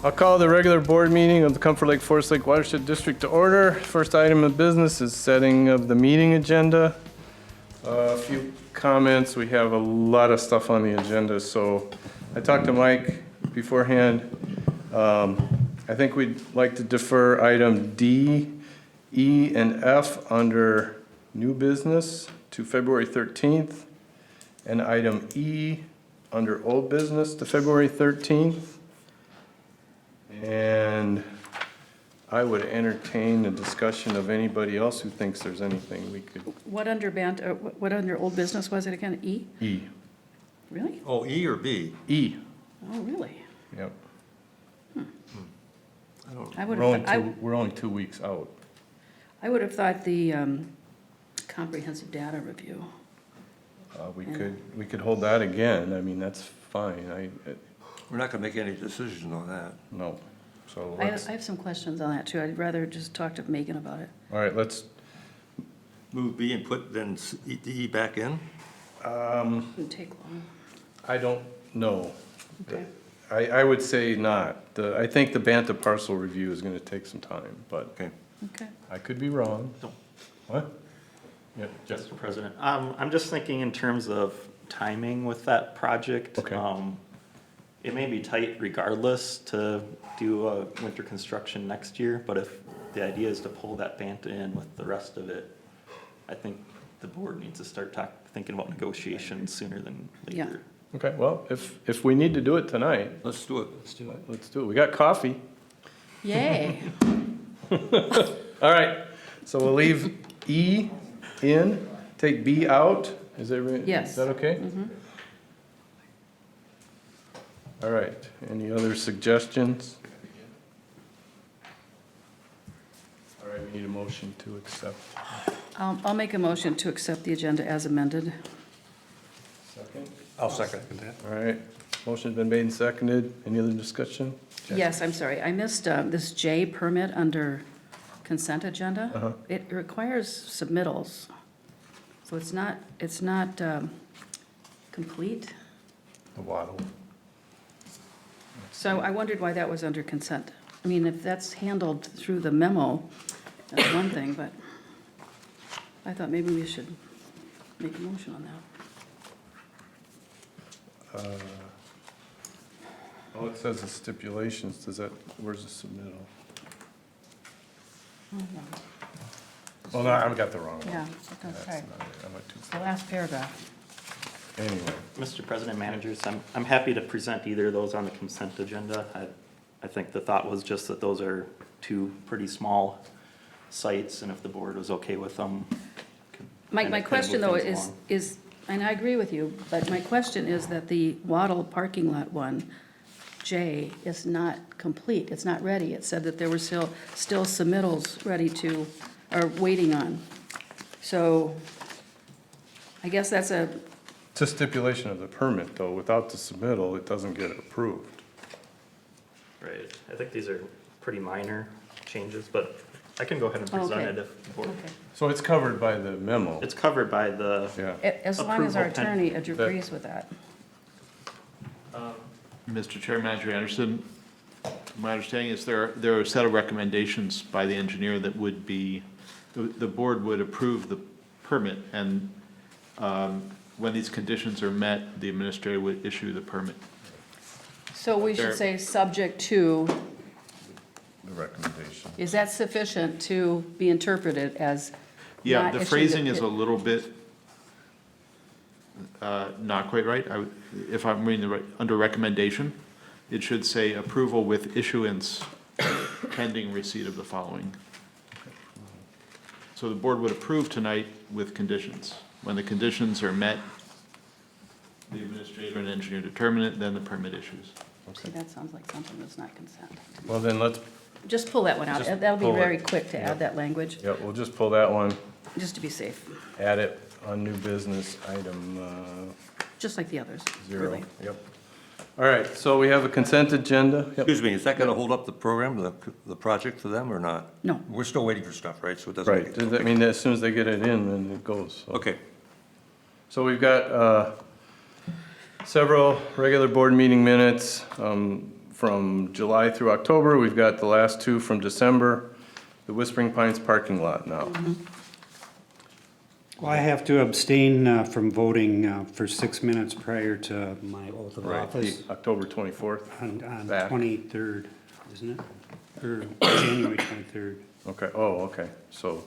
I'll call the regular board meeting of the Comfort Lake Forest Lake Watershed District to order. First item of business is setting of the meeting agenda. A few comments. We have a lot of stuff on the agenda, so I talked to Mike beforehand. I think we'd like to defer item D, E, and F under new business to February 13th, and item E under old business to February 13th. And I would entertain a discussion of anybody else who thinks there's anything we could. What under what under old business was it again? E? E. Really? Oh, E or B? E. Oh, really? Yep. I would We're have, only we're only 2 weeks out. I would have thought the comprehensive data review. We could hold that again. I mean, that's fine. We're not gonna make any decisions on that. No. So I let's, have some questions on that too. I'd rather just talk to Megan about it. all right, let's, Move B and put then E back in? Wouldn't take long. I don't know. Okay. I would say not. I think the Banta parcel review is gonna take some time, but Okay. Okay. I could be wrong. No. What? Yeah, Mr. President, I'm just thinking in terms of timing with that project. Okay. It may be tight regardless to do a winter construction next year, but if the idea is to pull that Banta in with the rest of it, I think the board needs to start thinking about negotiations sooner than Yeah. later. Okay, well, if we need to do it tonight, Let's do it. let's do it. We got coffee. Yay. All right, so we'll leave E in, take B out. Is that right? Yes. Is that okay? Mhm. All right, any other suggestions? All right, we need a motion to accept. I'll make a motion to accept the agenda as amended. Second. I'll second that. All right, motion's been made and seconded. Any other discussion? Yes, I'm sorry. I missed this J permit under consent agenda. Uh-huh. It requires submittals. So it's not complete. The waddle. So I wondered why that was under consent. I mean, if that's handled through the memo, that's one thing, but I thought maybe we should make a motion on that. Oh, it says the stipulations. Does that, where's the submittal? Oh, no, I've got the wrong one. Yeah, That's okay. not it. I'm at two. The last paragraph. Anyway, Mr. President, managers, I'm happy to present either of those on the consent agenda. I think the thought was just that those are two pretty small sites, and if the board was okay with them. My kinda question move though things along. is, and I agree with you, but my question is that the Waddle parking lot one, J, is not complete. It's not ready. It said that there were still submittals ready to, or waiting on. So I guess that's it's a stipulation of the permit, though. Without the submittal, it doesn't get approved. Right, I think these are pretty minor changes, but I can go ahead and present Okay. it if the board. okay. So it's covered by the memo. It's covered by the, Yeah. As long as our Approval pen- attorney agrees with that. Mr. Chair, Manager Anderson, my understanding is there are a set of recommendations by the engineer that would be, the board would approve the permit, and when these conditions are met, the administrator would issue the permit. So we should There- say subject to, The recommendation. is that sufficient to be interpreted as Yeah, not the issuing phrasing is it- a little bit not quite right. If I'm reading the right, under recommendation, it should say approval with issuance pending receipt of the following. So the board would approve tonight with conditions. When the conditions are met, the administrator and engineer determine it, then the permit issues. See, that sounds like something that's not consent. Well, then let's, Just pull that one out. Just That'll be pull it. very quick to Yep. add that language, yeah, we'll just pull that one, just to be safe, add it on new business item just like the others, 0. really. Yep. All right, so we have a consent agenda. Yep. Excuse me, is that gonna hold up the program, the project for them or not? No. We're still waiting for stuff, right? So it doesn't. Right, make does it- that mean that as soon as they get it in, then it goes? So- Okay, So we've got several regular board meeting minutes. from July through October. We've got the last two from December, the Whispering Pines parking lot now. Well, I have to abstain from voting for 6 minutes prior to my oath of Right, office the October 24th. on back. 23rd, isn't it? Or January 23rd. Okay, oh, okay, so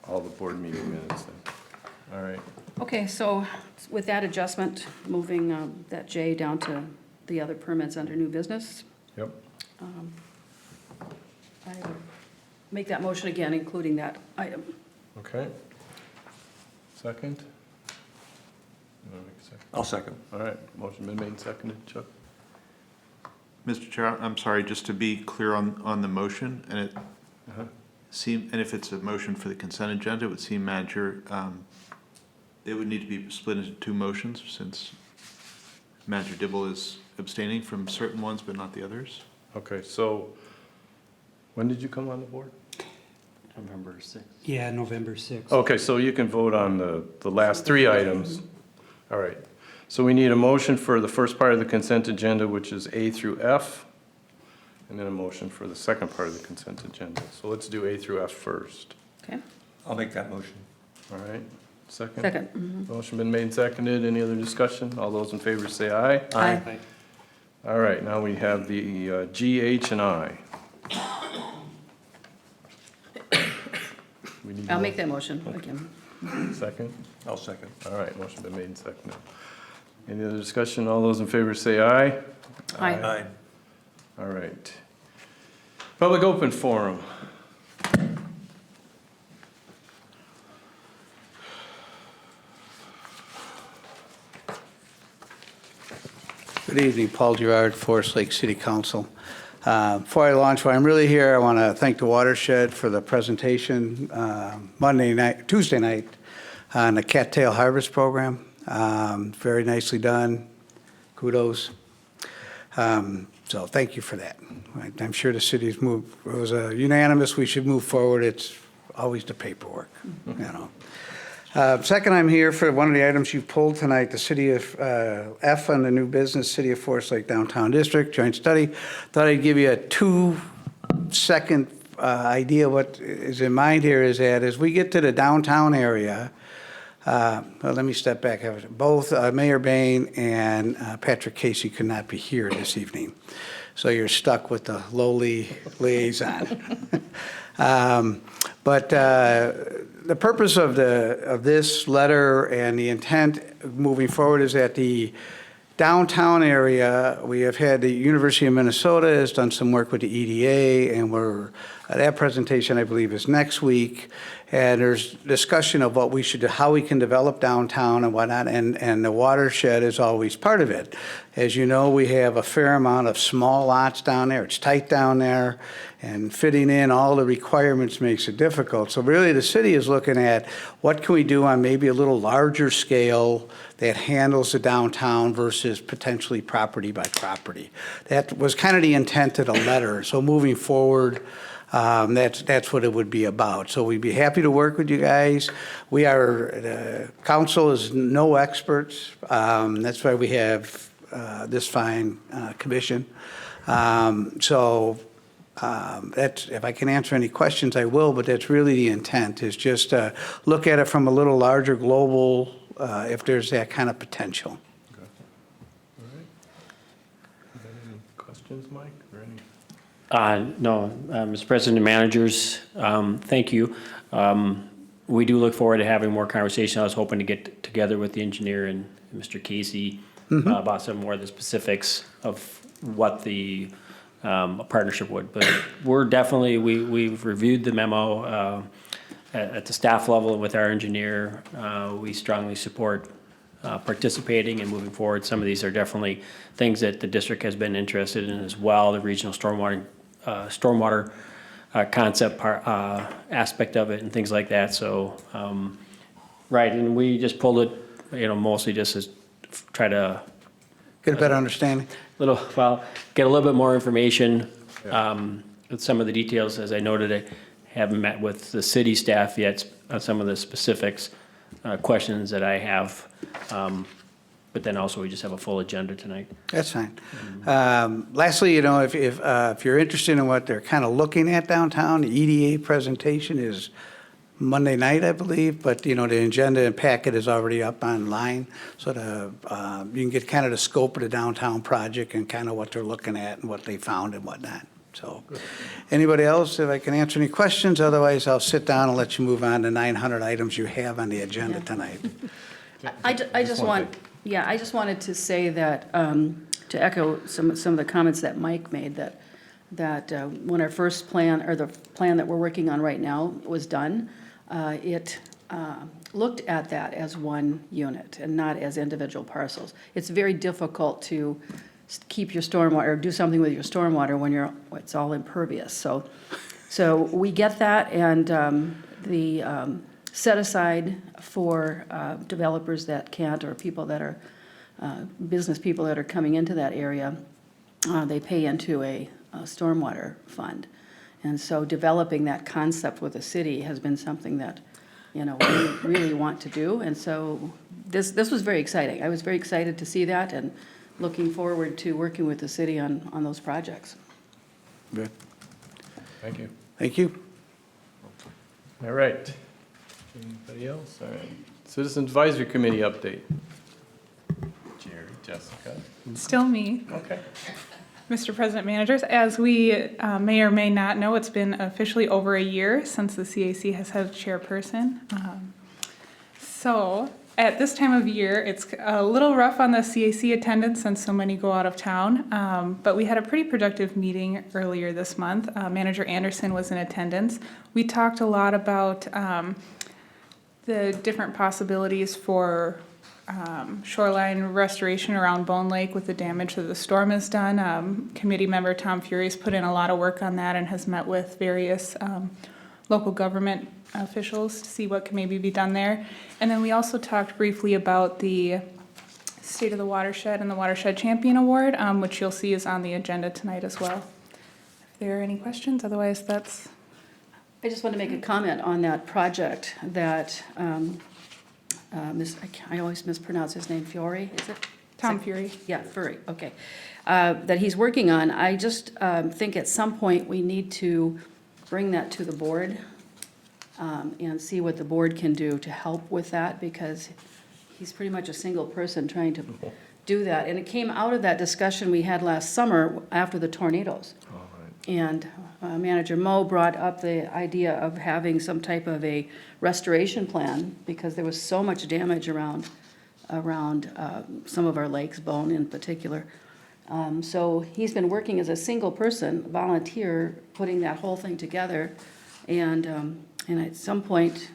all the board meeting minutes then. All right, Okay, so with that adjustment, moving that J down to the other permits under new business, yep. I would make that motion again, including that item. Okay. Second? You wanna make a second? I'll second. All right, motion been made and seconded. Chuck? Mr. Chair, I'm sorry, just to be clear on the motion, and it Uh-huh. and if it's a motion for the consent agenda, it would seem, Manager, it would need to be split into two motions, since Manager Dibble is abstaining from certain ones, but not the others. Okay, so when did you come on the board? November 6th. Yeah, November 6th. Okay, so you can vote on the last three items. All right, so we need a motion for the first part of the consent agenda, which is A through F, and then a motion for the second part of the consent agenda. So let's do A through F first. Okay, I'll make that motion. All right, second? second. Motion been made and seconded. Any other discussion? All those in favor say aye. Aye. All right, now we have the G, H, and I. We need I'll a make that motion again. second. I'll second. All right, motion been made and seconded. Any other discussion? All those in favor say aye. Aye. Aye. All right. Public open forum. Good evening, Paul Gerard, Forest Lake City Council. Before I launch why I'm really here, I want to thank the Watershed for the presentation Tuesday night on the cattail harvest program. Very nicely done. Kudos. So thank you for that. I'm sure the city's moved, it was unanimous, we should move forward. It's always the paperwork, you know. Second, I'm here for one of the items you pulled tonight, the city of, F on the new business, City of Forest Lake Downtown District, joint study. Thought I'd give you a 2-second idea what is in mind here is that as we get to the downtown area, well, let me step back. Both Mayor Bain and Patrick Casey could not be here this evening. So you're stuck with the lowly liaison. But the purpose of this letter and the intent moving forward is that the downtown area, we have had the University of Minnesota has done some work with the EDA, and that presentation, I believe, is next week. And there's discussion of what we should do, how we can develop downtown and whatnot, and the Watershed is always part of it. As you know, we have a fair amount of small lots down there. It's tight down there, and fitting in all the requirements makes it difficult. So really, the city is looking at what can we do on maybe a little larger scale that handles the downtown versus potentially property by property. That was kind of the intent of the letter. So moving forward, that's what it would be about. So we'd be happy to work with you guys. The council is no experts. That's why we have this fine commission. That's, if I can answer any questions, I will, but that's really the intent, is just look at it from a little larger global, if there's that kind of potential. Okay. All right. You got any questions, Mike, or any? No, Mr. President and managers, thank you. We do look forward to having more conversation. I was hoping to get together with the engineer and Mr. Casey about some more of the specifics of what the partnership would. But we're definitely, we've reviewed the memo at the staff level with our engineer. We strongly support participating and moving forward. Some of these are definitely things that the district has been interested in as well, the regional stormwater concept aspect of it and things like that. So, right, and we just pulled it, mostly just to try to Get a better understanding? get a little bit more information with some of the details. As I noted, I haven't met with the city staff yet on some of the specifics, questions that I have. But then also, we just have a full agenda tonight. That's fine. Lastly, if you're interested in what they're kind of looking at downtown, the EDA presentation is Monday night, I believe, but, the agenda and packet is already up online. So you can get kind of the scope of the downtown project and kind of what they're looking at and what they found and whatnot. So, anybody else, if I can answer any questions, otherwise I'll sit down and let you move on to 900 items you have on the agenda Yeah. tonight. I just wanted to say that, to echo some of the comments that Mike made, that when our first plan, or the plan that we're working on right now was done, it looked at that as one unit and not as individual parcels. It's very difficult to keep your stormwater, or do something with your stormwater when it's all impervious. So we get that, and the set aside for developers that can't, or people that are, business people that are coming into that area, they pay into a stormwater fund. And so developing that concept with the city has been something that, we really want to do. And so this was very exciting. I was very excited to see that, and looking forward to working with the city on those projects. Good. Thank you. Thank you. All right. Anybody else? All right. Citizen Advisory Committee update. Jerry, Jessica. Still me. Okay. Mr. President, managers, as we may or may not know, it's been officially over a year since the CAC has had a chairperson. So at this time of year, it's a little rough on the CAC attendance since so many go out of town, but we had a pretty productive meeting earlier this month. Manager Anderson was in attendance. We talked a lot about the different possibilities for shoreline restoration around Bone Lake with the damage that the storm has done. Committee member Tom Fury's put in a lot of work on that and has met with various local government officials to see what can maybe be done there. And then we also talked briefly about the State of the Watershed and the Watershed Champion Award, which you'll see is on the agenda tonight as well. If there are any questions, otherwise that's... I just want to make a comment on that project that, I always mispronounce his name, Fiore, is it? Tom Fury. Yeah, Fury, okay. That he's working on. I just think at some point we need to bring that to the board and see what the board can do to help with that, because he's pretty much a single person trying to do that. And it came out of that discussion we had last summer after the tornadoes. And Manager Moe brought up the idea of having some type of a restoration plan, because there was so much damage around some of our lakes, Bone in particular. So he's been working as a single person, volunteer, putting that whole thing together. And at some point,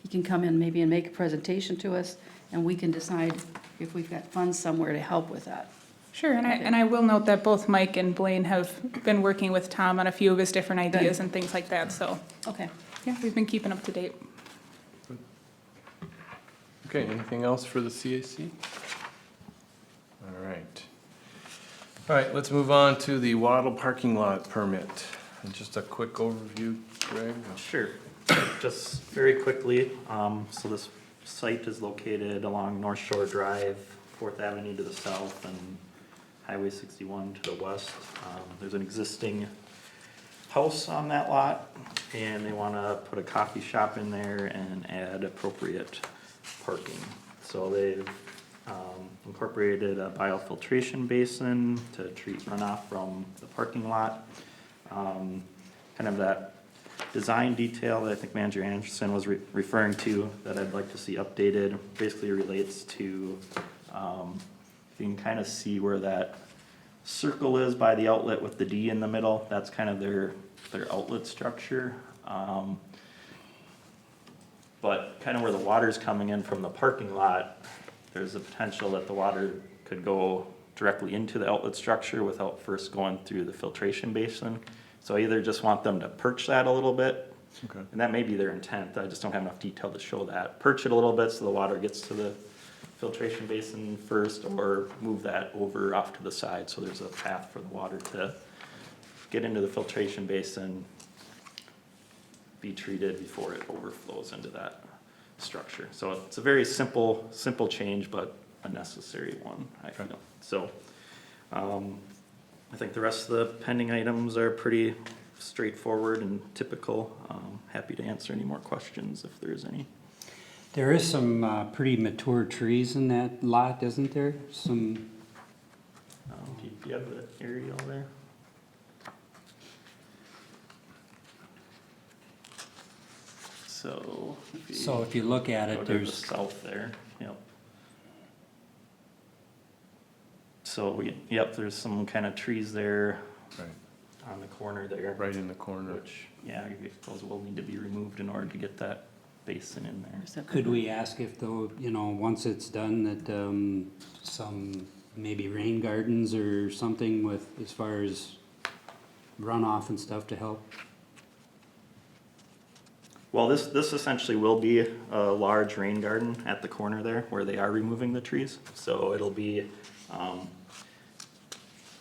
he can come in maybe and make a presentation to us, and we can decide if we've got funds somewhere to help with that. Sure, and I will note that both Mike and Blaine have been working with Tom on a few of his different ideas and things like that, so, Okay. yeah, we've been keeping up to date. Okay, anything else for the CAC? All right. All right, let's move on to the Waddle parking lot permit. And just a quick overview, Greg? Sure. Just very quickly, so this site is located along North Shore Drive, 4th Avenue to the south, and Highway 61 to the west. There's an existing house on that lot, and they want to put a coffee shop in there and add appropriate parking. So they've incorporated a biofiltration basin to treat runoff from the parking lot. Kind of that design detail that I think Manager Anderson was referring to that I'd like to see updated basically relates to, you can kind of see where that circle is by the outlet with the D in the middle. That's kind of their outlet structure. But kind of where the water's coming in from the parking lot, there's a potential that the water could go directly into the outlet structure without first going through the filtration basin. So I either just want them to perch that a little bit, Okay. and that may be their intent, I just don't have enough detail to show that. Perch it a little bit so the water gets to the filtration basin first, or move that over off to the side so there's a path for the water to get into the filtration basin, be treated before it overflows into that structure. So it's a very simple change, but a necessary one, I feel. So, I think the rest of the pending items are pretty straightforward and typical. Happy to answer any more questions if there's any. There is some pretty mature trees in that lot, isn't there? Some, Do you have the aerial there? So. so if you look at Go it, to the there's, south there, yep. So, yep, there's some kind of trees there Right, on the corner there. right in the corner. Which, yeah, I suppose will need to be removed in order to get that basin in there. Is that- could we ask if though, you know, once it's done, that some maybe rain gardens or something with, as far as runoff and stuff to help? Well, this essentially will be a large rain garden at the corner there where they are removing the trees. So it'll be,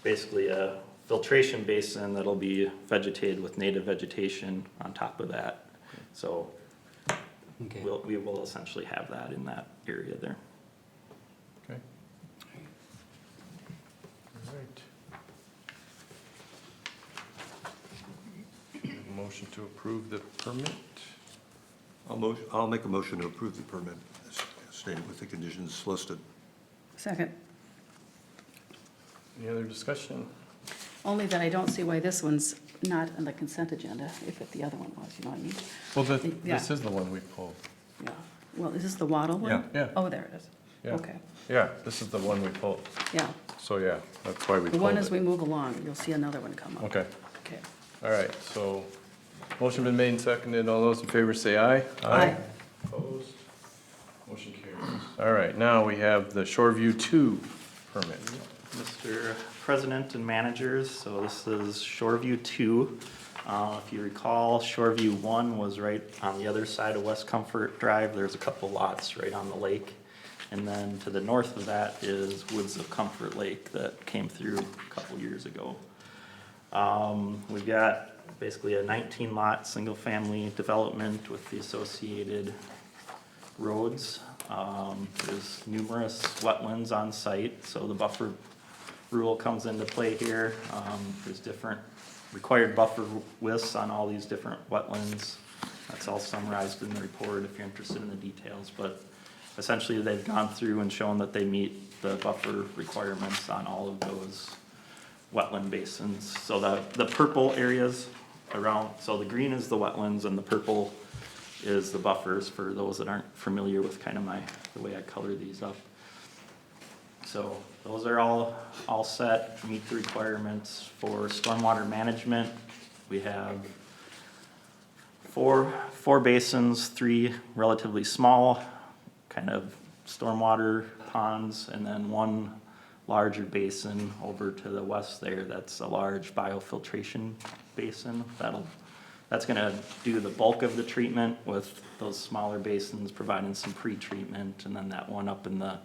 basically a filtration basin that'll be vegetated with native vegetation on top of that. So Okay. we will essentially have that in that area there. Okay. All right. Motion to approve the permit. I'll make a motion to approve the permit as stated with the conditions listed. Second. Any other discussion? Only that I don't see why this one's not on the consent agenda, if the other one was, you know what I mean? Well, Yeah. this is the one we pulled. Yeah. Well, is this the Waddle one? Yeah. Yeah. Oh, there it is. Yeah. Okay, Yeah, this is the one we pulled. yeah. So, yeah, that's why we The pulled one as we it. move along, you'll see another one come up. Okay, Okay. all right, so, motion been made and seconded. All those in favor say aye. Aye. Opposed? Motion carries. All right, now we have the Shoreview 2 permit. Mr. President and managers, so this is Shoreview 2. If you recall, Shoreview 1 was right on the other side of West Comfort Drive. There's a couple lots right on the lake. And then to the north of that is Woods of Comfort Lake that came through a couple years ago. We've got basically a 19-lot, single-family development with the associated roads. There's numerous wetlands on site, so the buffer rule comes into play here. There's different required buffer widths on all these different wetlands. That's all summarized in the report if you're interested in the details, but essentially they've gone through and shown that they meet the buffer requirements on all of those wetland basins. So the purple areas around, so the green is the wetlands and the purple is the buffers for those that aren't familiar with kind of the way I color these up. So those are all set, meet the requirements for stormwater management. We have four basins, 3 relatively small kind of stormwater ponds, and then 1 larger basin over to the west there. That's a large biofiltration basin. That's gonna do the bulk of the treatment, with those smaller basins providing some pre-treatment, and then that one up in the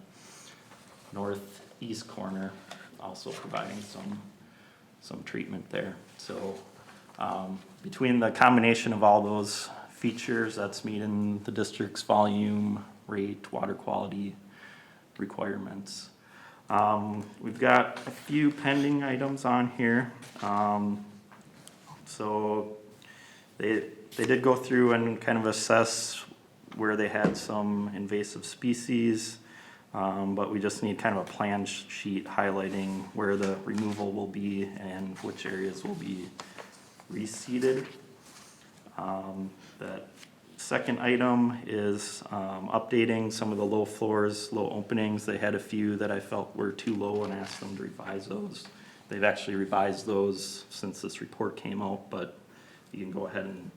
northeast corner also providing some treatment there. So between the combination of all those features, that's meeting the district's volume, rate, water quality requirements. We've got a few pending items on here. So they did go through and kind of assess where they had some invasive species, but we just need kind of a plan sheet highlighting where the removal will be and which areas will be reseeded. That second item is updating some of the low floors, low openings. They had a few that I felt were too low and asked them to revise those. They've actually revised those since this report came out, but you can go ahead and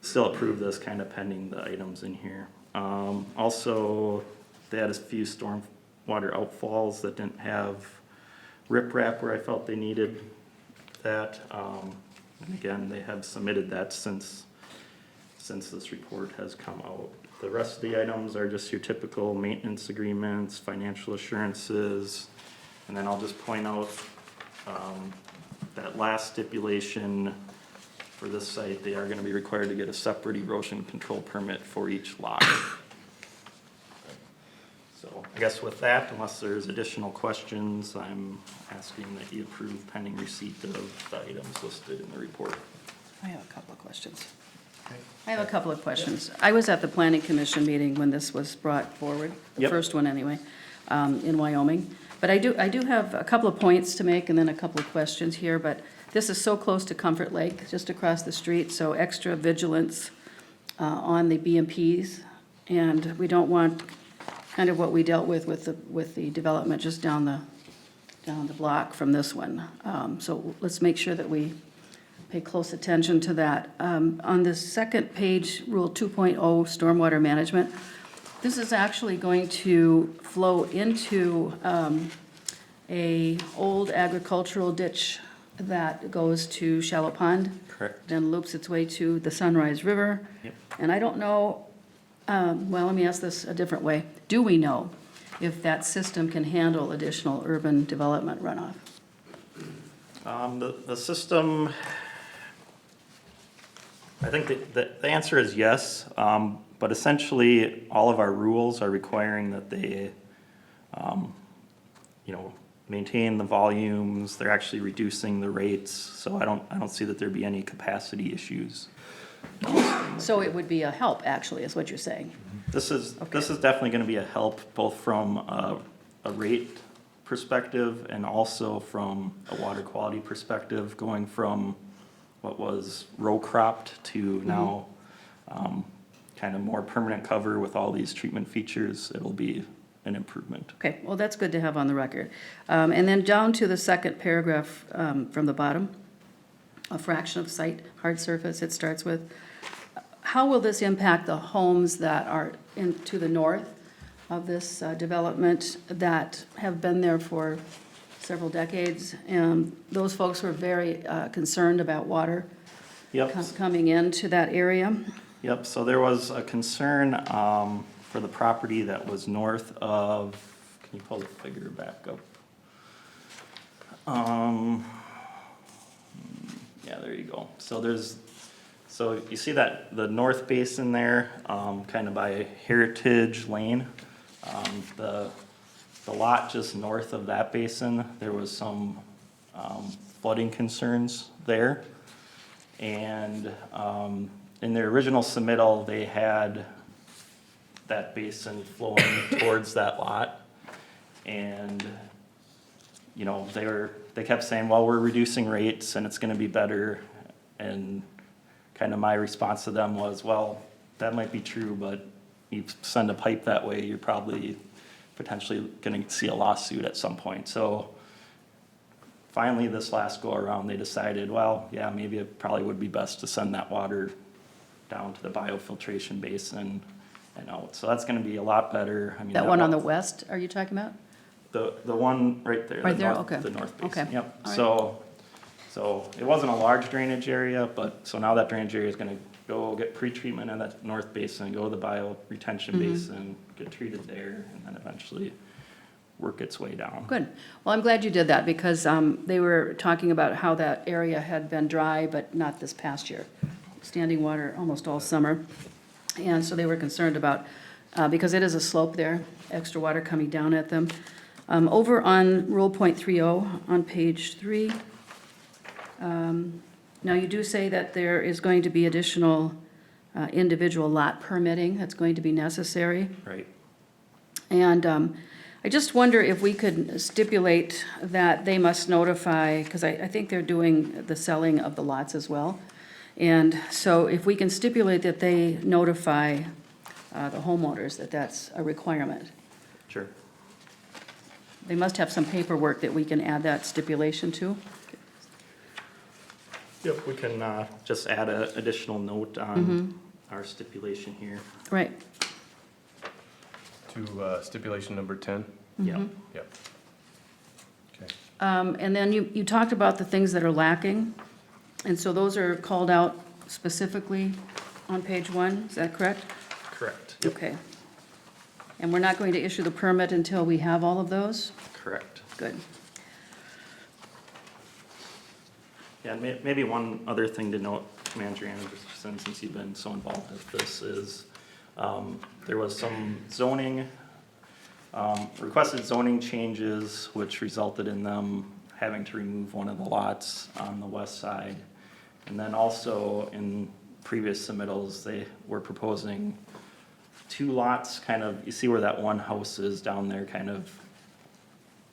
still approve this, kind of pending the items in here. Also, they had a few storm water outfalls that didn't have riprap where I felt they needed that. And again, they have submitted that since this report has come out. The rest of the items are just your typical maintenance agreements, financial assurances, and then I'll just point out that last stipulation for this site, they are gonna be required to get a separate erosion control permit for each lot. So I guess with that, unless there's additional questions, I'm asking that you approve pending receipt of the items listed in the report. I have a couple of questions. I was at the planning commission meeting when this was brought forward, the Yep. first one anyway, in Wyoming. But I do have a couple of points to make and then a couple of questions here, but this is so close to Comfort Lake, just across the street, so extra vigilance on the BMPs. And we don't want kind of what we dealt with the development just down the block from this one. So let's make sure that we pay close attention to that. On the second page, Rule 2.0, Stormwater Management, this is actually going to flow into a old agricultural ditch that goes to Shallow Pond. Correct. Then loops its way to the Sunrise River. Yep. And I don't know, well, let me ask this a different way. Do we know if that system can handle additional urban development runoff? The system, I think the answer is yes, but essentially, all of our rules are requiring that they, maintain the volumes, they're actually reducing the rates, so I don't see that there'd be any capacity issues. So it would be a help, actually, is what you're saying? This is definitely gonna be a help, both from a rate perspective and also from a water quality perspective, going from what was row cropped to now kind of more permanent cover with all these treatment features. It'll be an improvement. Okay, well, that's good to have on the record. And then down to the second paragraph from the bottom, a fraction of site hard surface, it starts with. How will this impact the homes that are to the north of this development that have been there for several decades? And those folks were very concerned about water Yep. coming into that area. Yep, so there was a concern for the property that was north of, can you pull the figure back up? Yeah, there you go. So you see that, the north basin there, kind of by Heritage Lane. The lot just north of that basin, there was some flooding concerns there. And in their original submittal, they had that basin flowing towards that lot. And, they kept saying, well, we're reducing rates and it's gonna be better. And kind of my response to them was, well, that might be true, but you send a pipe that way, you're probably potentially gonna see a lawsuit at some point. So finally, this last go around, they decided, well, yeah, maybe it probably would be best to send that water down to the biofiltration basin and out. So that's gonna be a lot better. I mean, That one on the west, are you talking about? The one right there. Right the there, north- okay. The north Okay, basin, yep. all right. So it wasn't a large drainage area, but, so now that drainage area is gonna go get pre-treatment in that north basin, go to the bio retention Mm-hmm. basin, get treated there, and then eventually work its way down. Good. Well, I'm glad you did that because they were talking about how that area had been dry, but not this past year. Standing water almost all summer. And so they were concerned about, because it is a slope there, extra water coming down at them. Over on Rule .30 on page 3, now you do say that there is going to be additional individual lot permitting that's going to be necessary. Right. And I just wonder if we could stipulate that they must notify, because I think they're doing the selling of the lots as well. And so if we can stipulate that they notify the homeowners that that's a requirement. Sure. They must have some paperwork that we can add that stipulation to. Yep, we can just add an additional note on our stipulation here. Right. To stipulation number 10? Yep. Yep. Okay. And then you talked about the things that are lacking. And so those are called out specifically on page 1, is that correct? Correct. Okay. And we're not going to issue the permit until we have all of those? Correct. Good. Yeah, maybe one other thing to note, Manager Anderson, since you've been so involved with this, is there was some zoning requested zoning changes, which resulted in them having to remove one of the lots on the west side. And then also in previous submittals, they were proposing 2 lots, kind of, you see where that one house is down there, kind of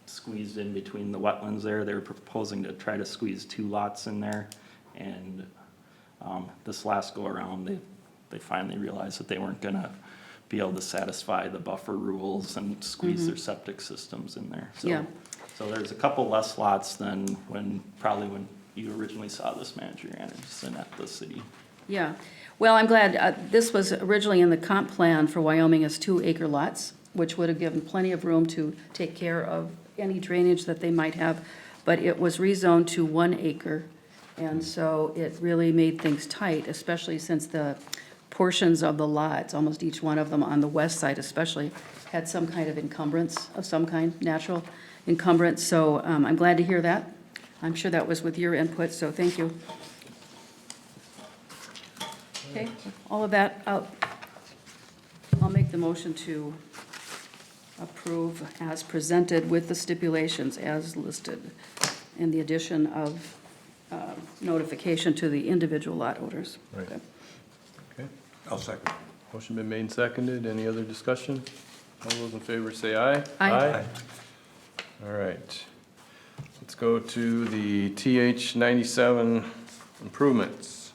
squeezed in between the wetlands there. They were proposing to try to squeeze 2 lots in there. And this last go around, they finally realized that they weren't gonna be able to satisfy the buffer rules and squeeze their septic systems in there. So, Yeah. so there's a couple less lots than probably when you originally saw this, Manager Anderson, at the city. Yeah, well, I'm glad, this was originally in the comp plan for Wyoming as 2-acre lots, which would have given plenty of room to take care of any drainage that they might have, but it was rezoned to 1 acre, and so it really made things tight, especially since the portions of the lots, almost each one of them on the west side especially, had some kind of encumbrance of some kind, natural encumbrance, so I'm glad to hear that. I'm sure that was with your input, so thank you. Okay, all of that out. I'll make the motion to approve as presented with the stipulations as listed, and the addition of notification to the individual lot owners. Right. Okay. Okay. I'll second. Motion been made and seconded. Any other discussion? All those in favor say aye. Aye. All right. Let's go to the TH97 improvements.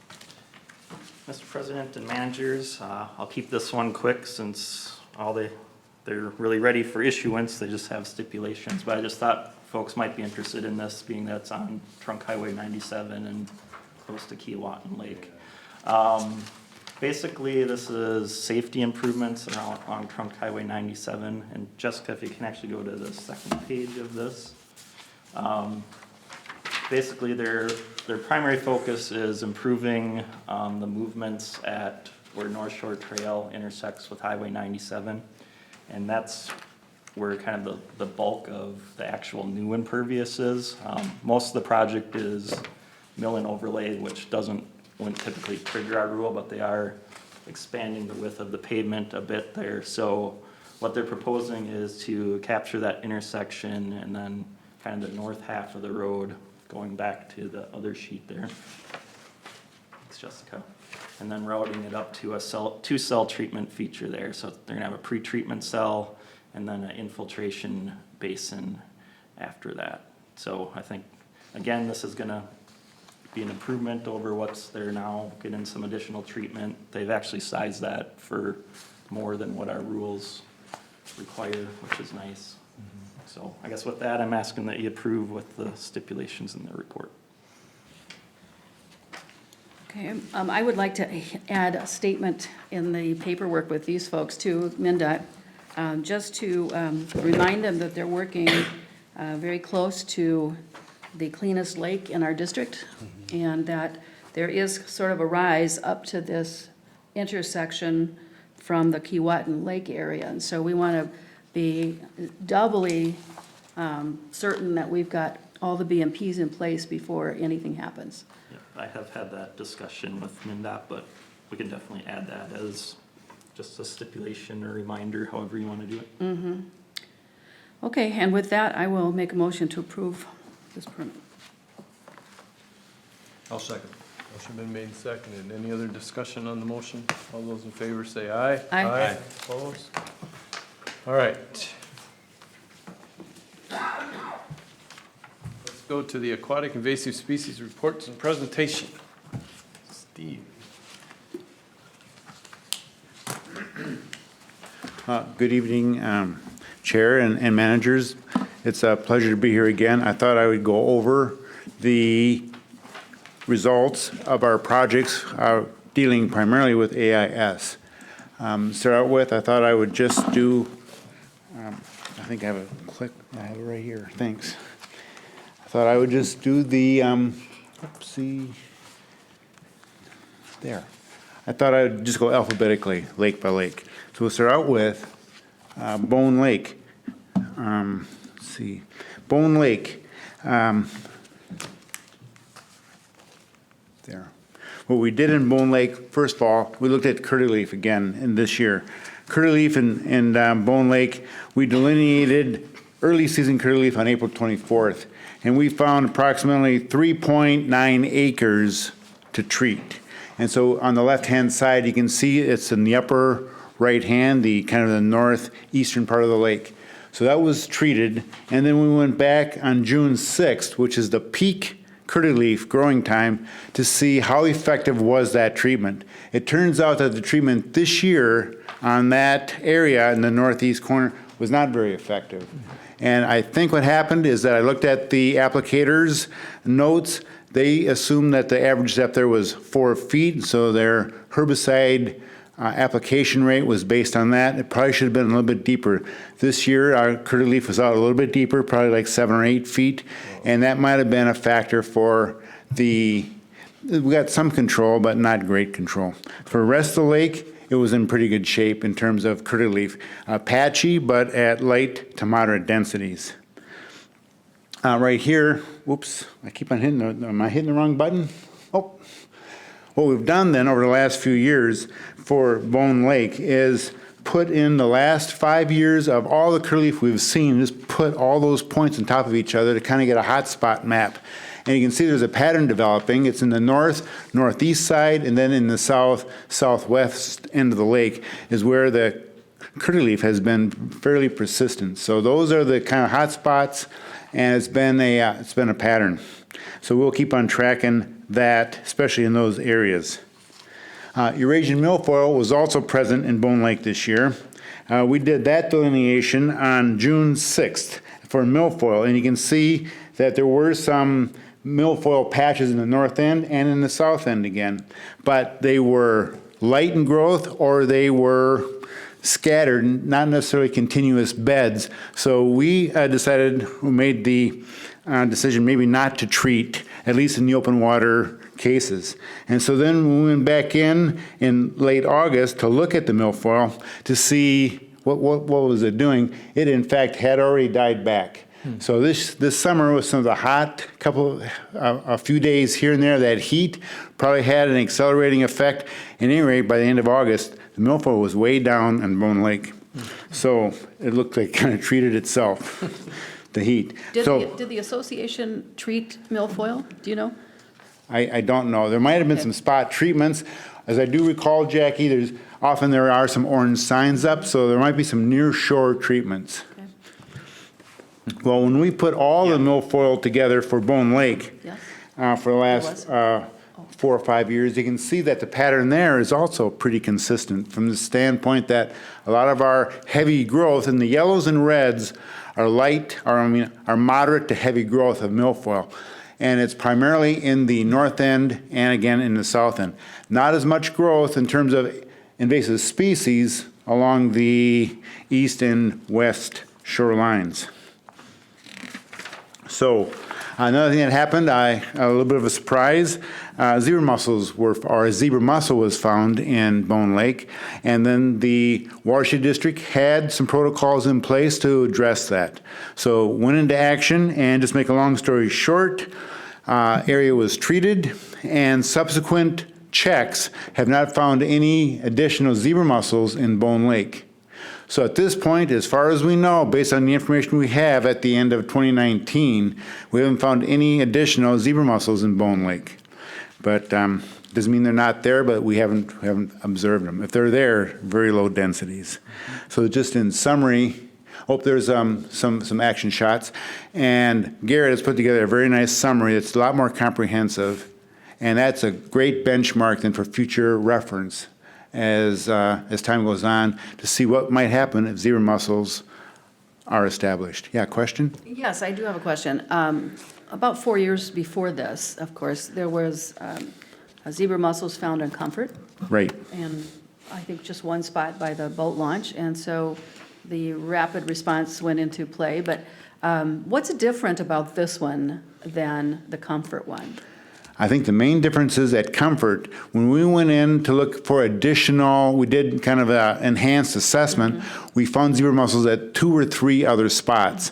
Mr. President and managers, I'll keep this one quick since they're really ready for issuance. They just have stipulations, but I just thought folks might be interested in this, being that it's on Trunk Highway 97 and close to Keewatin Lake. Basically, this is safety improvements along Trunk Highway 97. And Jessica, if you can actually go to the second page of this. Basically, their primary focus is improving the movements at where North Shore Trail intersects with Highway 97. And that's where kind of the bulk of the actual new impervious is. Most of the project is mill and overlay, which wouldn't typically trigger our rule, but they are expanding the width of the pavement a bit there. So what they're proposing is to capture that intersection and then kind of the north half of the road going back to the other sheet there. It's Jessica. And then routing it up to a 2-cell treatment feature there. So they're gonna have a pre-treatment cell and then an infiltration basin after that. So I think, again, this is gonna be an improvement over what's there now, getting some additional treatment. They've actually sized that for more than what our rules require, which is nice. So I guess with that, I'm asking that you approve with the stipulations in the report. Okay, I would like to add a statement in the paperwork with these folks too, MnDOT, just to remind them that they're working very close to the cleanest lake in our district, and that there is sort of a rise up to this intersection from the Keewatin Lake area. And so we want to be doubly certain that we've got all the BMPs in place before anything happens. Yeah, I have had that discussion with MnDOT, but we can definitely add that as just a stipulation or reminder, however you want to do it. Okay, and with that, I will make a motion to approve this permit. I'll second. Motion been made and seconded. Any other discussion on the motion? All those in favor say aye. Aye. Opposed? All right. Let's go to the aquatic invasive species reports and presentation. Steve. Good evening, Chair and managers. It's a pleasure to be here again. I thought I would go over the results of our projects dealing primarily with AIS. Start out with, I thought I would just do, I think I have a click, I have it right here, thanks. I thought I would just do the, oopsie, there. I thought I would just go alphabetically, lake by lake. So we'll start out with Bone Lake. Let's see, Bone Lake. There. What we did in Bone Lake, first of all, we looked at curly leaf again in this year. Curly leaf and Bone Lake, we delineated early season curly leaf on April 24th, and we found approximately 3.9 acres to treat. And so on the left-hand side, you can see it's in the upper right hand, the kind of the northeastern part of the lake. So that was treated, and then we went back on June 6th, which is the peak curly leaf growing time, to see how effective was that treatment. It turns out that the treatment this year on that area in the northeast corner was not very effective. And I think what happened is that I looked at the applicator's notes. They assumed that the average depth there was 4 feet, so their herbicide application rate was based on that. It probably should have been a little bit deeper. This year, our curly leaf was out a little bit deeper, probably like 7 or 8 feet, and that might have been a factor for we got some control, but not great control. For the rest of the lake, it was in pretty good shape in terms of curly leaf. Patchy, but at light to moderate densities. Right here, whoops, I keep on hitting, am I hitting the wrong button? Oh. What we've done then over the last few years for Bone Lake is put in the last 5 years of all the curly leaf we've seen, just put all those points on top of each other to kind of get a hotspot map. And you can see there's a pattern developing. It's in the northeast side, and then in the southwest end of the lake is where the curly leaf has been fairly persistent. So those are the kind of hot spots, and it's been a pattern. So we'll keep on tracking that, especially in those areas. Eurasian milfoil was also present in Bone Lake this year. We did that delineation on June 6th for milfoil, and you can see that there were some milfoil patches in the north end and in the south end again, but they were light in growth or they were scattered, not necessarily continuous beds. So we made the decision maybe not to treat, at least in the open water cases. And so then we went back in late August to look at the milfoil to see what was it doing. It in fact had already died back. So this summer with some of the hot a few days here and there, that heat probably had an accelerating effect. At any rate, by the end of August, the milfoil was way down in Bone Lake. So it looked like it kind of treated itself, the heat. Did the association treat milfoil? Do you know? I don't know. There might have been some spot treatments. As I do recall, Jackie, there are some orange signs up, so there might be some near shore treatments. Well, when we put all the milfoil together for Bone Lake, for the last 4 or 5 years, you can see that the pattern there is also pretty consistent from the standpoint that a lot of our heavy growth in the yellows and reds are moderate to heavy growth of milfoil. And it's primarily in the north end and again in the south end. Not as much growth in terms of invasive species along the east and west shorelines. So another thing that happened, a little bit of a surprise, zebra mussel was found in Bone Lake, and then the Watershed District had some protocols in place to address that. So went into action, and just make a long story short, area was treated, and subsequent checks have not found any additional zebra mussels in Bone Lake. So at this point, as far as we know, based on the information we have at the end of 2019, we haven't found any additional zebra mussels in Bone Lake. But doesn't mean they're not there, but we haven't observed them. If they're there, very low densities. So just in summary, there's some action shots. And Garrett has put together a very nice summary that's a lot more comprehensive. And that's a great benchmark then for future reference as time goes on to see what might happen if zebra mussels are established. Yeah, question? Yes, I do have a question. About 4 years before this, of course, there was zebra mussels found in Comfort. Right. And I think just one spot by the boat launch. And so the rapid response went into play. But what's different about this one than the Comfort one? I think the main difference is at Comfort, when we went in to look for we did kind of an enhanced assessment, we found zebra mussels at 2 or 3 other spots.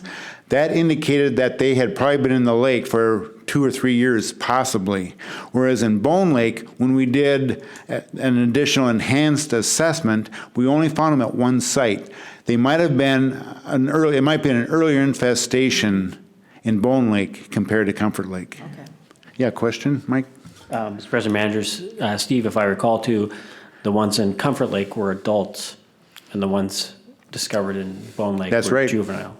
that indicated that they had probably been in the lake for 2 or 3 years, possibly. Whereas in Bone Lake, when we did an additional enhanced assessment, we only found them at one site. They might have been it might be an earlier infestation in Bone Lake compared to Comfort Lake. Okay. Yeah, question, Mike? Mr. President, managers, Steve, if I recall too, the ones in Comfort Lake were adults, and the ones discovered in Bone Lake That's were right. juvenile.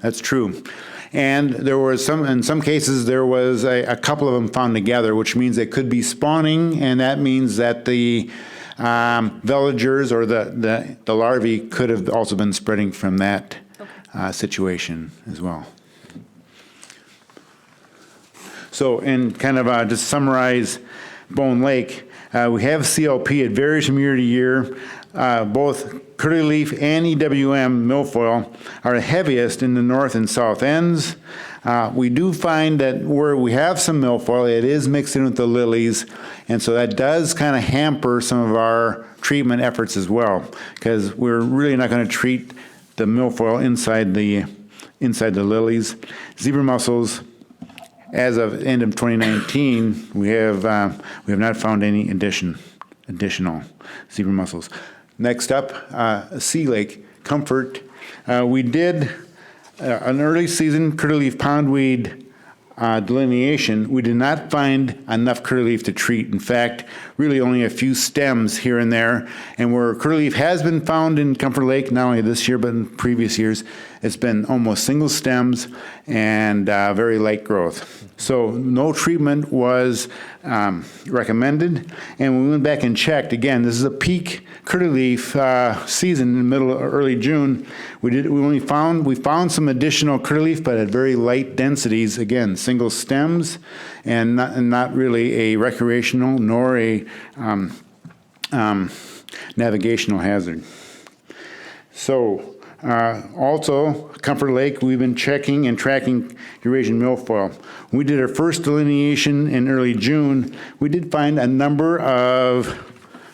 That's true. And there were in some cases, there was a couple of them found together, which means they could be spawning, and that means that the villagers or the larvae could have also been spreading from that situation as well. So, and kind of just summarize Bone Lake, we have CLP. It varies from year to year. Both curly leaf and EWM milfoil are heaviest in the north and south ends. We do find that where we have some milfoil, it is mixed in with the lilies, and so that does kind of hamper some of our treatment efforts as well, because we're really not going to treat the milfoil inside the lilies. Zebra mussels, as of end of 2019, we have not found any additional zebra mussels. Next up, Sea Lake, Comfort. We did an early season curly leaf pondweed delineation. We did not find enough curly leaf to treat. In fact, really only a few stems here and there. And where curly leaf has been found in Comfort Lake, not only this year but in previous years, it's been almost single stems and very light growth. So no treatment was recommended. And when we went back and checked, again, this is a peak curly leaf season in the middle of early June. We found some additional curly leaf, but at very light densities. Again, single stems, and not really a recreational nor a navigational hazard. So also, Comfort Lake, we've been checking and tracking Eurasian milfoil. We did our first delineation in early June. We did find a number of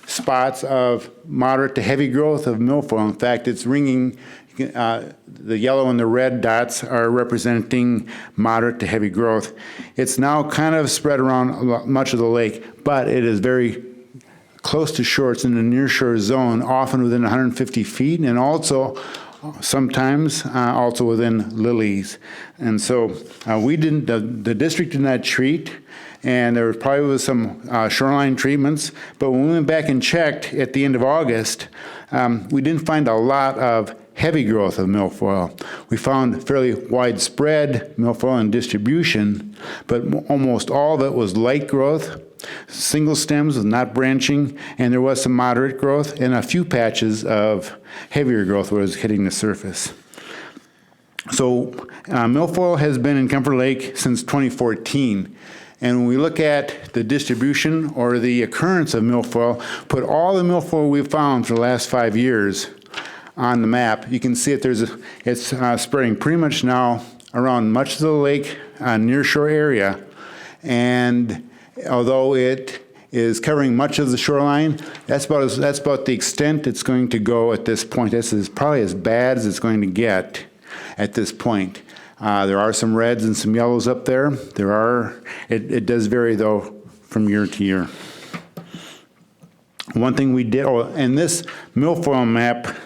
spots of moderate to heavy growth of milfoil. In fact, it's ringing. The yellow and the red dots are representing moderate to heavy growth. It's now kind of spread around much of the lake, but it is very close to shore. It's in the near shore zone, often within 150 feet, and also sometimes also within lilies. And so the district did not treat, and there probably was some shoreline treatments, but when we went back and checked at the end of August, we didn't find a lot of heavy growth of milfoil. We found fairly widespread milfoil in distribution, but almost all of it was light growth, single stems with not branching, and there was some moderate growth and a few patches of heavier growth where it was hitting the surface. So milfoil has been in Comfort Lake since 2014. And when we look at the distribution or the occurrence of milfoil, put all the milfoil we've found for the last 5 years on the map, you can see it's spreading pretty much now around much of the lake near shore area. And although it is covering much of the shoreline, that's about the extent it's going to go at this point. This is probably as bad as it's going to get at this point. There are some reds and some yellows up there. It does vary though from year to year. One thing we did, and this milfoil map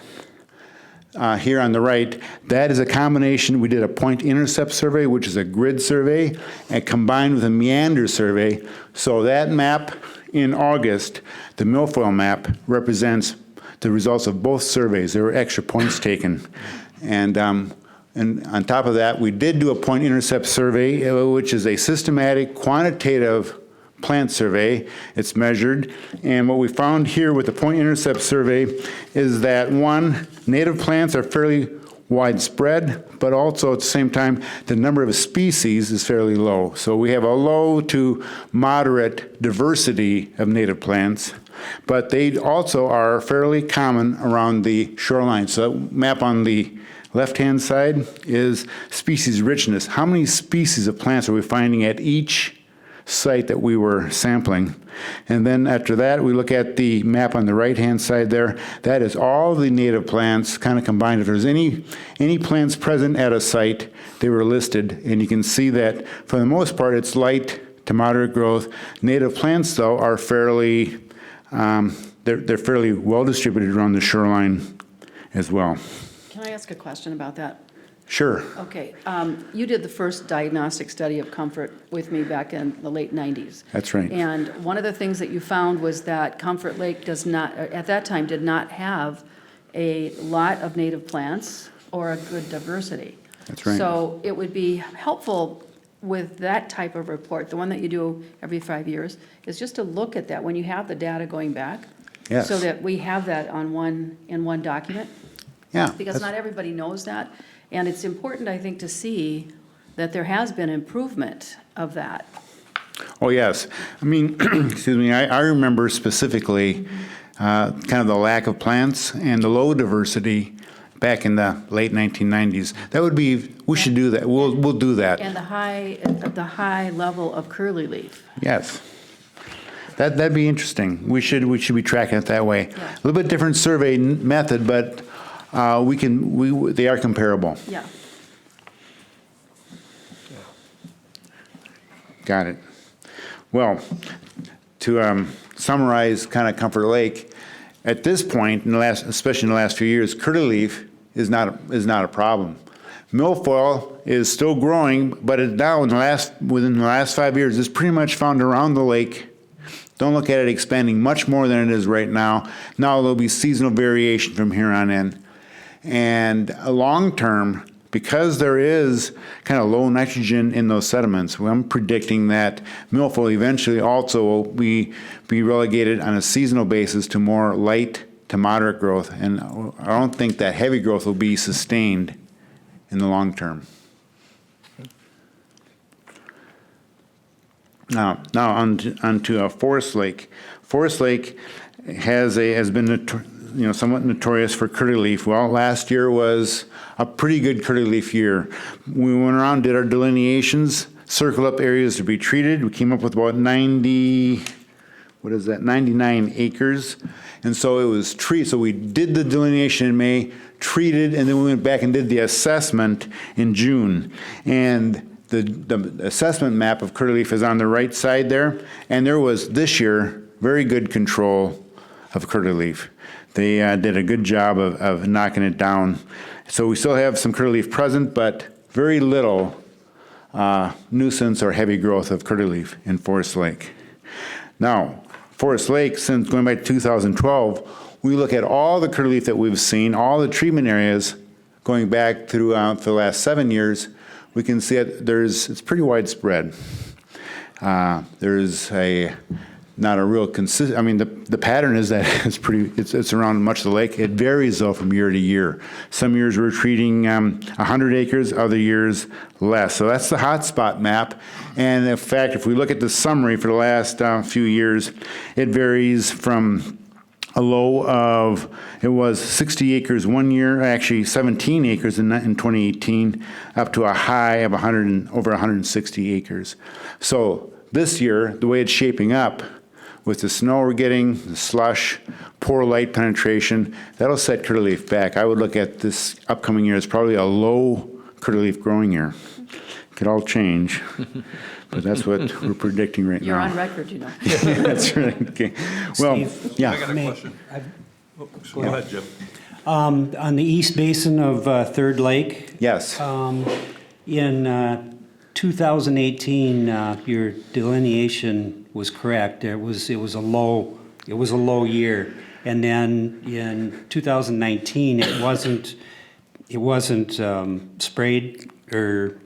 here on the right, that is a combination. We did a point intercept survey, which is a grid survey, and combined with a meander survey. So that map in August, the milfoil map, represents the results of both surveys. There were extra points taken. And on top of that, we did do a point intercept survey, which is a systematic, quantitative plant survey. It's measured. And what we found here with the point intercept survey is that, one, native plants are fairly widespread, but also at the same time, the number of species is fairly low. So we have a low to moderate diversity of native plants, but they also are fairly common around the shoreline. So that map on the left-hand side is species richness. How many species of plants are we finding at each site that we were sampling. And then after that, we look at the map on the right-hand side there. That is all the native plants kind of combined. If there's any plants present at a site, they were listed. And you can see that for the most part, it's light to moderate growth. Native plants, though, are fairly, they're fairly well distributed around the shoreline as well. Can I ask a question about that? Sure. Okay, you did the first diagnostic study of comfort with me back in the late 90s. That's right. And one of the things that you found was that Comfort Lake does not, at that time, did not have a lot of native plants or a good diversity. That's right. So it would be helpful with that type of report, the one that you do every 5 years, is just to look at that when you have the data going back. Yes. So that we have that in one document. Yeah. Because that's- not everybody knows that. And it's important, I think, to see that there has been improvement of that. Oh, yes. I mean, excuse me, I remember specifically kind of the lack of plants and the low diversity back in the late 1990s. That would be, we should do that. We'll do that. And the high level of curly leaf. Yes. That'd be interesting. We should be tracking it that way. Yeah. A little bit different survey method, but they are comparable. Yeah. Got it. Well, to summarize kind of Comfort Lake, at this point, especially in the last few years, curly leaf is not a problem. Milfoil is still growing, but it now within the last 5 years, it's pretty much found around the lake. Don't look at it expanding much more than it is right now. Now there'll be seasonal variation from here on in. And long term, because there is kind of low nitrogen in those sediments, I'm predicting that milfoil eventually also will be relegated on a seasonal basis to more light to moderate growth. And I don't think that heavy growth will be sustained in the long term. Now on to Forest Lake. Forest Lake has been somewhat notorious for curly leaf. Well, last year was a pretty good curly leaf year. We went around, did our delineations, circled up areas to be treated. We came up with about 99 acres. And so it was treated. So we did the delineation in May, treated, and then we went back and did the assessment in June. And the assessment map of curly leaf is on the right side there. And there was, this year, very good control of curly leaf. They did a good job of knocking it down. So we still have some curly leaf present, but very little nuisance or heavy growth of curly leaf in Forest Lake. Now, Forest Lake, since going back to 2012, we look at all the curly leaf that we've seen, all the treatment areas going back throughout the last 7 years. We can see it's pretty widespread. There's not a real consistent, I mean, the pattern is that it's around much of the lake. It varies though from year to year. Some years we're treating 100 acres, other years less. So that's the hotspot map. And in fact, if we look at the summary for the last few years, it varies from a low of, it was 60 acres one year, actually 17 acres in 2018, up to a high of over 160 acres. So this year, the way it's shaping up, with the snow we're getting, the slush, poor light penetration, that'll set curly leaf back. I would look at this upcoming year as probably a low curly leaf growing year. Could all change, but that's what we're predicting right now. You're on record, you know. That's right, okay. Well, Steve, yeah. I got a question. Go ahead, Jim. On the east basin of Third Lake, Yes, in 2018, your delineation was correct. It was a low year, and then in 2019, it wasn't sprayed or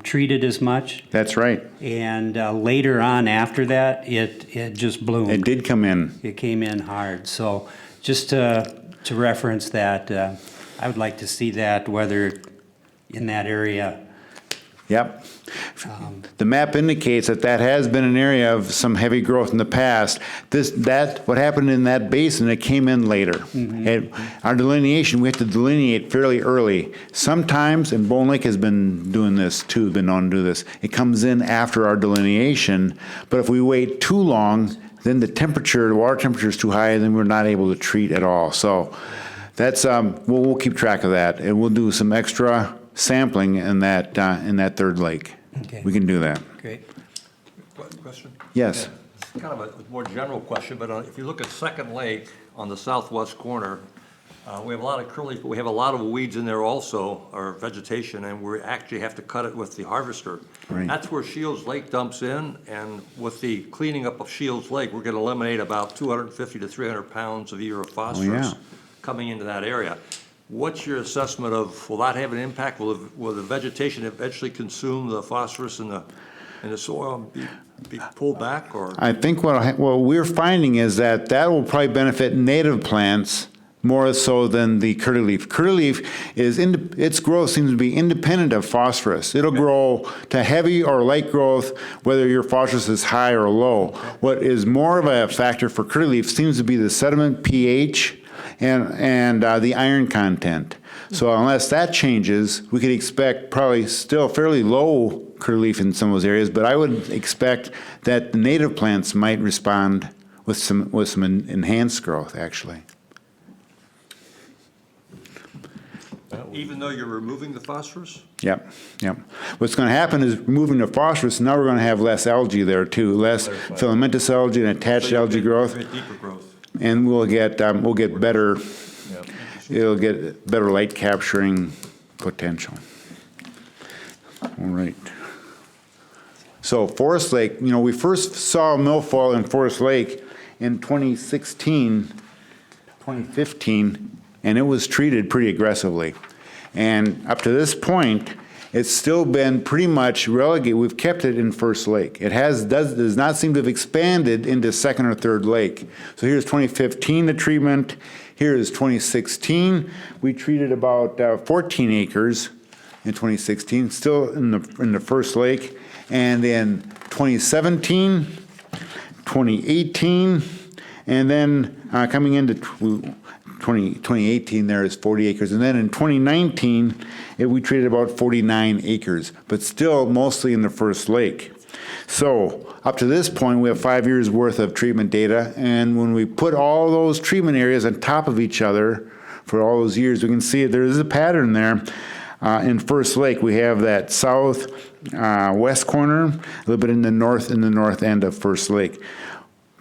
treated as much. that's right. And later on, after that, it just bloomed. It did come in. It came in hard. So just to reference that, I would like to see that, whether in that area. Yep. The map indicates that that has been an area of some heavy growth in the past. What happened in that basin, it came in later. And our delineation, we have to delineate fairly early. Sometimes, and Bone Lake has been doing this too, been known to do this, it comes in after our delineation, but if we wait too long, then the water temperature is too high, and then we're not able to treat at all. So that's, we'll keep track of that, and we'll do some extra sampling in that third lake. Okay. We can do that. Great. Question? Yes. It's kind of a more general question, but if you look at Second Lake on the southwest corner, we have a lot of curly, but we have a lot of weeds in there also, or vegetation, and we actually have to cut it with the harvester. Right. That's where Shields Lake dumps in, and with the cleaning up of Shields Lake, we're gonna eliminate about 250 to 300 pounds a year of phosphorus coming into that area. What's your assessment of, will that have an impact? Will the vegetation eventually consume the phosphorus in the soil and be pulled back, or? I think what we're finding is that will probably benefit native plants more so than the curly leaf. Curly leaf its growth seems to be independent of phosphorus. It'll grow to heavy or light growth, whether your phosphorus is high or low. What is more of a factor for curly leaf seems to be the sediment pH and the iron content. So unless that changes, we could expect probably still fairly low curly leaf in some of those areas, but I would expect that the native plants might respond with some enhanced growth, actually. Even though you're removing the phosphorus? Yep. What's going to happen is removing the phosphorus, now we're going to have less algae there too, less filamentous algae and attached algae growth. Deeper growth. And we'll get better, it'll get better light capturing potential. All right. So Forest Lake, we first saw milfoil in Forest Lake in 2015, and it was treated pretty aggressively. And up to this point, it's still been pretty much relegated. We've kept it in First Lake. It does not seem to have expanded into Second or Third Lake. So here's 2015, the treatment. Here is 2016. We treated about 14 acres in 2016, still in the First Lake. And then 2017, 2018, and then coming into 2018, there is 40 acres. And then in 2019, we treated about 49 acres, but still mostly in the First Lake. So up to this point, we have 5 years worth of treatment data. And when we put all those treatment areas on top of each other for all those years, we can see there is a pattern there. In First Lake, we have that south-west corner, a little bit in the north end of First Lake.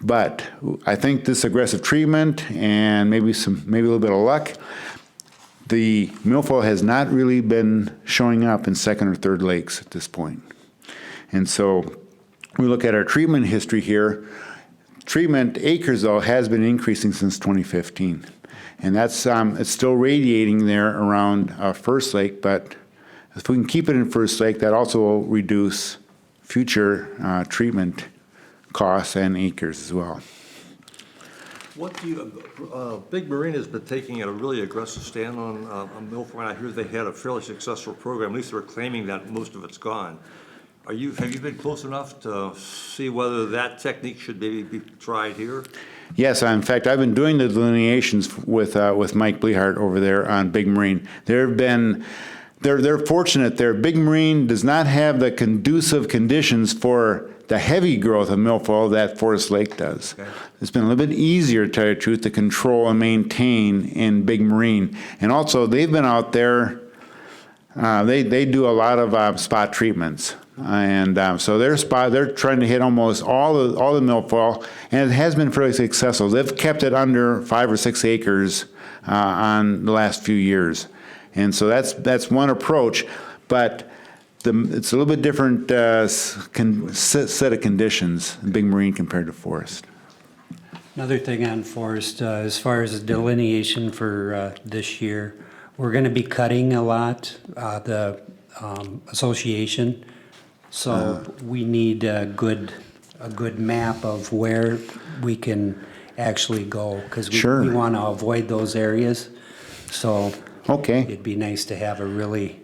But I think this aggressive treatment and maybe a little bit of luck, the milfoil has not really been showing up in Second or Third Lakes at this point. And so we look at our treatment history here. Treatment acres, though, has been increasing since 2015. And that's it's still radiating there around First Lake, but if we can keep it in First Lake, that also will reduce future treatment costs and acres as well. What do you, Big Marine has been taking a really aggressive stand on milfoil. I hear they had a fairly successful program. At least they're claiming that most of it's gone. Have you been close enough to see whether that technique should maybe be tried here? Yes, in fact, I've been doing the delineations with Mike Blehart over there on Big Marine. They're fortunate there. Big Marine does not have the conducive conditions for the heavy growth of milfoil that Forest Lake does. Okay. It's been a little bit easier, to tell you the truth, to control and maintain in Big Marine. And also, they've been out there, they do a lot of spot treatments. And so they're trying to hit almost all the milfoil, and it has been fairly successful. They've kept it under 5 or 6 acres on the last few years. And so that's one approach, but it's a little bit different set of conditions in Big Marine compared to Forest. Another thing on Forest, as far as delineation for this year, we're going to be cutting a lot, the association. So we need a good map of where we can actually go, because we want to avoid those areas. So okay, it'd be nice to have a really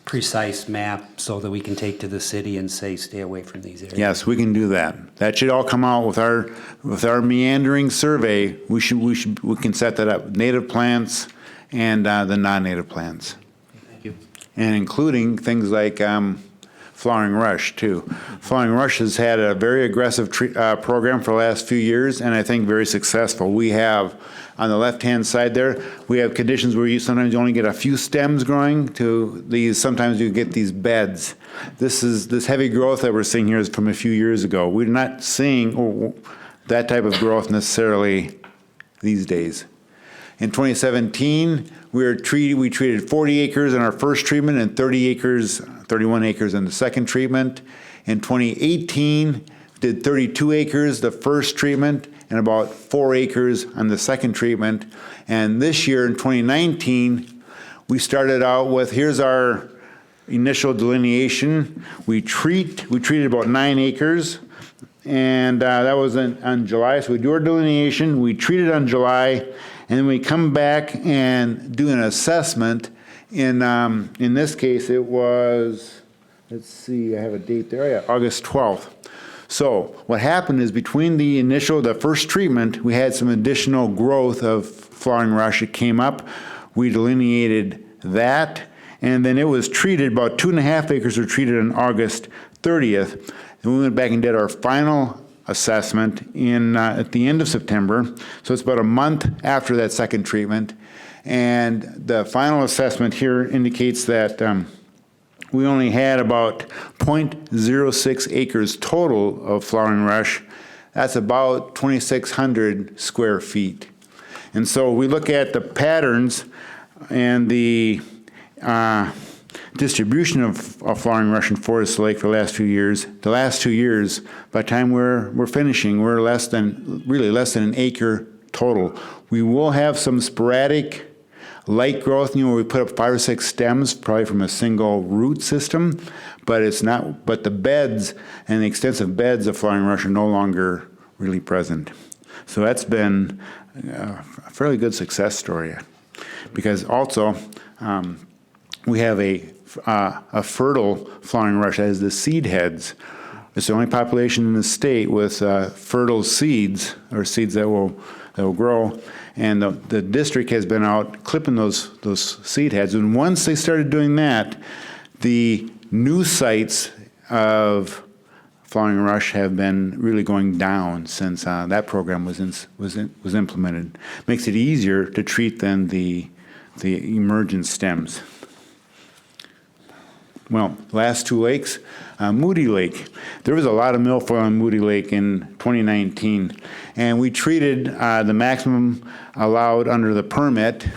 precise map so that we can take to the city and say, stay away from these areas? Yes, we can do that. That should all come out with our meandering survey. We can set that up, native plants and the non-native plants. Thank you. And including things like flowering rush, too. Flowering rush has had a very aggressive program for the last few years, and I think very successful. We have, on the left-hand side there, we have conditions where you sometimes only get a few stems growing to these, sometimes you get these beds. This heavy growth that we're seeing here is from a few years ago. We're not seeing that type of growth necessarily these days. In 2017, we treated 40 acres in our first treatment and 31 acres in the second treatment. In 2018, did 32 acres the first treatment and about 4 acres on the second treatment. And this year in 2019, we started out with, here's our initial delineation. We treated about 9 acres, and that was on July. So we do our delineation, we treat it on July, and then we come back and do an assessment. In this case, it was, let's see, I have a date there, yeah, August 12th. So what happened is between the first treatment, we had some additional growth of flowering rush. It came up, we delineated that, and then it was treated, about 2.5 acres were treated on August 30th. And we went back and did our final assessment at the end of September. So it's about a month after that second treatment. And the final assessment here indicates that we only had about 0.06 acres total of flowering rush. That's about 2,600 square feet. And so we look at the patterns and the distribution of flowering rush in Forest Lake for the last few years. The last 2 years, by the time we're finishing, we're less than an acre total. We will have some sporadic light growth, where we put up 5 or 6 stems, probably from a single root system, but the beds and the extensive beds of flowering rush are no longer really present. So that's been a fairly good success story, because also we have a fertile flowering rush as the seed heads. It's the only population in the state with fertile seeds, or seeds that will grow. And the district has been out clipping those seed heads. And once they started doing that, the new sites of flowering rush have been really going down since that program was implemented. Makes it easier to treat than the emergent stems. Well, last 2 lakes, Moody Lake. There was a lot of milfoil in Moody Lake in 2019, and we treated the maximum allowed under the permit,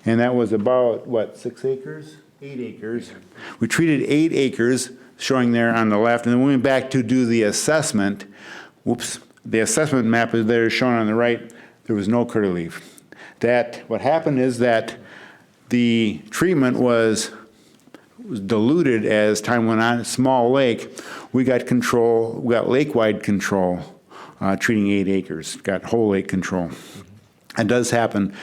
and that was about, 6 acres? 8 acres. We treated 8 acres, showing there on the left, and then we went back to do the assessment. Whoops, the assessment map is there shown on the right. There was no curly leaf. What happened is that the treatment was diluted as time went on. Small lake, we got lake-wide control, treating 8 acres, got whole lake control. It does happen.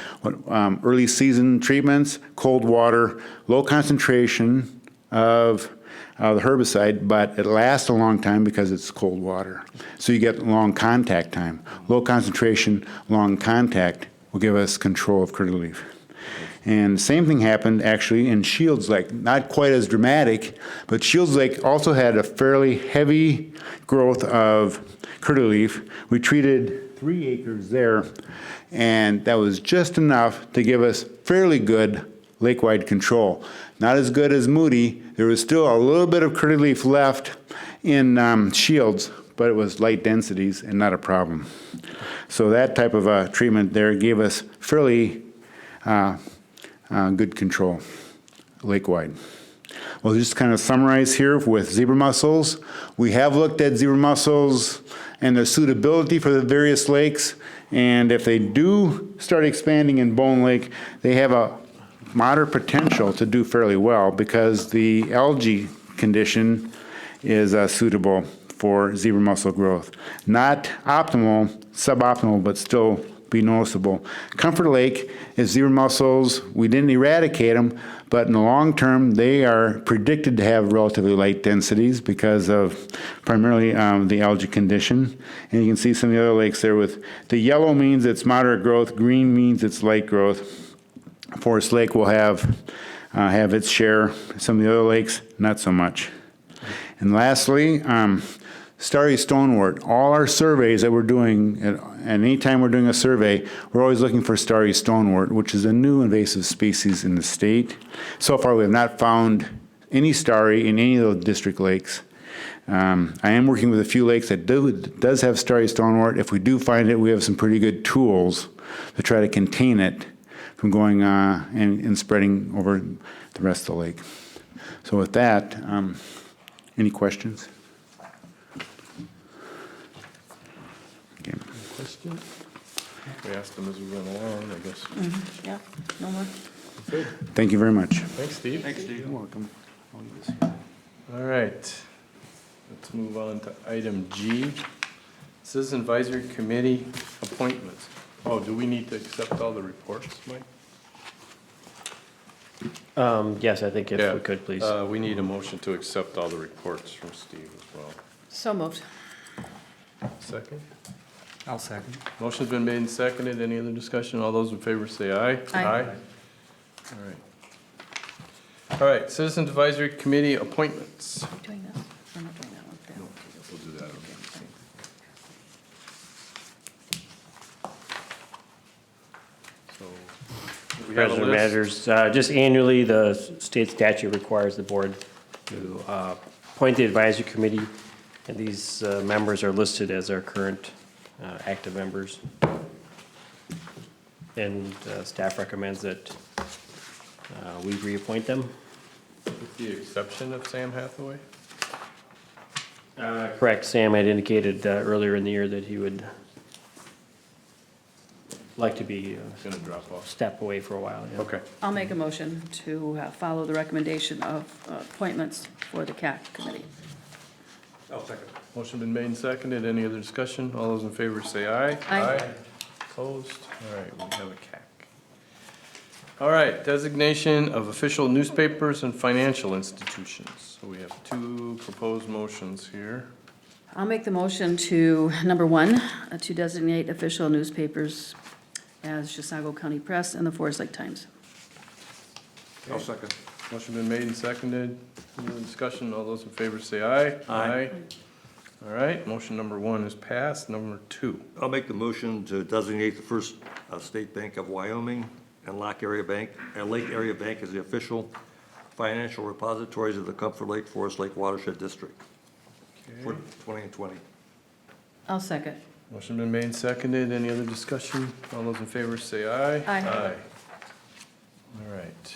Early season treatments, cold water, low concentration of the herbicide, but it lasts a long time because it's cold water. So you get long contact time. Low concentration, long contact will give us control of curly leaf. And the same thing happened actually in Shields Lake. Not quite as dramatic, but Shields Lake also had a fairly heavy growth of curly leaf. We treated 3 acres there, and that was just enough to give us fairly good lake-wide control. Not as good as Moody. There was still a little bit of curly leaf left in Shields, but it was light densities and not a problem. So that type of treatment there gave us fairly good control, lake-wide. Well, just kind of summarize here with zebra mussels. We have looked at zebra mussels and their suitability for the various lakes, and if they do start expanding in Bone Lake, they have a moderate potential to do fairly well because the algae condition is suitable for zebra mussel growth. Not optimal, suboptimal, but still be noticeable. Comfort Lake is zebra mussels. We didn't eradicate them, but in the long term, they are predicted to have relatively light densities because of primarily the algae condition. And you can see some of the other lakes there with the yellow means it's moderate growth, green means it's light growth. Forest Lake will have its share. Some of the other lakes, not so much. And lastly, starry stonewort. All our surveys that we're doing, and anytime we're doing a survey, we're always looking for starry stonewort, which is a new invasive species in the state. So far, we have not found any starry in any of those district lakes. I am working with a few lakes that does have starry stonewort. If we do find it, we have some pretty good tools to try to contain it from going and spreading over the rest of the lake. So with that, any questions? Okay. Question? We asked them as we went along, I guess. Yeah, no more. Thank you very much. Thanks, Steve. Thanks, Steve. You're welcome. All right. Let's move on to item G. Citizen Advisory Committee appointments. Oh, do we need to accept all the reports, Mike? Yes, I think if Yeah. we could, please. We need a motion to accept all the reports from Steve as well. So moved. Second? I'll second. Motion's been made and seconded. Any other discussion? All those in favor say aye. Aye. All right. All right, Citizen Advisory Committee appointments. Are we doing this? We're not doing that one. No, we'll do that. So, we have a President list. Managers, just annually, the state statute requires the board to appoint the advisory committee, and these members are listed as our current active members. And staff recommends that we reappoint them. With the exception of Sam Hathaway? Correct, Sam had indicated earlier in the year that he would like to be, Gonna drop off. step away for a while, yeah. Okay. I'll make a motion to follow the recommendation of appointments for the CAC committee. I'll second. Motion been made and seconded. Any other discussion? All those in favor say aye. Aye. Opposed? All right, we have a CAC. All right, designation of official newspapers and financial institutions. So we have two proposed motions here. I'll make the motion to, number one, to designate official newspapers as Chisago County Press and the Forest Lake Times. I'll second. Motion been made and seconded. Any other discussion? All those in favor say aye. Aye. All right, motion number one is passed. Number two. I'll make the motion to designate the First State Bank of Wyoming and Lake Area Bank as the official financial repositories of the Comfort Lake, Forest Lake Watershed District for 20 and 20. I'll second. Motion been made and seconded. Any other discussion? All those in favor say aye. Aye. All right.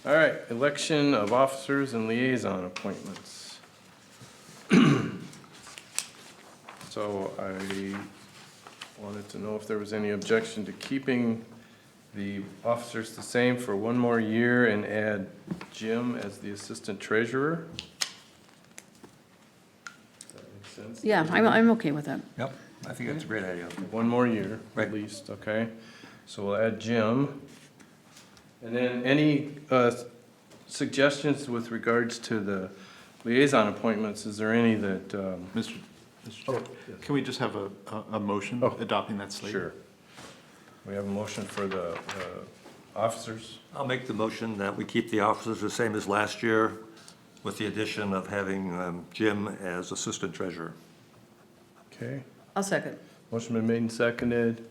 All right, election of officers and liaison appointments. So I wanted to know if there was any objection to keeping the officers the same for one more year and add Jim as the assistant treasurer. Does that make sense? Yeah, I'm okay with that. Yep, I think that's a great idea. One more year, Right. at least, okay? So we'll add Jim. And then any suggestions with regards to the liaison appointments? Is there any that, Mr. Chair, can we just have a motion Oh. adopting that slate? sure. We have a motion for the officers. I'll make the motion that we keep the officers the same as last year with the addition of having Jim as assistant treasurer. Okay. I'll second. Motion been made and seconded.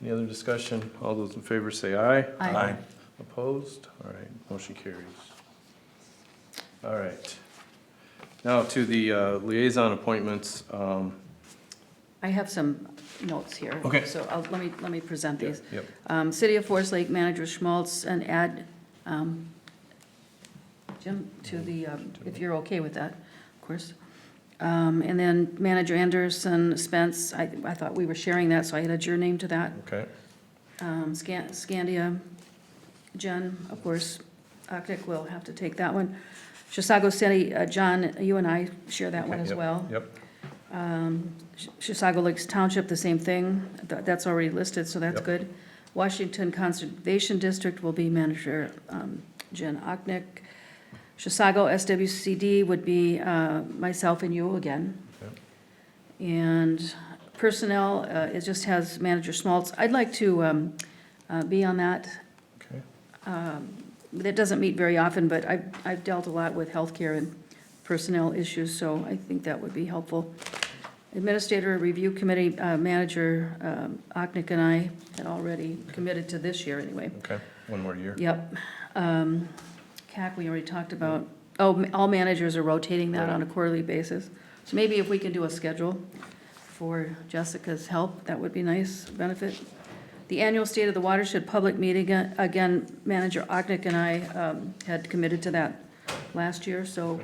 Any other discussion? All those in favor say aye. Aye. Opposed? All right, motion carries. All right. Now to the liaison appointments. I have some notes here. Okay. So let me present these. Yep. City of Forest Lake Manager Schmaltz and add Jim to the, if you're okay with that, of course. And then Manager Anderson, Spence, I thought we were sharing that, so I added your name to that. Okay. Scandia, Jen, of course, Arctic will have to take that one. Chisago City, John, you and I share that one as Yep, well. Yep. Chisago Lakes Township, the same thing. That's already listed, so that's Yep. good. Washington Conservation District will be manager Jen Ochnick. Chisago SWCD would be myself and you again. And personnel, it just has Manager Schmaltz. I'd like to be on that. Okay. That doesn't meet very often, but I've dealt a lot with healthcare and personnel issues, so I think that would be helpful. Administrator Review Committee Manager Ochnick and I had already committed to this year anyway. Okay, one more year. Yep. CAC, we already talked about. Oh, all managers are rotating that on a quarterly basis. So maybe if we can do a schedule for Jessica's help, that would be nice benefit. The annual State of the Watershed public meeting, again, Manager Ochnick and I had committed to that last year, so.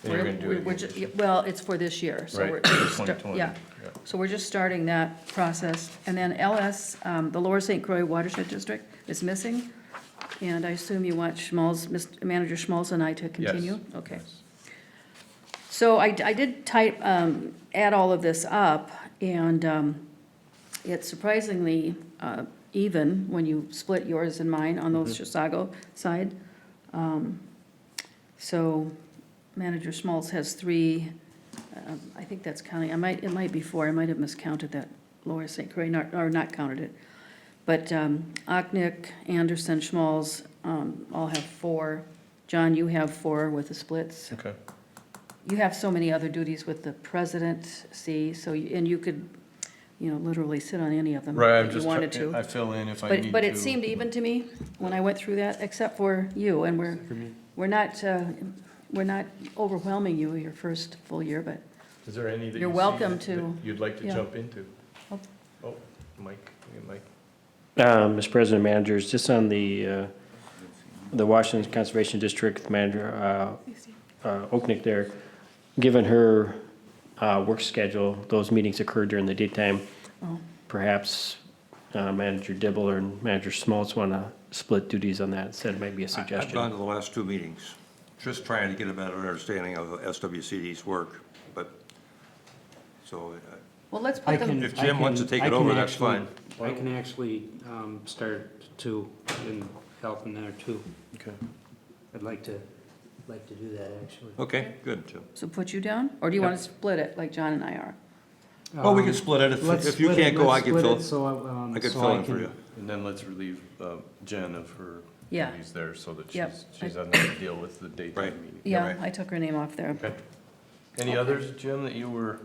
And you're gonna do it we're again ju- Well, it's for this year, so Right, we're just 2020, yeah. yeah. So we're just starting that process. And then LS, the Lower St. Croix Watershed District is missing. And I assume you want Manager Schmaltz and I to continue? Okay. Yes. So I did type, add all of this up, and it's surprisingly even when you split yours and mine on those Chisago side. So Manager Schmaltz has 3, I think that's counting, it might be 4, I might have miscounted that Lower St. Croix, or not counted it. But Ochnick, Anderson, Schmaltz all have 4. John, you have 4 with the splits. Okay. You have so many other duties with the presidency, so, and you could, literally sit on any of them Right, I'm if you just, wanted to. I fill in if I need to. But it seemed even to me when I went through that, except for you, and we're not overwhelming you your first full year, but Is there any that you You're see welcome that to- you'd like to yeah. jump into? Oh. Oh, Mike, Mike. Mr. President, managers, just on the Washington Conservation District Manager, Oknick there, given her work schedule, those meetings occur during the daytime. Oh. Perhaps Manager Dibble or Manager Schmaltz want to split duties on that instead, maybe a I've gone suggestion. to the last 2 meetings, just trying to get a better understanding of SWCD's work, but, so, well, let's put them, If Jim wants to take it over, that's fine. I can actually start to and help in there too. Okay. I'd like to do that, actually. Okay, good, Jim. so put you down, or do you want to split it like John and I are? Well, we can split it. If you can't go, I can fill, I can fill in for you. And then let's relieve Jen of her Yeah. duties there so that Yep. she doesn't have to deal with the daytime Right. meeting. Yeah, right. I took her name off there. Okay. Any others, Jim, that you were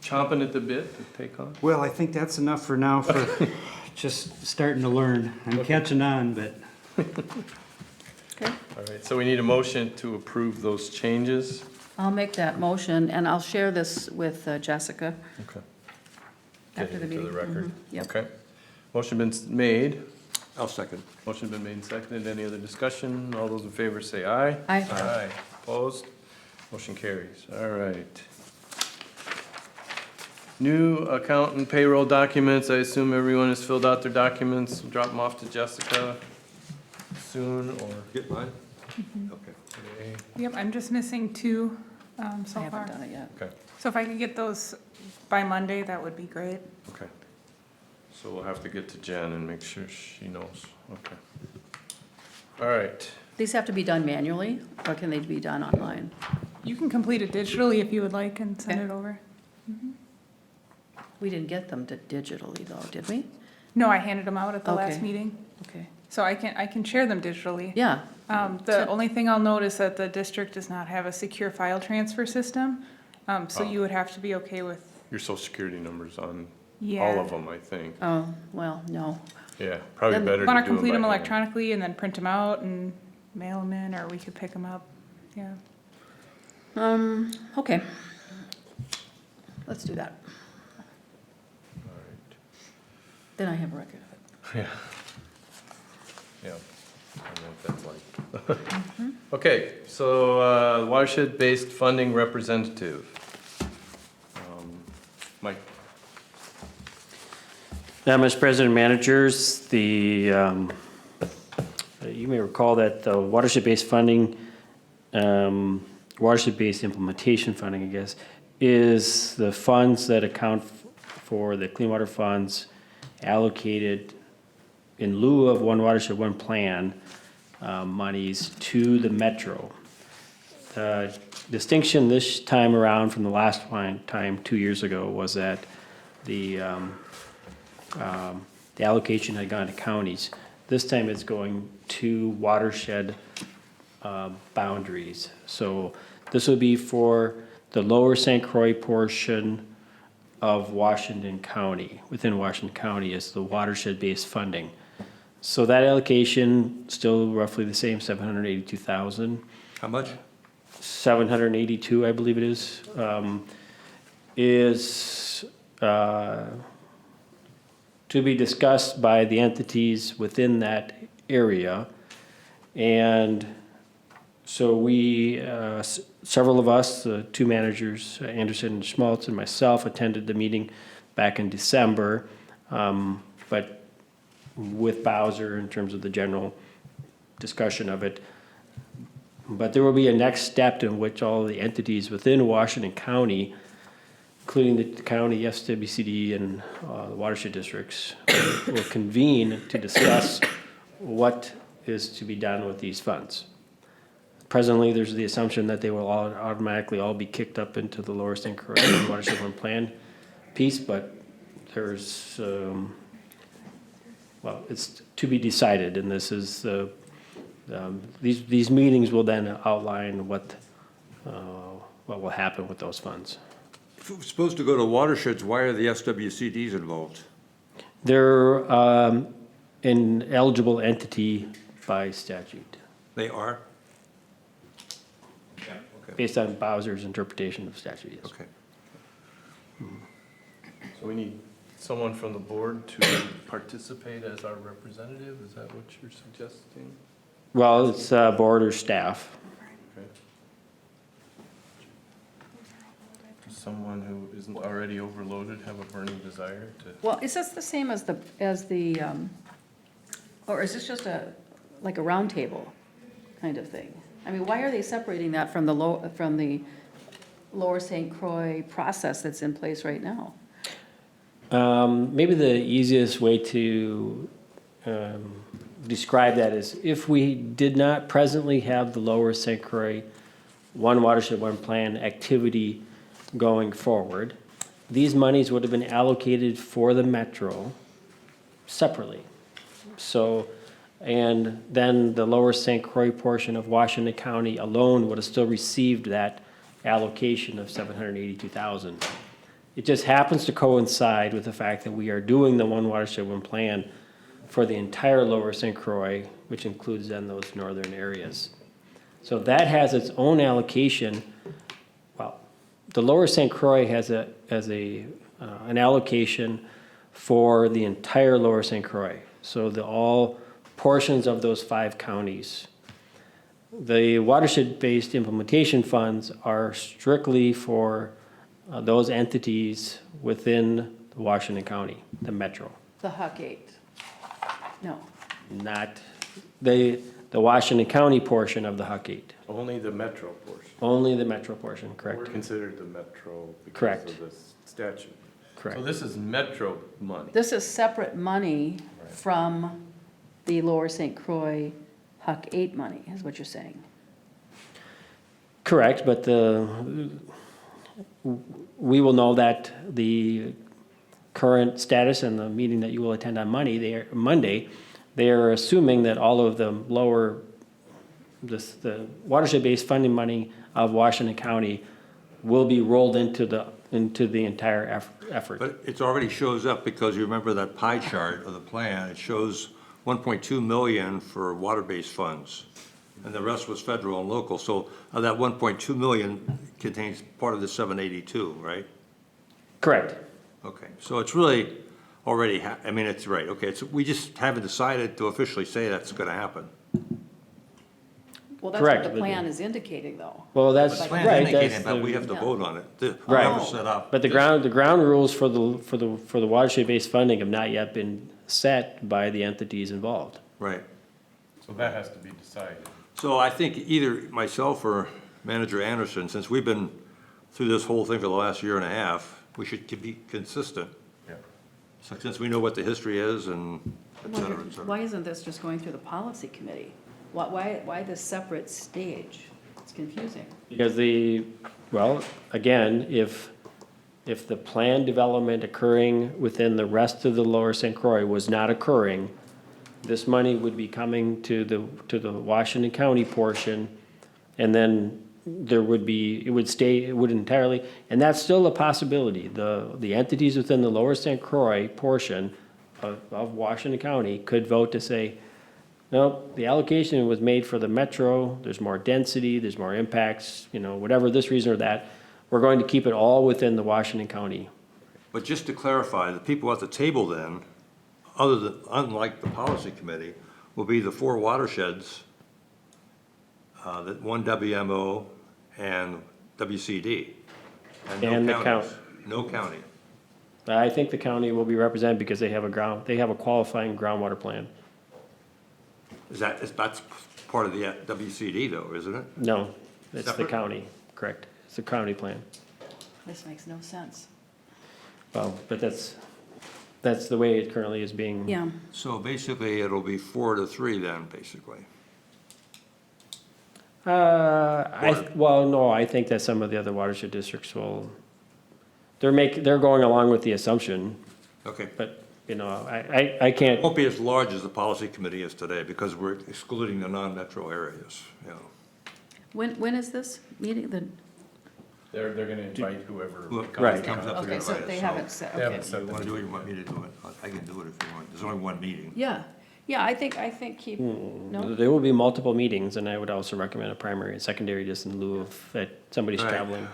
chomping at the bit to take on? Well, I think that's enough for now for just starting to learn. I'm catching on, but Okay, All right, so we need a motion to approve those changes. I'll make that motion, and I'll share this with Jessica Okay. after the Getting meeting. to the record. Mhm, yep. Okay. Motion been made. I'll second. Motion been made and seconded. Any other discussion? All those in favor say aye. Aye. Aye. Opposed? Motion carries. All right. New account and payroll documents. I assume everyone has filled out their documents. Drop them off to Jessica soon or Get mine? Mm-hmm. Okay. today. Yep, I'm just missing 2 I so haven't far. done it yet. Okay, So if I could get those by Monday, that would be great. okay. So we'll have to get to Jen and make sure she knows. Okay. All right. These have to be done manually, or can they be done online? You can complete it digitally if you would like and send Okay. it over. We didn't get them digitally though, did we? No, I handed them out at the Okay. last meeting, Okay. so I can share them digitally. Yeah, The only thing I'll note is that the district does not have a secure file transfer system, so Oh. you would have to be okay with, Your social security number's on yeah. all of them, I think. oh, well, no. Yeah, probably Then- better to do Want them to complete them by hand. electronically and then print them out and mail them in, or we could pick them up, yeah. Okay. Let's do that. All right. Then I have a record of it. Yeah. Yeah. I don't know what that's like. Okay, so watershed-based funding representative. Mike. Now, Mr. President, managers, you may recall that the watershed-based funding, watershed-based implementation funding, I guess, is the funds that account for the clean water funds allocated in lieu of one watershed, one plan monies to the metro. The distinction this time around from the last time, 2 years ago, was that the allocation had gone to counties. This time it's going to watershed boundaries. So this would be for the lower St. Croix portion of Washington County. Within Washington County is the watershed-based funding. So that allocation, still roughly the same, 782,000. How much? 782, I believe it is to be discussed by the entities within that area. And so we, several of us, the two managers, Anderson and Schmaltz and myself, attended the meeting back in December, but with Bowser in terms of the general discussion of it. But there will be a next step in which all the entities within Washington County, including the county, SWCD, and the watershed districts, will convene to discuss what is to be done with these funds. Presently, there's the assumption that they will all automatically all be kicked up into the lower St. Croix watershed one plan piece, but there's, well, it's to be decided, and this is the, these meetings will then outline what will happen with those funds. If it was supposed to go to watersheds, why are the SWCDs involved? They're an eligible entity by statute, They are? based on Bowser's interpretation of statute, yes. Okay. So we need someone from the board to participate as our representative, is that what you're suggesting? Well, it's board or staff. Okay. Does someone who isn't already overloaded have a burning desire to? Well, is this the same as the, or is this just like a round table kind of thing? I mean, why are they separating that from the lower St. Croix process that's in place right now? Maybe the easiest way to describe that is if we did not presently have the lower St. Croix one watershed, one plan activity going forward, these monies would have been allocated for the metro separately. So, and then the lower St. Croix portion of Washington County alone would have still received that allocation of 782,000. It just happens to coincide with the fact that we are doing the one watershed, one plan for the entire lower St. Croix, which includes then those northern areas. So that has its own allocation. Well, the lower St. Croix has an allocation for the entire lower St. Croix. So all portions of those 5 counties. The watershed-based implementation funds are strictly for those entities within Washington County, the metro. The Huck 8? No. Not the Washington County portion of the Huck 8. Only the metro portion. Only the metro portion, We're correct? considered the metro because Correct. of the statute. Correct. So this is metro money. This is separate money from the lower St. Croix Huck 8 money, is what you're saying? Correct, but we will know that the current status and the meeting that you will attend on Monday, they are assuming that all of the lower, the watershed-based funding money of Washington County will be rolled into the entire effort. But it already shows up because you remember that pie chart of the plan, it shows 1.2 million for water-based funds. And the rest was federal and local. So of that 1.2 million contains part of the 782, right? Correct. Okay, so it's really already, I mean, it's right, okay, we just haven't decided to officially say that's gonna happen. Well, that's what Correct, the but- plan is indicating, though. Well, that's The right. plan's that's indicating, but the- we have to Yeah. vote on it. Right. Whoever set up. But the ground rules for the watershed-based funding have not yet been set by the entities involved. Right. So that has to be decided. So I think either myself or Manager Anderson, since we've been through this whole thing for the last year and a half, we should be consistent. Yeah. So since we know what the history is and et cetera, et cetera. Why isn't this just going through the policy committee? Why this separate stage? It's confusing. Because well, again, if the plan development occurring within the rest of the Lower St. Croix was not occurring, this money would be coming to the Washington County portion, and then it would entirely, and that's still a possibility. The entities within the Lower St. Croix portion of Washington County could vote to say, no, the allocation was made for the metro, there's more density, there's more impacts, whatever this reason or that, we're going to keep it all within the Washington County. But just to clarify, the people at the table then, unlike the policy committee, will be the 4 watersheds, one WMO and WCD. And the counties. No county. I think the county will be represented because they have a qualifying groundwater plan. That's part of the WCD though, isn't it? No, it's the Separate? county, correct. It's the county plan. This makes no sense. Well, but that's the way it currently is being. Yeah, So basically, it'll be 4-3 then, basically. Well, no, I think that some of the other watershed districts they're going along with the assumption, Okay. but, I can't. It won't be as large as the policy committee is today because we're excluding the non-metro areas, when is this meeting? They're gonna invite whoever. Right. Comes up to Okay, so invite us, they haven't said, They okay. haven't said If you want to do it, you want me to do it, I can do it if you want. There's only one meeting. Yeah, I think keep, no? There will be multiple meetings, and I would also recommend a primary and secondary just in lieu of that somebody's Right. traveling.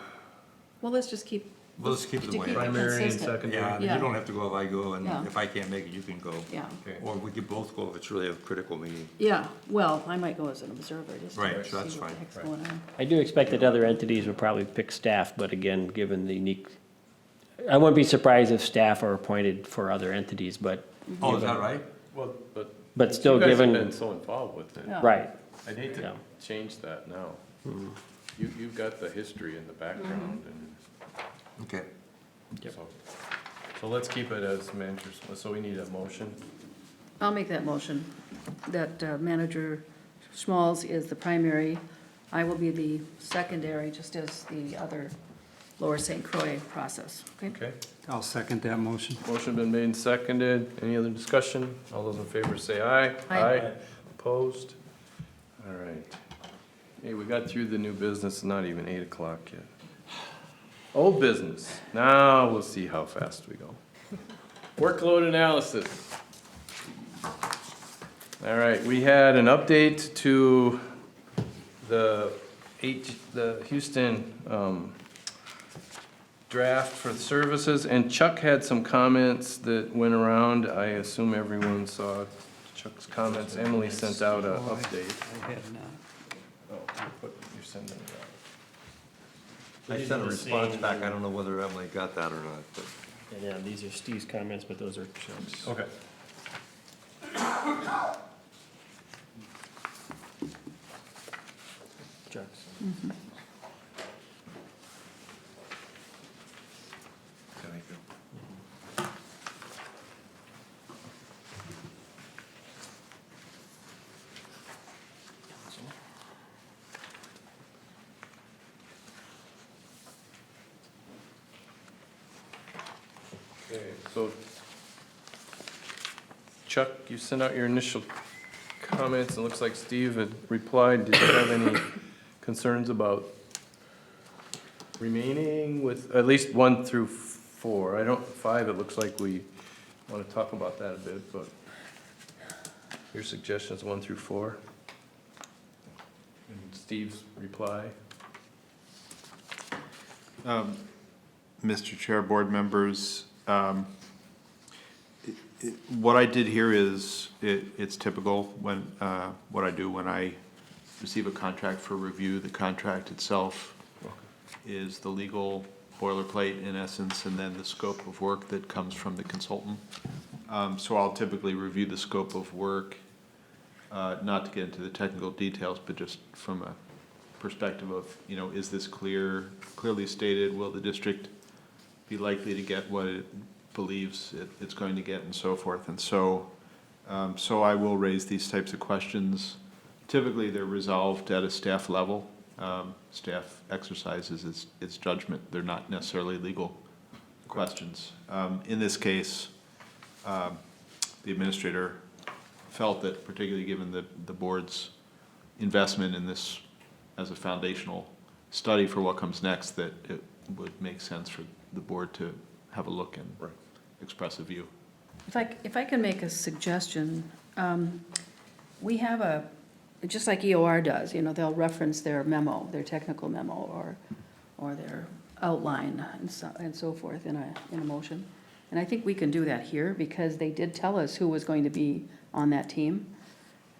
Well, let's just keep. Well, let's keep it the way it is. Primary and consistent. secondary. Yeah, I mean, Yeah. you don't have to go if I go, and Yeah. if I can't make it, you can go. Yeah, Okay. Or we could both go if it's really a critical meeting. yeah, well, I might go as an observer, just to Right, see so that's what the fine. heck's going on. I do expect that other entities will probably pick staff, but again, given the unique, I wouldn't be surprised if staff are appointed for other entities, but, Oh, is that right? Well, but still you guys have given, been so involved with it. Yeah. right. I'd hate Yeah. to change that now. You've got the history and the background and Okay. so let's keep it as managers, so we need a motion. I'll make that motion, that Manager Schmalz is the primary. I will be the secondary, just as the other Lower St. Croix process, okay? Okay. I'll second that motion. Motion been made and seconded. Any other discussion? All those in favor say aye. Aye. Opposed? All right. Hey, we got through the new business, it's not even 8 o'clock yet. Old business. Now we'll see how fast we go. Workload analysis. All right, we had an update to the Houston draft for the services, and Chuck had some comments that went around. I assume everyone saw Chuck's comments. Emily sent out an update. I had not. Oh, you're sending it out. I sent a response back, I don't know whether Emily got that or not, but. Yeah, these are Steve's comments, but those are Chuck's. Okay. Chuck's. Thank you. Okay, so Chuck, you sent out your initial comments, and it looks like Steve had replied. Did you have any concerns about remaining with at least 1 through 4? 5, it looks like we want to talk about that a bit, but your suggestion is 1 through 4? And Steve's reply? Mr. Chair, board members, what I did here is, it's typical when, what I do when I receive a contract for review. The contract itself is the legal boilerplate in essence, and then the scope of work that comes from the consultant. So I'll typically review the scope of work, not to get into the technical details, but just from a perspective of, you know, is this clearly stated? Will the district be likely to get what it believes it's going to get, and so forth? And so, so I will raise these types of questions. Typically, they're resolved at a staff level. Staff exercises its judgment. They're not necessarily legal questions. In this case, the administrator felt that, particularly given the board's investment in this as a foundational study for what comes next, that it would make sense for the board to have a look and express a view. If I can make a suggestion, we have just like EOR does, you know, they'll reference their memo, their technical memo, or their outline and so forth in a motion. And I think we can do that here, because they did tell us who was going to be on that team.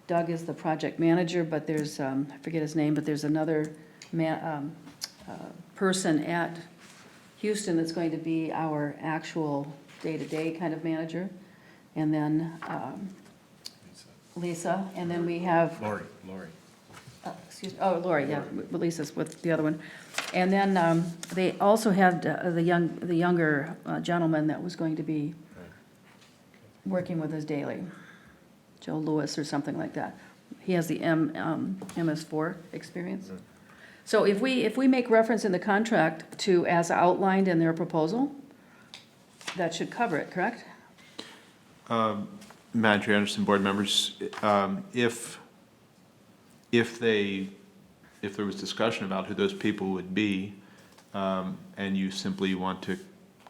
Doug is the project manager, but there's, I forget his name, but there's another person at Houston that's going to be our actual day-to-day kind of manager. And then Lisa, and then we have. Lori. Excuse me, oh, Lori, yeah, Lisa's with the other one. And then they also had the younger gentleman that was going to be working with us daily, Joe Lewis or something like that. He has the MS4 experience. So if we make reference in the contract to as outlined in their proposal, that should cover it, correct? Manager Anderson, board members, if there was discussion about who those people would be, and you simply want to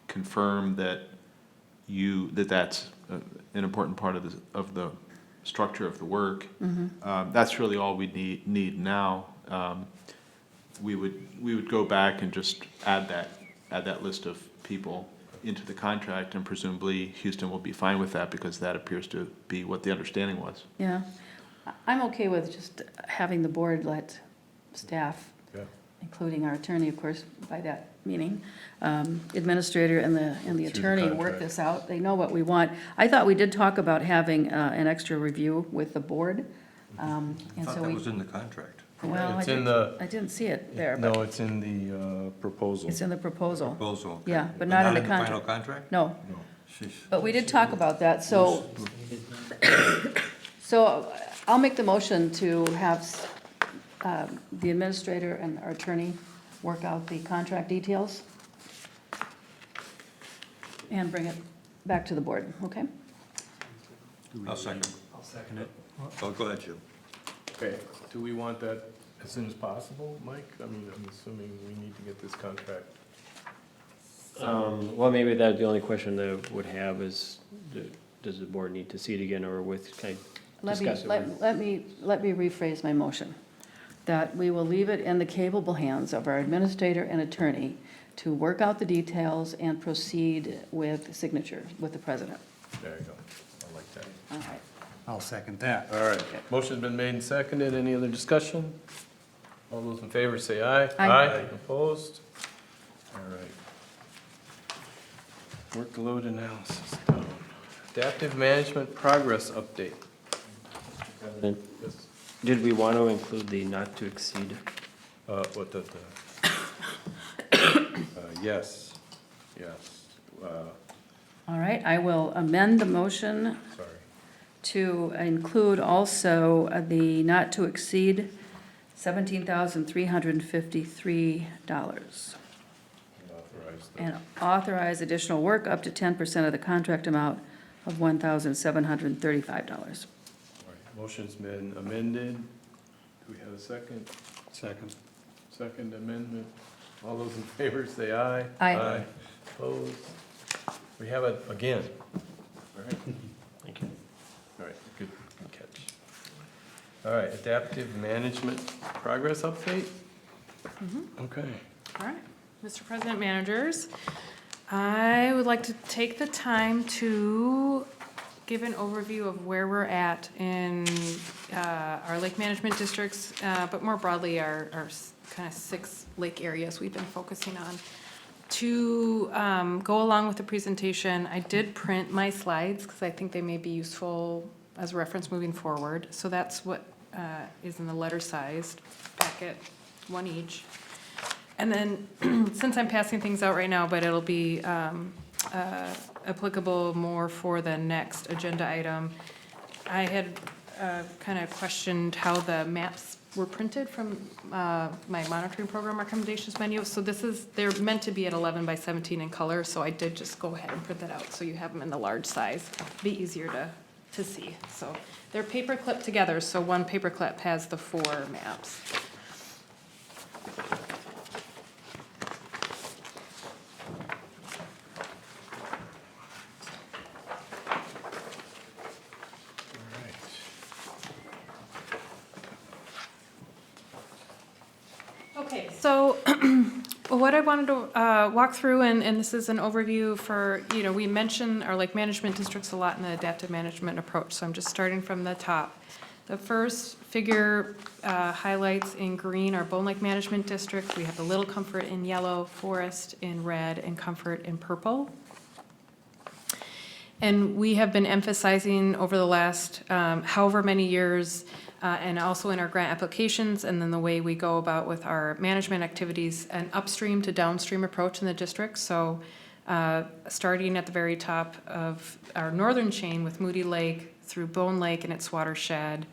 confirm that that's an important part of the structure of the work, that's really all we need now. We would go back and just add that list of people into the contract, and presumably Houston will be fine with that, because that appears to be what the understanding was. Yeah. I'm okay with just having the board let staff, including our attorney, of course, by that meaning, administrator and the attorney work this out. They know what we want. I thought we did talk about having an extra review with the board. And I thought so that was in the contract. well, It's in the- I didn't see it there, but No, it's in the proposal. it's in the proposal. Proposal. Okay. Yeah, but not in the final contract. contract? No, Sheesh. but we did talk about that, so, so I'll make the motion to have the administrator and our attorney work out the contract details and bring it back to the board, okay? I'll second. it. Oh, go ahead, Jim. Okay, do we want that as soon as possible, Mike? I mean, I'm assuming we need to get this contract. Well, maybe that's the only question that I would have is, does the board need to see it again, or can I discuss it? Let me rephrase my motion, that we will leave it in the capable hands of our administrator and attorney to work out the details and proceed with signature with the president. There you go. I like that. All right. I'll second that. All right, motion's been made and seconded. Any other discussion? All those in favor say aye. Aye. Opposed? All right. Workload analysis done. Adaptive management progress update. President, Yes. did we want to include the not to exceed? What the, yes, yes, All right, I will amend the motion sorry. to include also the not to exceed $17,353 Authorize the- and authorize additional work up to 10% of the contract amount of $1,735. All right, motion's been amended. Do we have a second? Second. Second amendment. All those in favor say aye. Aye. Opposed? We have it again. All right, Thank you. all right, good catch. All right, adaptive management progress update? Okay. All right, Mr. President, managers, I would like to take the time to give an overview of where we're at in our lake management districts, but more broadly, our kind of 6 lake areas we've been focusing on. To go along with the presentation, I did print my slides because I think they may be useful as a reference moving forward. So that's what is in the letter-sized packet one each. And then, since I'm passing things out right now, but it'll be applicable more for the next agenda item, I had kind of questioned how the maps were printed from my monitoring program recommendations menu. So they're meant to be at 11 by 17 in color, so I did just go ahead and print that out, so you have them in the large size. Be easier to see. So they're paper clipped together, so one paper clip has the 4 maps. Okay, so what I wanted to walk through, and this is an overview for, we mention our lake management districts a lot in the adaptive management approach, so I'm just starting from the top. The first figure highlights in green our Bone Lake Management District. We have the Little Comfort in yellow, Forest in red, and Comfort in purple. And we have been emphasizing over the last however many years, and also in our grant applications, and then the way we go about with our management activities, an upstream to downstream approach in the district. So starting at the very top of our northern chain with Moody Lake through Bone Lake and its watershed.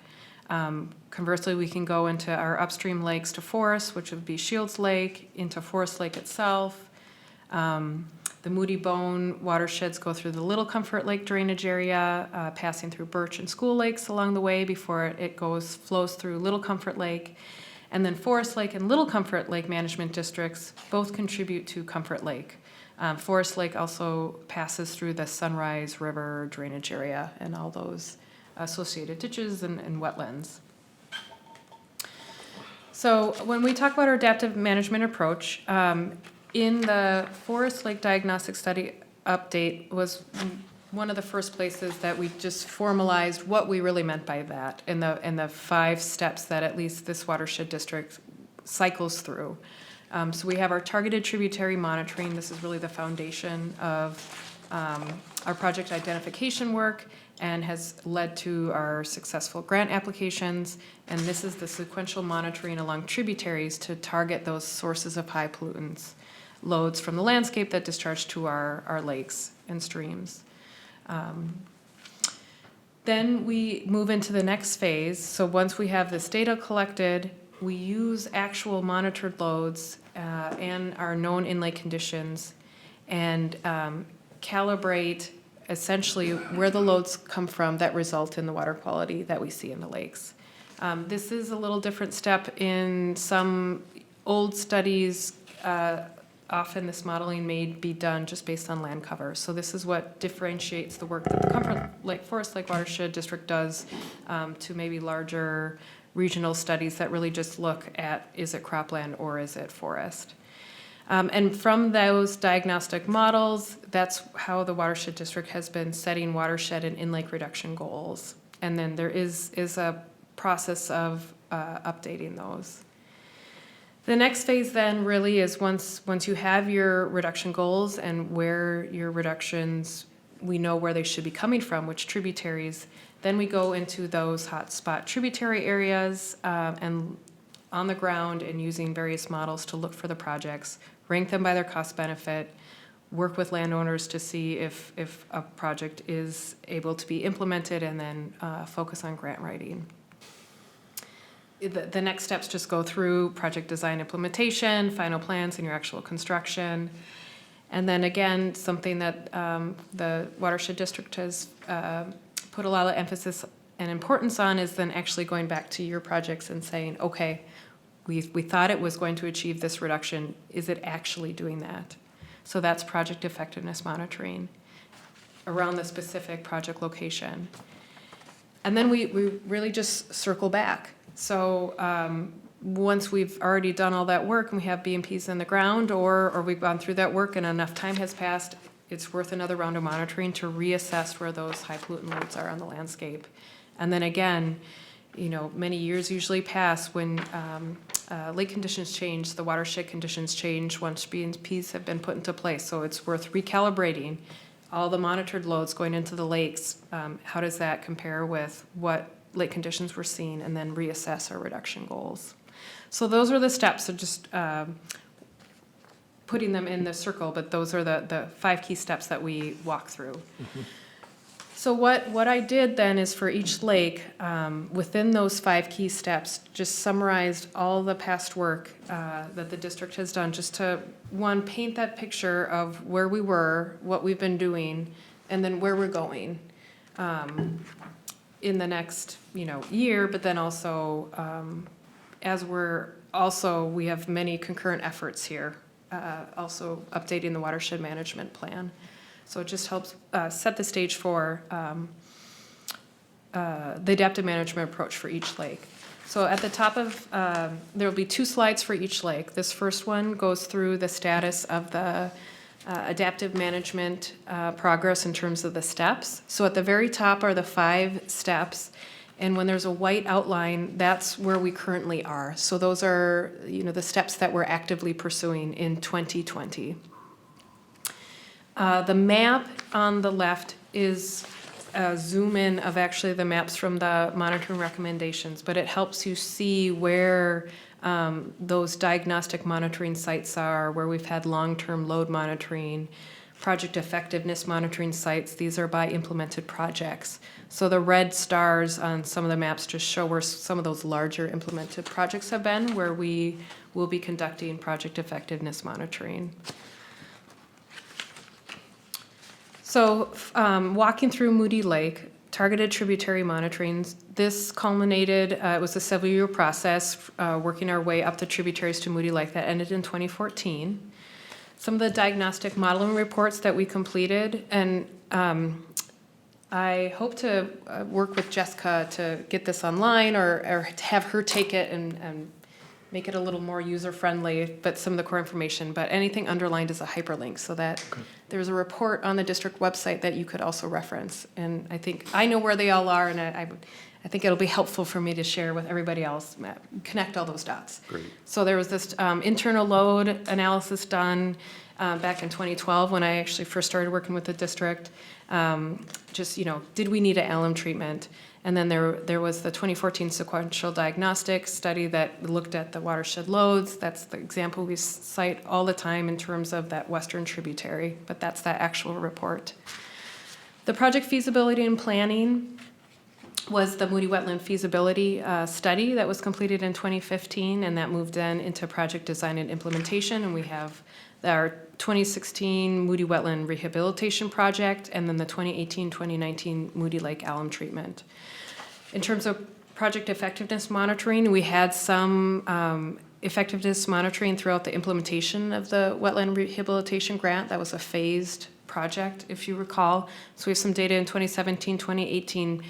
Conversely, we can go into our upstream lakes to Forest, which would be Shields Lake, into Forest Lake itself. The Moody Bone watersheds go through the Little Comfort Lake drainage area, passing through Birch and School Lakes along the way before it flows through Little Comfort Lake. And then Forest Lake and Little Comfort Lake management districts both contribute to Comfort Lake. Forest Lake also passes through the Sunrise River drainage area and all those associated ditches and wetlands. So when we talk about our adaptive management approach, in the Forest Lake Diagnostic Study update was one of the first places that we just formalized what we really meant by that in the 5 steps that at least this watershed district cycles through. So we have our targeted tributary monitoring. This is really the foundation of our project identification work and has led to our successful grant applications. And this is the sequential monitoring along tributaries to target those sources of high pollutants loads from the landscape that discharge to our lakes and streams. Then we move into the next phase. So once we have this data collected, we use actual monitored loads and our known inlet conditions and calibrate essentially where the loads come from that result in the water quality that we see in the lakes. This is a little different step in some old studies. Often this modeling may be done just based on land cover. So this is what differentiates the work that the Comfort Lake Forest Lake Watershed District does to maybe larger regional studies that really just look at, is it cropland or is it forest? And from those diagnostic models, that's how the Watershed District has been setting watershed and in-lake reduction goals. And then there is a process of updating those. The next phase then really is once you have your reduction goals and where your reductions, we know where they should be coming from, which tributaries, then we go into those hotspot tributary areas and on the ground and using various models to look for the projects, rank them by their cost benefit, work with landowners to see if a project is able to be implemented, and then focus on grant writing. The next steps just go through project design implementation, final plans, and your actual construction. And then again, something that the Watershed District has put a lot of emphasis and importance on is then actually going back to your projects and saying, okay, we thought it was going to achieve this reduction. Is it actually doing that? So that's project effectiveness monitoring around the specific project location. And then we really just circle back. So once we've already done all that work and we have BMPs in the ground, or we've gone through that work and enough time has passed, it's worth another round of monitoring to reassess where those high pollutant loads are on the landscape. And then again, many years usually pass when lake conditions change, the watershed conditions change once BMPs have been put into place. So it's worth recalibrating all the monitored loads going into the lakes. How does that compare with what lake conditions we're seeing, and then reassess our reduction goals. So those are the steps, so just putting them in the circle, but those are the 5 key steps that we walk through. So what I did then is for each lake, within those 5 key steps, just summarized all the past work that the district has done, just to, one, paint that picture of where we were, what we've been doing, and then where we're going in the next, year, but then also, we have many concurrent efforts here, also updating the watershed management plan. So it just helps set the stage for the adaptive management approach for each lake. So at the top of, there will be 2 slides for each lake. This first one goes through the status of the adaptive management progress in terms of the steps. So at the very top are the 5 steps. And when there's a white outline, that's where we currently are. So those are, the steps that we're actively pursuing in 2020. The map on the left is a zoom in of actually the maps from the monitoring recommendations, but it helps you see where those diagnostic monitoring sites are, where we've had long-term load monitoring, project effectiveness monitoring sites. These are by implemented projects. So the red stars on some of the maps just show where some of those larger implemented projects have been, where we will be conducting project effectiveness monitoring. So walking through Moody Lake, targeted tributary monitoring, this culminated, it was a several-year process, working our way up the tributaries to Moody Lake that ended in 2014. Some of the diagnostic modeling reports that we completed, and I hope to work with Jessica to get this online or to have her take it and make it a little more user-friendly, but some of the core information, but anything underlined is a hyperlink, so that there's a report on the district website that you could also reference. And I think I know where they all are, and I think it'll be helpful for me to share with everybody else, connect all those dots. Great. So there was this internal load analysis done back in 2012 when I actually first started working with the district. Did we need an alum treatment? And then there was the 2014 sequential diagnostic study that looked at the watershed loads. That's the example we cite all the time in terms of that western tributary, but that's that actual report. The project feasibility and planning was the Moody Wetland feasibility study that was completed in 2015, and that moved then into project design and implementation. And we have our 2016 Moody Wetland Rehabilitation Project, and then the 2018-2019 Moody Lake Alum Treatment. In terms of project effectiveness monitoring, we had some effectiveness monitoring throughout the implementation of the Wetland Rehabilitation Grant. That was a phased project, if you recall. So we have some data in 2017, 2018,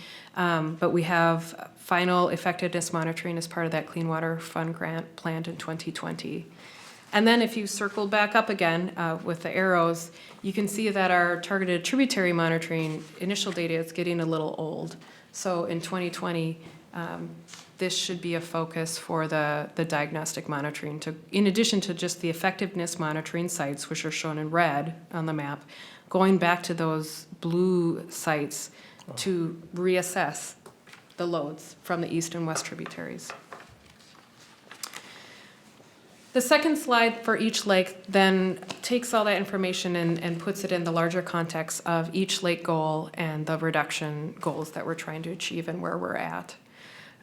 but we have final effectiveness monitoring as part of that Clean Water Fund grant planned in 2020. And then if you circle back up again with the arrows, you can see that our targeted tributary monitoring initial data is getting a little old. So in 2020, this should be a focus for the diagnostic monitoring, in addition to just the effectiveness monitoring sites, which are shown in red on the map, going back to those blue sites to reassess the loads from the east and west tributaries. The second slide for each lake then takes all that information and puts it in the larger context of each lake goal and the reduction goals that we're trying to achieve and where we're at.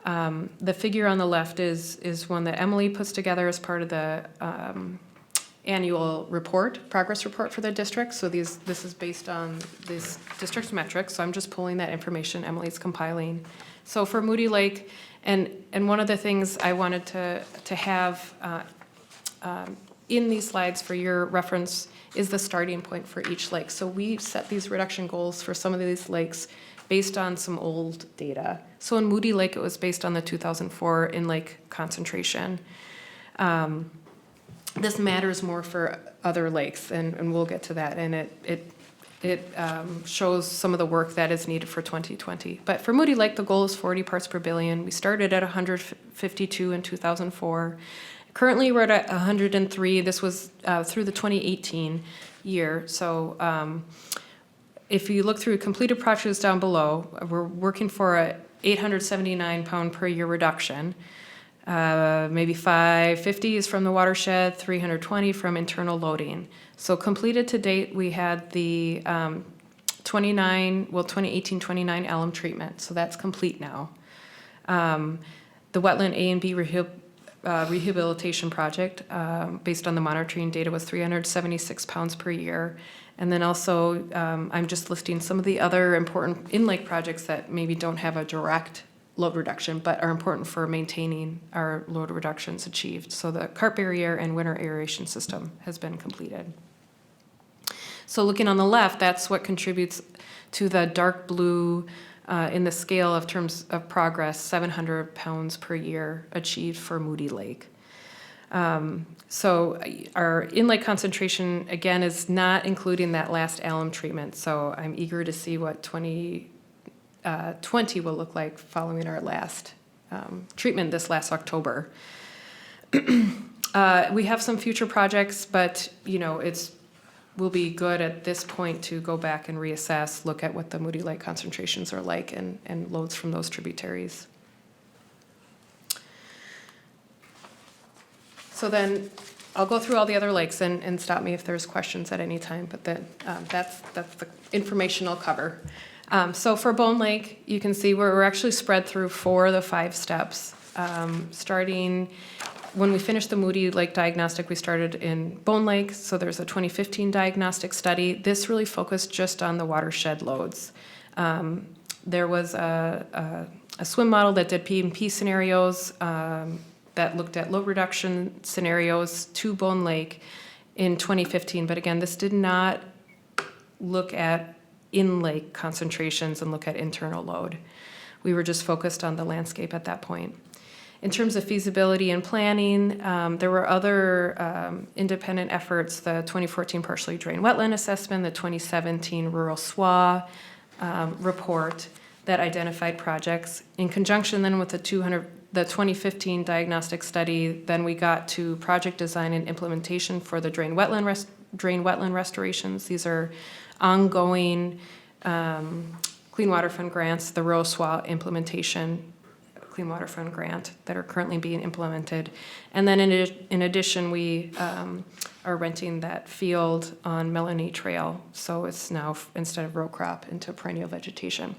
The figure on the left is one that Emily puts together as part of the annual report, progress report for the district. So this is based on this district's metrics. So I'm just pulling that information Emily's compiling. So for Moody Lake, and one of the things I wanted to have in these slides for your reference is the starting point for each lake. So we set these reduction goals for some of these lakes based on some old data. So in Moody Lake, it was based on the 2004 in-lake concentration. This matters more for other lakes, and we'll get to that. And it shows some of the work that is needed for 2020. But for Moody Lake, the goal is 40 parts per billion. We started at 152 in 2004. Currently, we're at 103. This was through the 2018 year. So if you look through completed projects down below, we're working for a 879 pound per year reduction. maybe 550 is from the watershed, 320 from internal loading. So completed to date, we had the 2018-29 alum treatment, so that's complete now. The wetland A and B rehabilitation project, based on the monitoring data, was 376 pounds per year. And then also, I'm just listing some of the other important in-lake projects that maybe don't have a direct load reduction, but are important for maintaining our load reductions achieved. So the carp barrier and winter aeration system has been completed. So looking on the left, that's what contributes to the dark blue in the scale of terms of progress, 700 pounds per year achieved for Moody Lake. So our in-lake concentration, again, is not including that last alum treatment. So I'm eager to see what 2020 will look like following our last treatment this last October. We have some future projects, but will be good at this point to go back and reassess, look at what the Moody Lake concentrations are like and loads from those tributaries. So then I'll go through all the other lakes and stop me if there's questions at any time, but that's the information I'll cover. So for Bone Lake, you can see we're actually spread through 4 of the 5 steps. Starting when we finished the Moody Lake diagnostic, we started in Bone Lake. So there's a 2015 diagnostic study. This really focused just on the watershed loads. There was a swim model that did P&P scenarios that looked at load reduction scenarios to Bone Lake in 2015. But again, this did not look at in-lake concentrations and look at internal load. We were just focused on the landscape at that point. In terms of feasibility and planning, there were other independent efforts, the 2014 partially drained wetland assessment, the 2017 rural SWA report that identified projects. In conjunction then with the 2015 diagnostic study, then we got to project design and implementation for the drain wetland restorations. These are ongoing Clean Water Fund grants, the rural SWA implementation Clean Water Fund grant that are currently being implemented. And then in addition, we are renting that field on Melanie Trail. So it's now, instead of row crop, into perennial vegetation.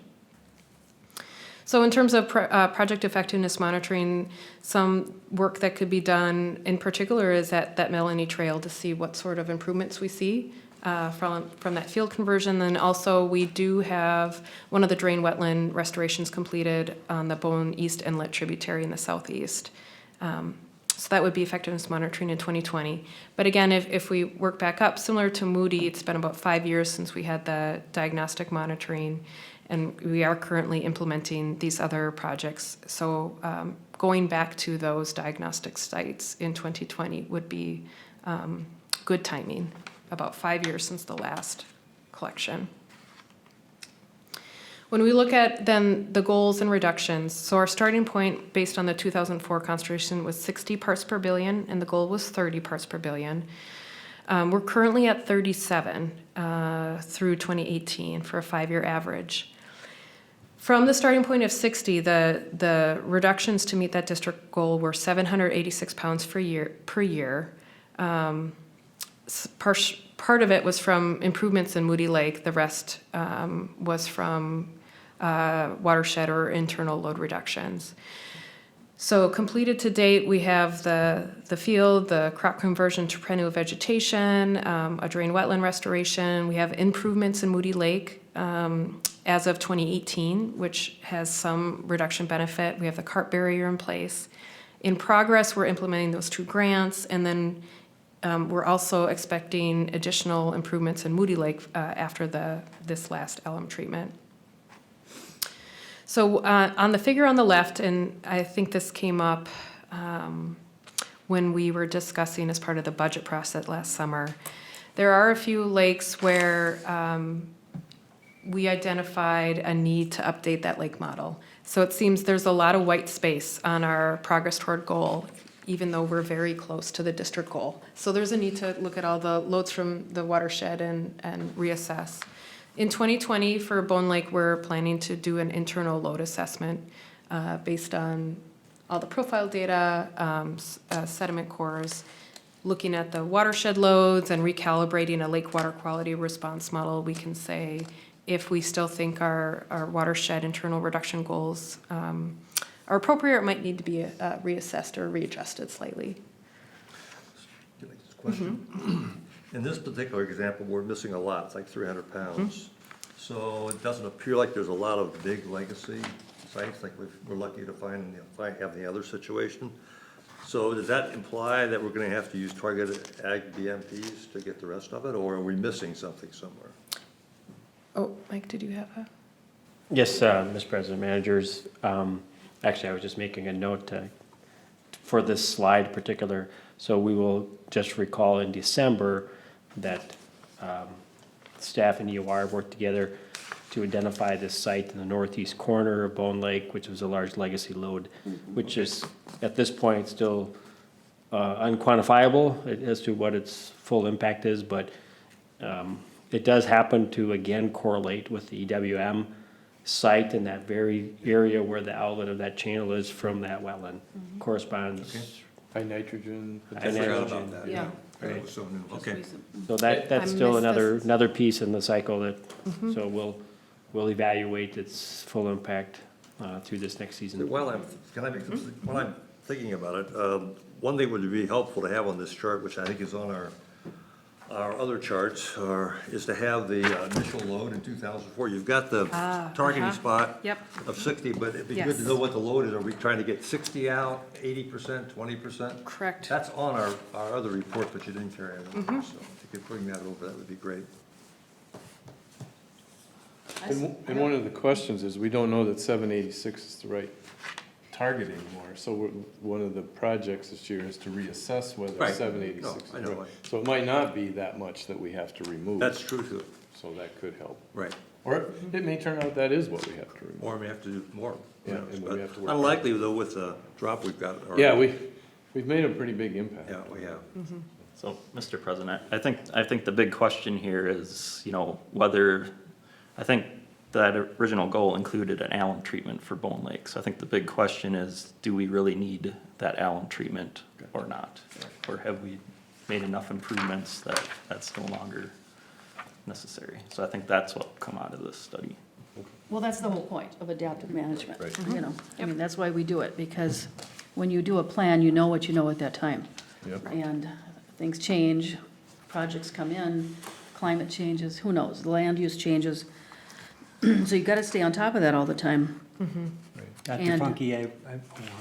So in terms of project effectiveness monitoring, some work that could be done in particular is at that Melanie Trail to see what sort of improvements we see from that field conversion. Then also we do have one of the drain wetland restorations completed on the Bone East Inlet tributary in the southeast. So that would be effectiveness monitoring in 2020. But again, if we work back up, similar to Moody, it's been about 5 years since we had the diagnostic monitoring, and we are currently implementing these other projects. So going back to those diagnostic sites in 2020 would be good timing, about 5 years since the last collection. When we look at then the goals and reductions, so our starting point based on the 2004 concentration was 60 parts per billion, and the goal was 30 parts per billion. We're currently at 37 through 2018 for a 5-year average. From the starting point of 60, the reductions to meet that district goal were 786 pounds per year. Part of it was from improvements in Moody Lake. The rest was from watershed or internal load reductions. So completed to date, we have the field, the crop conversion to perennial vegetation, a drain wetland restoration. We have improvements in Moody Lake as of 2018, which has some reduction benefit. We have the carp barrier in place. In progress, we're implementing those 2 grants, and then we're also expecting additional improvements in Moody Lake after this last alum treatment. So on the figure on the left, and I think this came up when we were discussing as part of the budget process last summer, there are a few lakes where we identified a need to update that lake model. So it seems there's a lot of white space on our progress toward goal, even though we're very close to the district goal. So there's a need to look at all the loads from the watershed and reassess. In 2020, for Bone Lake, we're planning to do an internal load assessment based on all the profile data, sediment cores, looking at the watershed loads and recalibrating a lake water quality response model, we can say if we still think our watershed internal reduction goals are appropriate, or might need to be reassessed or readjusted slightly. Can I ask a question? In this particular example, we're missing a lot, it's like 300 pounds. So it doesn't appear like there's a lot of big legacy sites like we're lucky to have the other situation. So does that imply that we're gonna have to use targeted ag BMPs to get the rest of it, or are we missing something somewhere? Oh, Mike, did you have a? Yes, Mr. President, managers, actually, I was just making a note for this slide in particular. So we will just recall in December that staff and EOR worked together to identify this site in the northeast corner of Bone Lake, which was a large legacy load, which is, at this point, still unquantifiable as to what its full impact is, but it does happen to, again, correlate with the EWM site in that very area where the outlet of that channel is from that wetland. Corresponds. High nitrogen. High I forgot nitrogen. about that, Yeah. yeah. That was so new. Okay. So that's I still missed this. another piece in the cycle that, so we'll evaluate its full impact through this next season. While I'm thinking about it, one thing would be helpful to have on this chart, which I think is on our other charts, is to have the initial load in 2004. You've got the targeting spot Yep. of 60, but it'd be good Yes. to know what the load is. Are we trying to get 60 out, 80%, 20%? Correct. That's on our other report, but you didn't carry it over, so if you could bring that over, that would be great. And one of the questions is, we don't know that 786 is the right target anymore. So one of the projects this year is to reassess whether Right. 786 is No, I know. right. So it might not be that much that we have to remove. That's true too. So that could help. Right. Or it may turn out that is what we have to remove. Or we have to do more. who Yeah, knows, and we but have to work unlikely though with the drop we've got. already. Yeah, we've made a pretty big impact. Yeah, we have. So, Mr. President, I think the big question here is, whether, I think that original goal included an alum treatment for Bone Lake. So I think the big question is, do we really need that alum treatment or not? Or have we made enough improvements that that's no longer necessary? So I think that's what will come out of this study. Well, that's the whole point of adaptive management, Right. you know. I mean, that's why we do it, because when you do a plan, you know what you know at that time. Yep. And things change, projects come in, climate changes, who knows, the land use changes. So you've got to stay on top of that all the time. Dr. And- Funky, I'm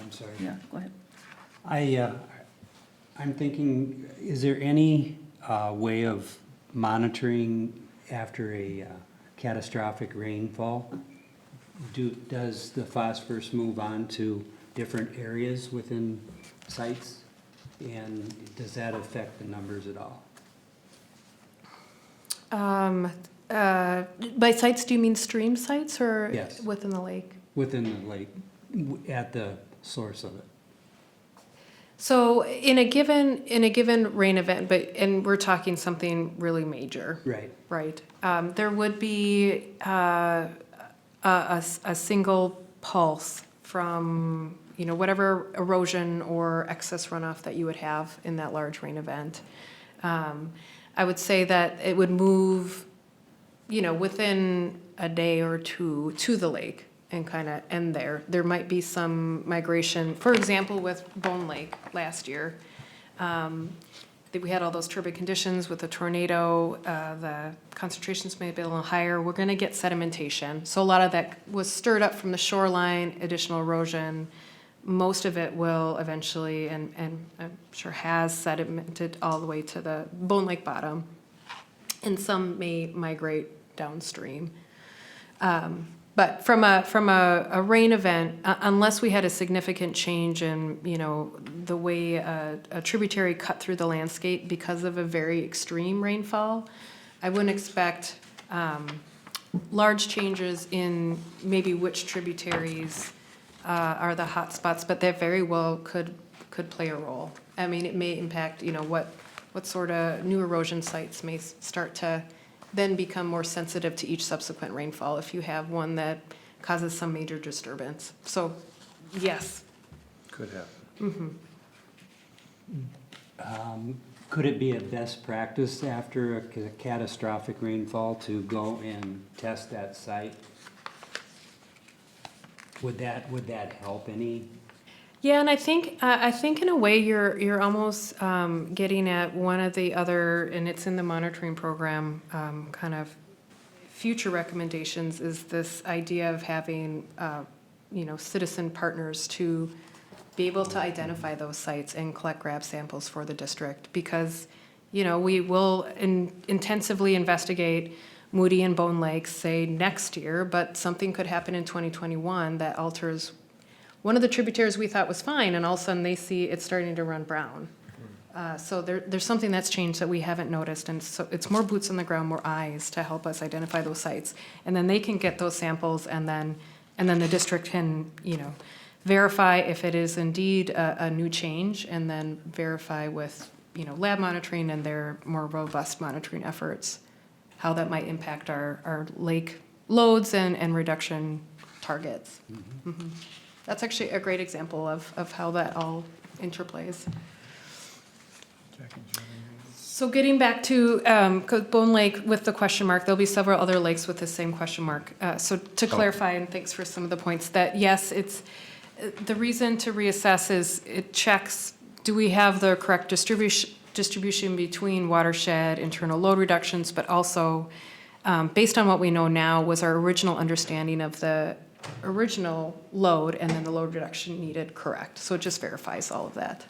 sorry. Yeah, go ahead. I'm thinking, is there any way of monitoring after a catastrophic rainfall? Does the phosphorus move on to different areas within sites? And does that affect the numbers at all? By sites, do you mean stream sites or Yes. within the lake? Within the lake, at the source of it? So in a given rain event, and we're talking something really major. Right. Right. There would be a single pulse from, whatever erosion or excess runoff that you would have in that large rain event. I would say that it would move, within a day or two to the lake and kind of end there. There might be some migration, for example, with Bone Lake last year. That we had all those turbid conditions with the tornado, the concentrations may be a little higher. We're going to get sedimentation. So a lot of that was stirred up from the shoreline, additional erosion. Most of it will eventually, and I'm sure has sedimented all the way to the Bone Lake bottom. And some may migrate downstream. But from a rain event, unless we had a significant change in, the way a tributary cut through the landscape because of a very extreme rainfall, I wouldn't expect large changes in maybe which tributaries are the hot spots, but they very well could play a role. I mean, it may impact, what sort of new erosion sites may start to then become more sensitive to each subsequent rainfall if you have one that causes some major disturbance. So, yes. Could happen. Could it be a best practice after a catastrophic rainfall to go and test that site? Would that help any? Yeah, and I think in a way you're almost getting at one of the other, and it's in the monitoring program, kind of future recommendations is this idea of having, citizen partners to be able to identify those sites and collect grab samples for the district, because, we will intensively investigate Moody and Bone Lakes, say, next year, but something could happen in 2021 that alters one of the tributaries we thought was fine, and all of a sudden they see it's starting to run brown. So there's something that's changed that we haven't noticed, and so it's more boots on the ground, more eyes to help us identify those sites. And then they can get those samples, and then the district can, verify if it is indeed a new change, and then verify with, lab monitoring and their more robust monitoring efforts, how that might impact our lake loads and reduction targets. Mm-hmm. That's actually a great example of how that all interplays. So getting back to Bone Lake with the question mark, there'll be several other lakes with the same question mark. So to clarify, and thanks for some of the points, that yes, it's the reason to reassess is it checks, do we have the correct distribution between watershed, internal load reductions, but also based on what we know now, was our original understanding of the original load and then the load reduction needed correct? So it just verifies all of that.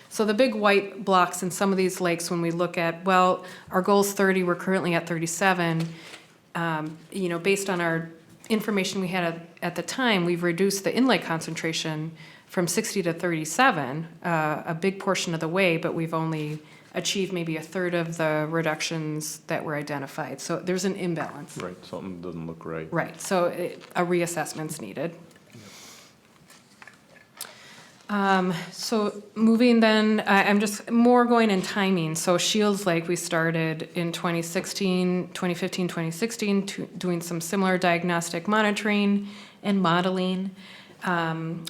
So the big white blocks in some of these lakes, when we look at, well, our goal's 30, we're currently at 37, based on our information we had at the time, we've reduced the in-lake concentration from 60 to 37, a big portion of the way, but we've only achieved maybe a third of the reductions that were identified. So there's an imbalance. Right, something doesn't look right. Right, so a reassessment's needed. So moving then, I'm just more going in timing. So Shields Lake, we started in 2015, 2016, doing some similar diagnostic monitoring and modeling,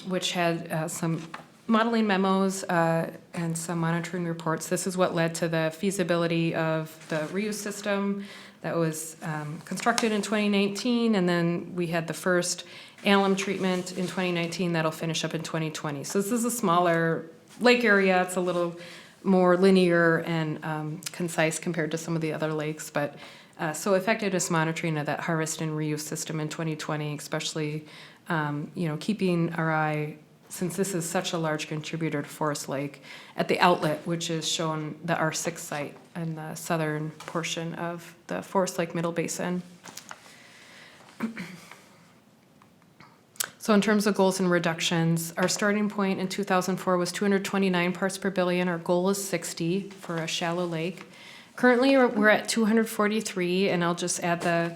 which had some modeling memos and some monitoring reports. This is what led to the feasibility of the reuse system that was constructed in 2019, and then we had the first alum treatment in 2019 that'll finish up in 2020. So this is a smaller lake area. It's a little more linear and concise compared to some of the other lakes, but so effectiveness monitoring of that harvest and reuse system in 2020, especially keeping our eye, since this is such a large contributor to Forest Lake, at the outlet, which is shown the R6 site in the southern portion of the Forest Lake Middle Basin. So in terms of goals and reductions, our starting point in 2004 was 229 parts per billion. Our goal is 60 for a shallow lake. Currently, we're at 243, and I'll just add the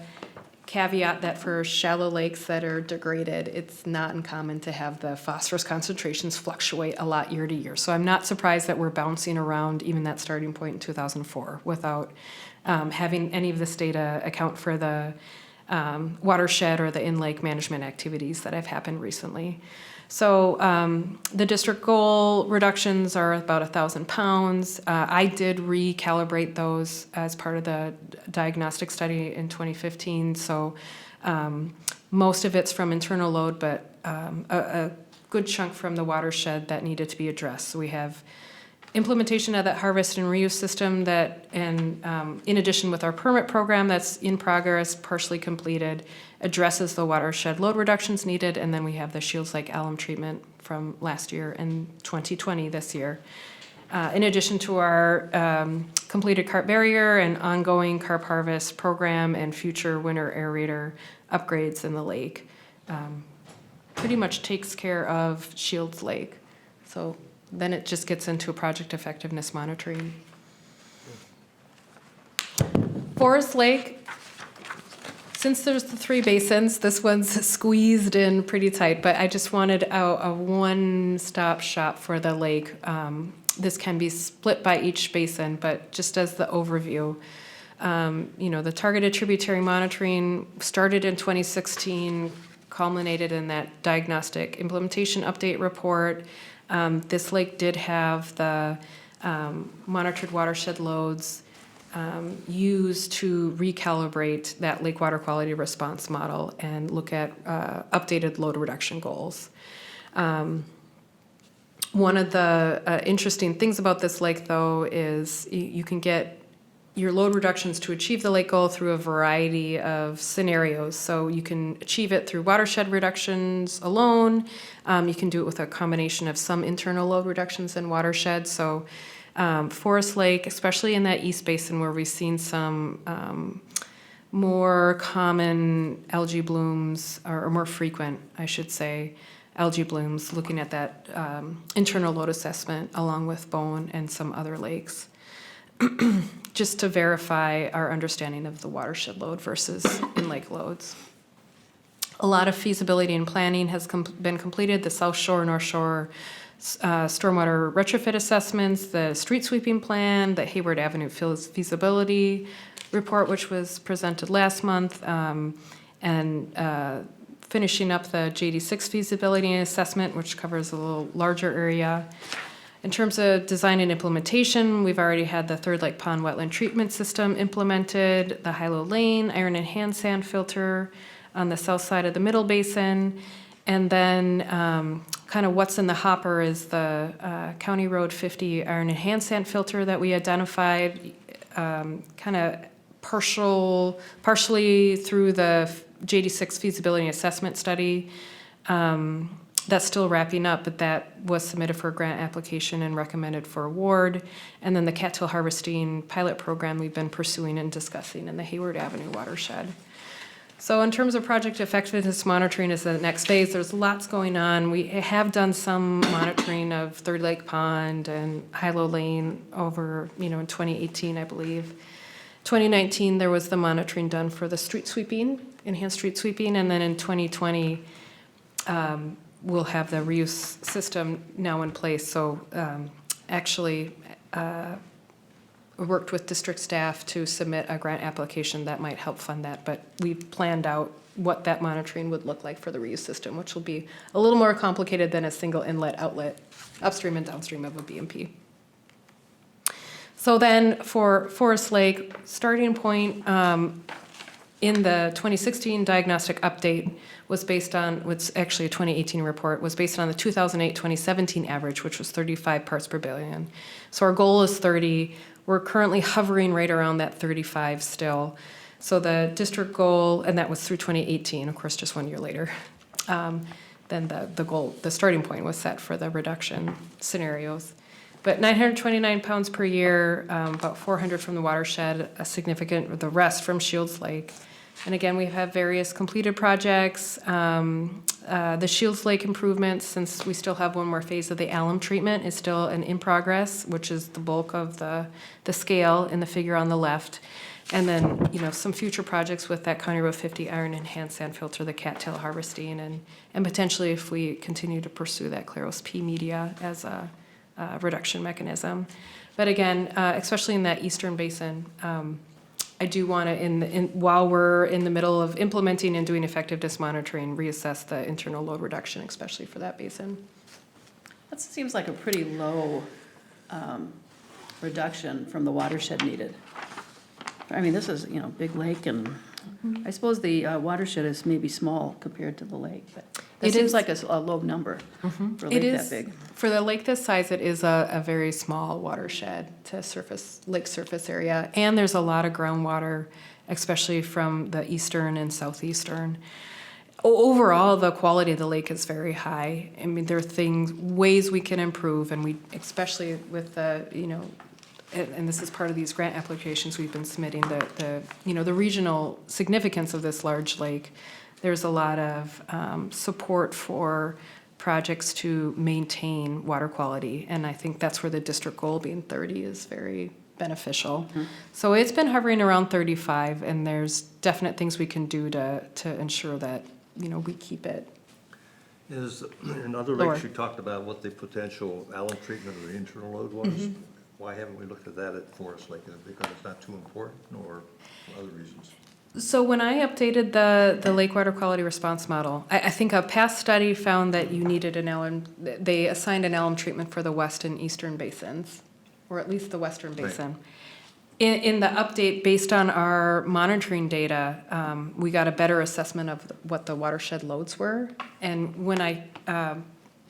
caveat that for shallow lakes that are degraded, it's not uncommon to have the phosphorus concentrations fluctuate a lot year to year. So I'm not surprised that we're bouncing around even that starting point in 2004 without having any of this data account for the watershed or the in-lake management activities that have happened recently. So the district goal reductions are about 1,000 pounds. I did recalibrate those as part of the diagnostic study in 2015. So most of it's from internal load, but a good chunk from the watershed that needed to be addressed. So we have implementation of that harvest and reuse system that, and in addition with our permit program that's in progress, partially completed, addresses the watershed load reductions needed, and then we have the Shields Lake alum treatment from last year and 2020 this year. In addition to our completed carp barrier and ongoing carp harvest program and future winter aerator upgrades in the lake, pretty much takes care of Shields Lake. So then it just gets into project effectiveness monitoring. Forest Lake, since there's the three basins, this one's squeezed in pretty tight, but I just wanted a one-stop shop for the lake. This can be split by each basin, but just as the overview, the targeted tributary monitoring started in 2016, culminated in that diagnostic implementation update report. This lake did have the monitored watershed loads used to recalibrate that lake water quality response model and look at updated load reduction goals. One of the interesting things about this lake, though, is you can get your load reductions to achieve the lake goal through a variety of scenarios. So you can achieve it through watershed reductions alone. You can do it with a combination of some internal load reductions and watershed. So Forest Lake, especially in that east basin where we've seen some more common algae blooms, or more frequent, I should say, algae blooms, looking at that internal load assessment along with Bowen and some other lakes, just to verify our understanding of the watershed load versus in-lake loads. A lot of feasibility and planning has been completed. The South Shore, North Shore stormwater retrofit assessments, the street sweeping plan, the Hayward Avenue feasibility report, which was presented last month, and finishing up the JD6 feasibility assessment, which covers a little larger area. In terms of design and implementation, we've already had the Third Lake Pond Wetland Treatment System implemented, the Hilo Lane Iron and Hand Sand Filter on the south side of the Middle Basin, and then kind of what's in the hopper is the County Road 50 Iron and Hand Sand Filter that we identified, kind of partially through the JD6 feasibility assessment study. That's still wrapping up, but that was submitted for a grant application and recommended for award. And then the cattail harvesting pilot program we've been pursuing and discussing in the Hayward Avenue watershed. So in terms of project effectiveness monitoring is the next phase. There's lots going on. We have done some monitoring of Third Lake Pond and Hilo Lane over, in 2018, I believe. 2019, there was the monitoring done for the street sweeping, enhanced street sweeping, and then in 2020, we'll have the reuse system now in place. So actually, we worked with district staff to submit a grant application that might help fund that, but we planned out what that monitoring would look like for the reuse system, which will be a little more complicated than a single inlet outlet, upstream and downstream of a BMP. So then for Forest Lake, starting point in the 2016 diagnostic update was based on, what's actually a 2018 report, was based on the 2008-2017 average, which was 35 parts per billion. So our goal is 30. We're currently hovering right around that 35 still. So the district goal, and that was through 2018, of course, just 1 year later. Then the goal, the starting point was set for the reduction scenarios. But 929 pounds per year, about 400 from the watershed, the rest from Shields Lake. And again, we have various completed projects. The Shields Lake improvements, since we still have one more phase of the alum treatment, is still in progress, which is the bulk of the scale in the figure on the left. And then, some future projects with that County Road 50 Iron and Hand Sand Filter, the cattail harvesting, and potentially if we continue to pursue that Claros P media as a reduction mechanism. But again, especially in that eastern basin, I do want to, while we're in the middle of implementing and doing effectiveness monitoring, reassess the internal load reduction, especially for that basin. That seems like a pretty low reduction from the watershed needed. I mean, this is, big lake, and I suppose the watershed is maybe small compared to the lake, but that seems like a low number for a lake that big. For the lake this size, it is a very small watershed to lake surface area, and there's a lot of groundwater, especially from the eastern and southeastern. Overall, the quality of the lake is very high. I mean, there are ways we can improve, and we, especially with the, and this is part of these grant applications we've been submitting, the regional significance of this large lake. There's a lot of support for projects to maintain water quality, and I think that's where the district goal being 30 is very beneficial. So it's been hovering around 35, and there's definite things we can do to ensure that we keep it. Is, in other lakes you talked about what the potential alum treatment of the internal load was. Why haven't we looked at that at Forest Lake? Is it because it's not too important, or other reasons? So when I updated the lake water quality response model, I think a past study found that you needed an alum, they assigned an alum treatment for the west and eastern basins, or at least the western basin. In the update, based on our monitoring data, we got a better assessment of what the watershed loads were. And when I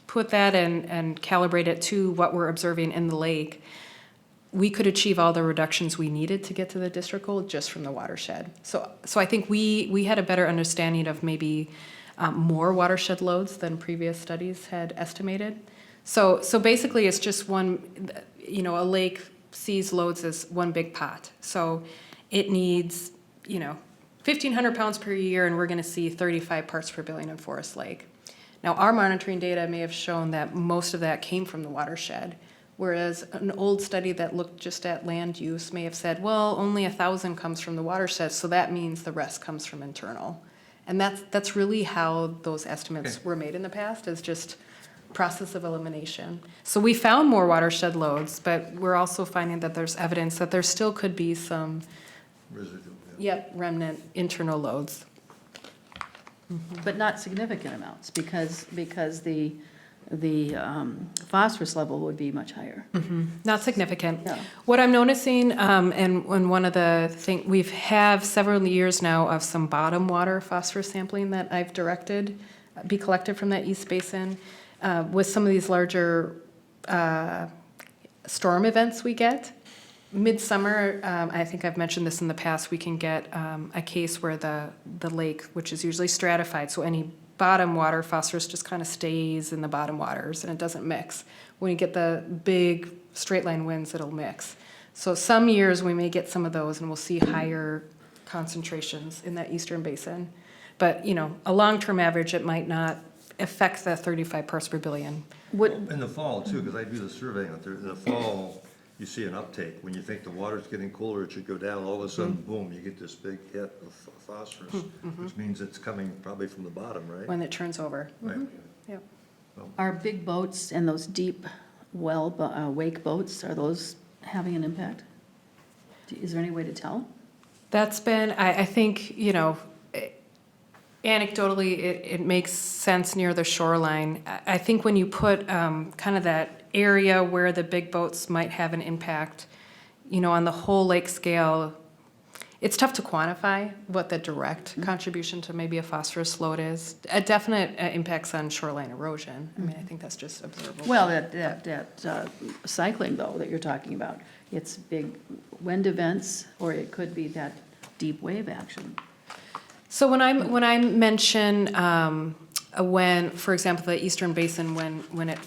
put that and calibrate it to what we're observing in the lake, we could achieve all the reductions we needed to get to the district goal just from the watershed. So I think we had a better understanding of maybe more watershed loads than previous studies had estimated. So basically, it's just one, a lake sees loads as one big pot. So it needs, 1,500 pounds per year, and we're going to see 35 parts per billion in Forest Lake. Now, our monitoring data may have shown that most of that came from the watershed, whereas an old study that looked just at land use may have said, well, only 1,000 comes from the watershed, so that means the rest comes from internal. And that's really how those estimates were made in the past, is just process of elimination. So we found more watershed loads, but we're also finding that there's evidence that there still could be some remnant internal loads. But not significant amounts, because the phosphorus level would be much higher. Not significant. No. What I'm noticing, and one of the things, we've have several years now of some bottom water phosphorus sampling that I've directed be collected from that east basin. With some of these larger storm events we get, midsummer, I think I've mentioned this in the past, we can get a case where the lake, which is usually stratified, so any bottom water phosphorus just kind of stays in the bottom waters and it doesn't mix. When you get the big straight line winds, it'll mix. So some years we may get some of those and we'll see higher concentrations in that eastern basin. But, a long-term average, it might not affect the 35 parts per billion. In the fall too, because I do the surveying out there, in the fall, you see an uptake. When you think the water's getting cooler, it should go down, all of a sudden, boom, you get this big hit of phosphorus, which means it's coming probably from the bottom, right? When it turns over. Right. Yep. Are big boats and those deep wake boats, are those having an impact? Is there any way to tell? That's been, I think, anecdotally, it makes sense near the shoreline. I think when you put kind of that area where the big boats might have an impact, on the whole lake scale, it's tough to quantify what the direct contribution to maybe a phosphorus load is. A definite impacts on shoreline erosion. I mean, I think that's just observable. Well, that cycling though that you're talking about, it's big wind events, or it could be that deep wave action. So when I mention when, for example, the eastern basin, when it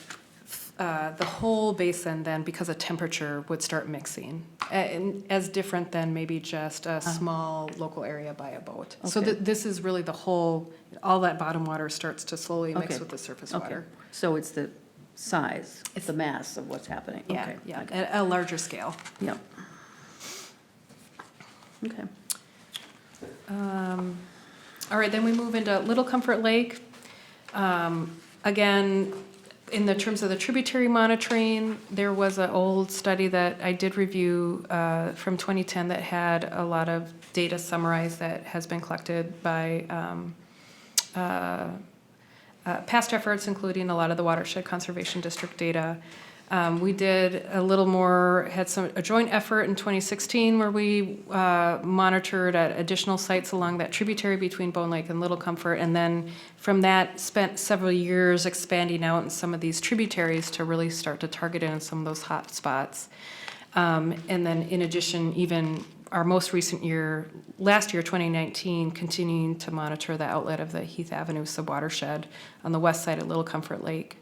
the whole basin then, because of temperature, would start mixing, and as different than maybe just a small local area by a boat. So Okay. this is really the whole, all that bottom water starts to slowly mix Okay. with the surface Okay. water. So it's the size, it's the mass of what's happening. Yeah, Okay. yeah, at a larger scale. Yep. Okay. All right, then we move into Little Comfort Lake. Again, in the terms of the tributary monitoring, there was an old study that I did review from 2010 that had a lot of data summarized that has been collected by past efforts, including a lot of the Watershed Conservation District data. We did a little more, had a joint effort in 2016 where we monitored at additional sites along that tributary between Bone Lake and Little Comfort, and then from that spent several years expanding out in some of these tributaries to really start to target in some of those hot spots. And then in addition, even our most recent year, last year, 2019, continuing to monitor the outlet of the Heath Avenue subwatershed on the west side of Little Comfort Lake.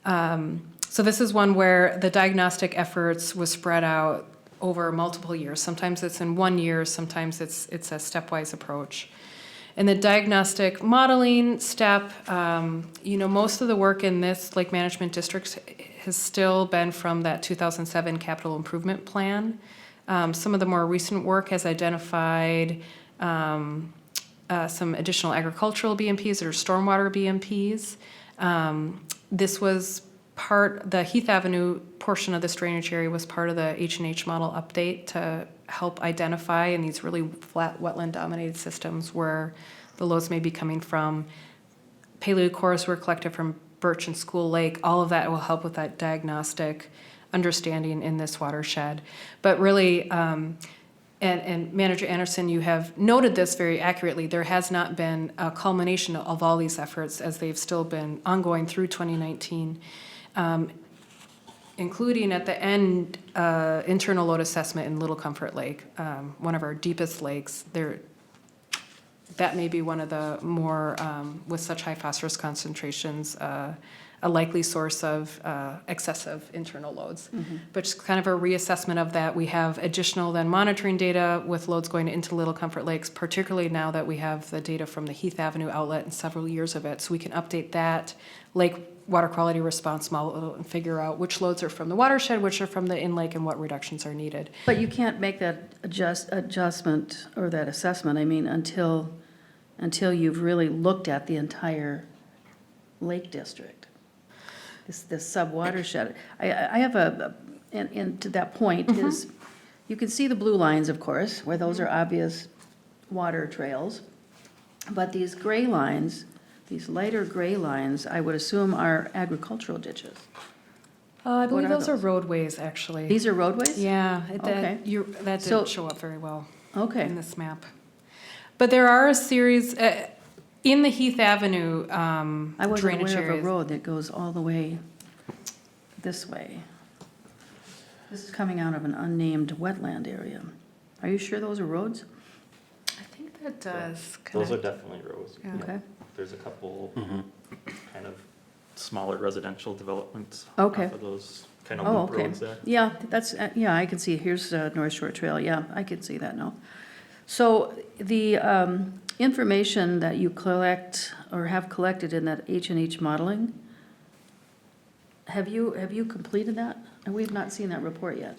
So this is one where the diagnostic efforts was spread out over multiple years. Sometimes it's in 1 year, sometimes it's a stepwise approach. In the diagnostic modeling step, most of the work in this lake management district has still been from that 2007 capital improvement plan. Some of the more recent work has identified some additional agricultural BMPs or stormwater BMPs. This was the Heath Avenue portion of this drainage area was part of the H&H model update to help identify in these really flat wetland dominated systems where the loads may be coming from. Paleocores were collected from Birch and School Lake. All of that will help with that diagnostic understanding in this watershed. But really, and Manager Anderson, you have noted this very accurately. There has not been a culmination of all these efforts as they've still been ongoing through 2019, including at the end, internal load assessment in Little Comfort Lake, one of our deepest lakes. That may be one of the more, with such high phosphorus concentrations, a likely source of excessive internal loads. But just kind of a reassessment of that. We have additional then monitoring data with loads going into Little Comfort Lakes, particularly now that we have the data from the Heath Avenue outlet and several years of it. So we can update that lake water quality response model and figure out which loads are from the watershed, which are from the in-lake, and what reductions are needed. But you can't make that adjustment or that assessment, I mean, until you've really looked at the entire lake district, this sub-watershed. I have and to that point is, you can see the blue lines, of course, where those are obvious water trails. But these gray lines, these lighter gray lines, I would assume are agricultural ditches. I believe What are those are those? roadways, actually. These are roadways? Yeah, Okay. that So- didn't show up very well Okay. in this map. But there are a series, in the Heath Avenue I wasn't drainage aware of a areas. road that goes all the way this way. This is coming out of an unnamed wetland area. Are you sure those are roads? I think that does Those are connect. definitely roads. Yeah. Okay. There's a couple kind of smaller residential developments Okay. off of those kind Oh, of loop okay. roads there. Yeah, that's, yeah, I can see, here's North Shore Trail, yeah, I can see that now. So the information that you collect or have collected in that H&H modeling, have you completed that? And we've not seen that report yet.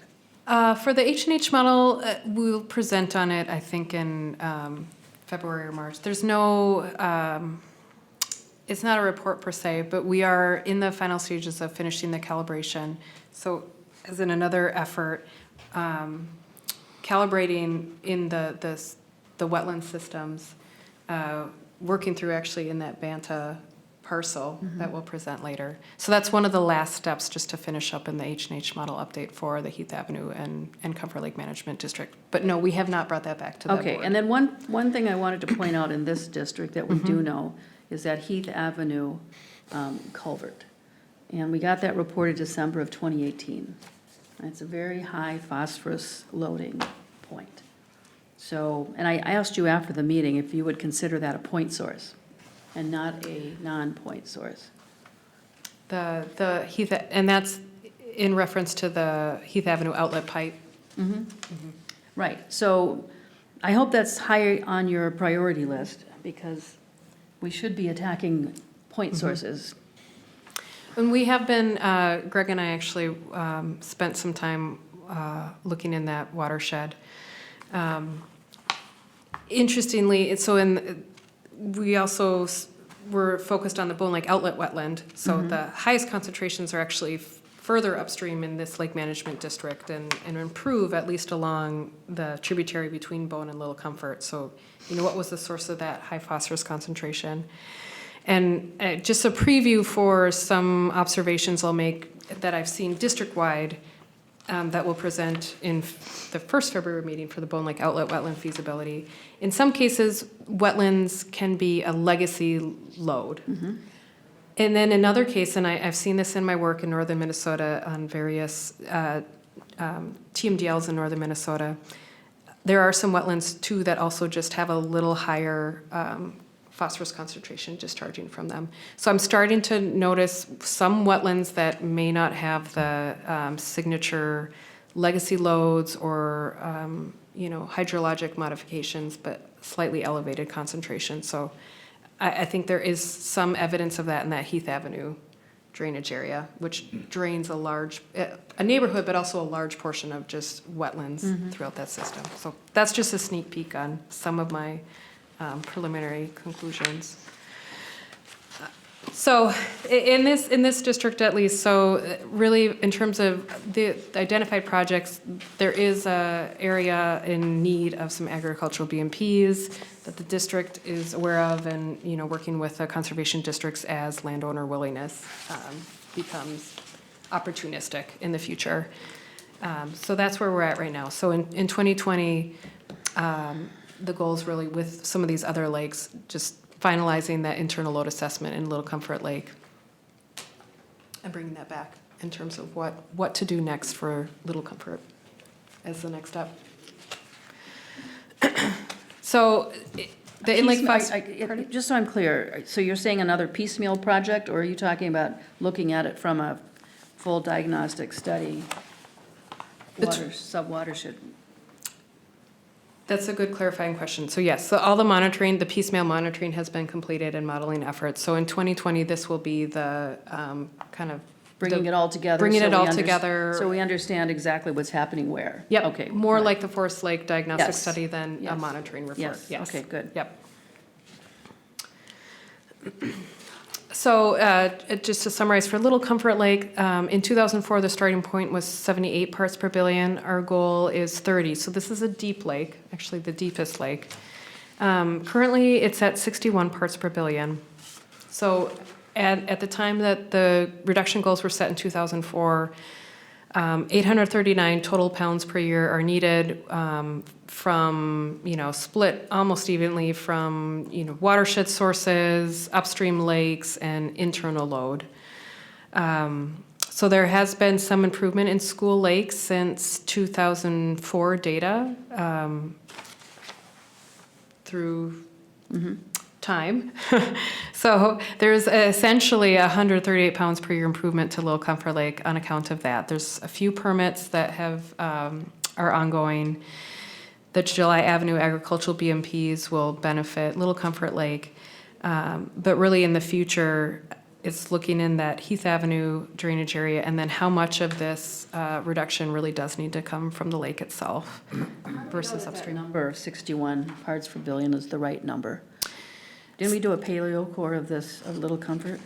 For the H&H model, we'll present on it, I think, in February or March. There's no, it's not a report per se, but we are in the final stages of finishing the calibration. So as in another effort, calibrating in the wetland systems, working through actually in that Banta parcel that we'll present later. So that's one of the last steps, just to finish up in the H&H model update for the Heath Avenue and Comfort Lake Management District. But no, we have not brought that back to the board. Okay, and then one thing I wanted to point out in this district that we do know is that Heath Avenue culvert. And we got that reported December of 2018. And it's a very high phosphorus loading point. So, and I asked you after the meeting if you would consider that a point source and not a non-point source. The Heath, and that's in reference to the Heath Avenue outlet pipe. Right, so I hope that's high on your priority list, because we should be attacking point sources. And we have been, Greg and I actually spent some time looking in that watershed. Interestingly, we also were focused on the Bone Lake outlet wetland. So the highest concentrations are actually further upstream in this lake management district and improve at least along the tributary between Bone and Little Comfort. So, what was the source of that high phosphorus concentration? And just a preview for some observations I'll make that I've seen district-wide that we'll present in the first February meeting for the Bone Lake Outlet Wetland Feasibility. In some cases, wetlands can be a legacy load. And then another case, and I've seen this in my work in northern Minnesota on various TMDLs in northern Minnesota, there are some wetlands too that also just have a little higher phosphorus concentration discharging from them. So I'm starting to notice some wetlands that may not have the signature legacy loads or hydrologic modifications, but slightly elevated concentration. So I think there is some evidence of that in that Heath Avenue drainage area, which drains a neighborhood, but also a large portion of just wetlands throughout that system. So that's just a sneak peek on some of my preliminary conclusions. So in this district at least, so really in terms of the identified projects, there is a area in need of some agricultural BMPs that the district is aware of, and, you know, working with the conservation districts as landowner willingness becomes opportunistic in the future. So that's where we're at right now. So in 2020, the goal is really with some of these other lakes, just finalizing that internal load assessment in Little Comfort Lake and bringing that back in terms of what to do next for Little Comfort as the next step. So the in-lake phos- Just so I'm clear, so you're saying another piecemeal project, or are you talking about looking at it from a full diagnostic study, sub-watershed? That's a good clarifying question. So yes, so all the monitoring, the piecemeal monitoring has been completed and modeling efforts. So in 2020, this will be the kind of. Bringing it all together. Bringing so it we all together. So we understand exactly what's happening where. Yep. Okay. More all right. like the Forest Lake diagnostic Yes. study than a Yes. monitoring report. Yes. Yes. Okay, good. Yep. So just to summarize, for Little Comfort Lake, in 2004, the starting point was 78 parts per billion. Our goal is 30. So this is a deep lake, actually the deepest lake. Currently, it's at 61 parts per billion. So at the time that the reduction goals were set in 2004, 839 total pounds per year are needed from, you know, split almost evenly from, you know, watershed sources, upstream lakes, and internal load. So there has been some improvement in school lakes since 2004 data through time. So there's essentially 138 pounds per year improvement to Little Comfort Lake on account of that. There's a few permits that have are ongoing. The July Avenue agricultural BMPs will benefit Little Comfort Lake. But really in the future, it's looking in that Heath Avenue drainage area, and then how much of this reduction really does need to come from the lake itself versus upstream. Number of 61 parts per billion is the right number. Didn't we do a paleo core of this, of Little Comfort?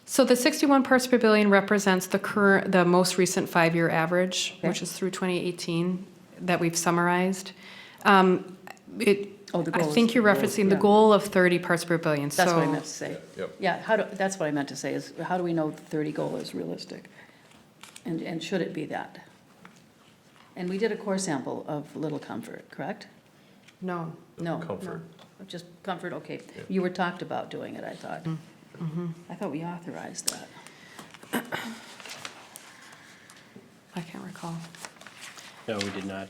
So the 61 parts per billion represents the most recent 5-year average, Okay. which is through 2018 that we've summarized. Oh, the I goal think is- you're referencing the yeah. goal of 30 parts per billion. That's what I So- meant to say. Yep. Yeah, that's what I meant to say, is how do we know the 30 goal is realistic? And should it be that? And we did a core sample of Little Comfort, correct? No. No. Comfort. no, Just Comfort, okay. You were talked about doing it, I thought. I thought we authorized that. I can't recall. No, we did not.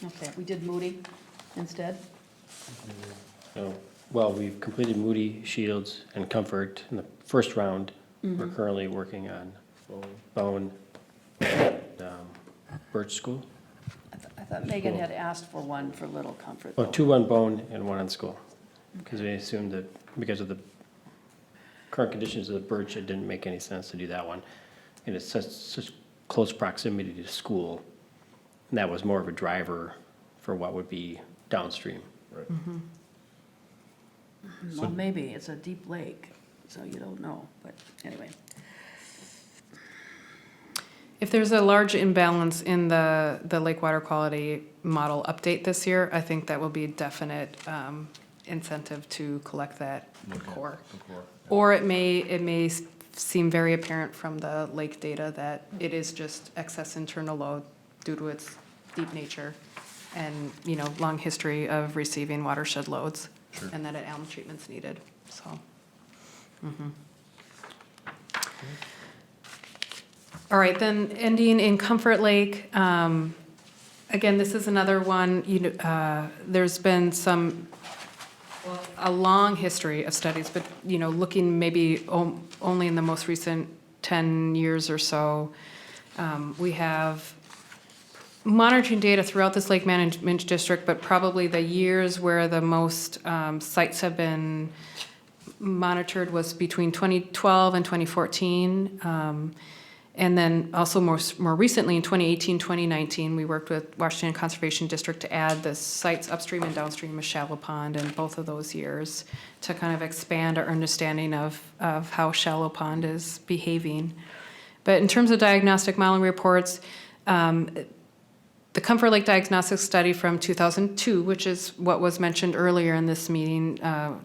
Okay, we did Moody instead? No. Well, we've completed Moody, Shields, and Comfort in the first round. We're currently working on Bone, and Birch School. I thought Megan had asked for one for Little Comfort, Oh, though. 2 on Bone and 1 on School. Because we assumed that because of the current conditions of the Birch, it didn't make any sense to do that one. And it's such close proximity to school. And that was more of a driver for what would be downstream. Right. Well, maybe, it's a deep lake, so you don't know, but anyway. If there's a large imbalance in the lake water quality model update this year, I think that will be a definite incentive to collect that core. Or it may seem very apparent from the lake data that it is just excess internal load due to its deep nature and, you know, long history of receiving watershed loads. And that an alum treatment's needed, so. All right, then ending in Comfort Lake, again, this is another one, you know, there's been a long history of studies, but, you know, looking maybe only in the most recent 10 years or so, we have monitoring data throughout this lake management district, but probably the years where the most sites have been monitored was between 2012 and 2014. And then also more recently, in 2018, 2019, we worked with Washington Conservation District to add the sites upstream and downstream of Shallow Pond in both of those years to kind of expand our understanding of how Shallow Pond is behaving. But in terms of diagnostic modeling reports, the Comfort Lake Diagnostic Study from 2002, which is what was mentioned earlier in this meeting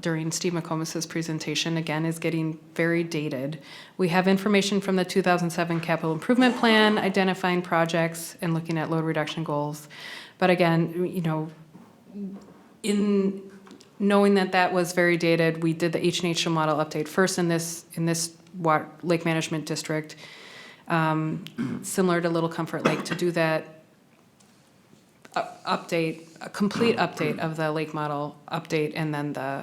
during Steve McComas's presentation, again, is getting very dated. We have information from the 2007 Capital Improvement Plan identifying projects and looking at load reduction goals. But again, you know, in knowing that that was very dated, we did the H&H model update first in this lake management district, similar to Little Comfort Lake, to do that a complete update of the lake model update, and then the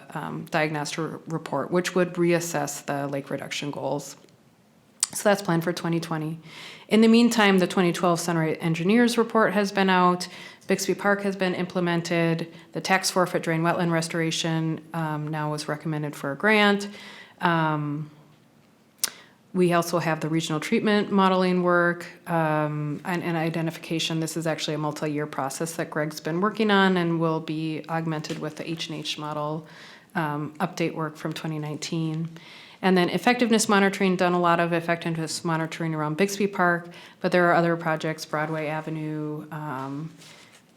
diagnostic report, which would reassess the lake reduction goals. So that's planned for 2020. In the meantime, the 2012 Sunrise Engineers report has been out. Bixby Park has been implemented. The tax forfeit drain wetland restoration now was recommended for a grant. We also have the regional treatment modeling work and identification. This is actually a multi-year process that Greg's been working on and will be augmented with the H&H model update work from 2019. And then effectiveness monitoring, done a lot of effectiveness monitoring around Bixby Park, but there are other projects, Broadway Avenue,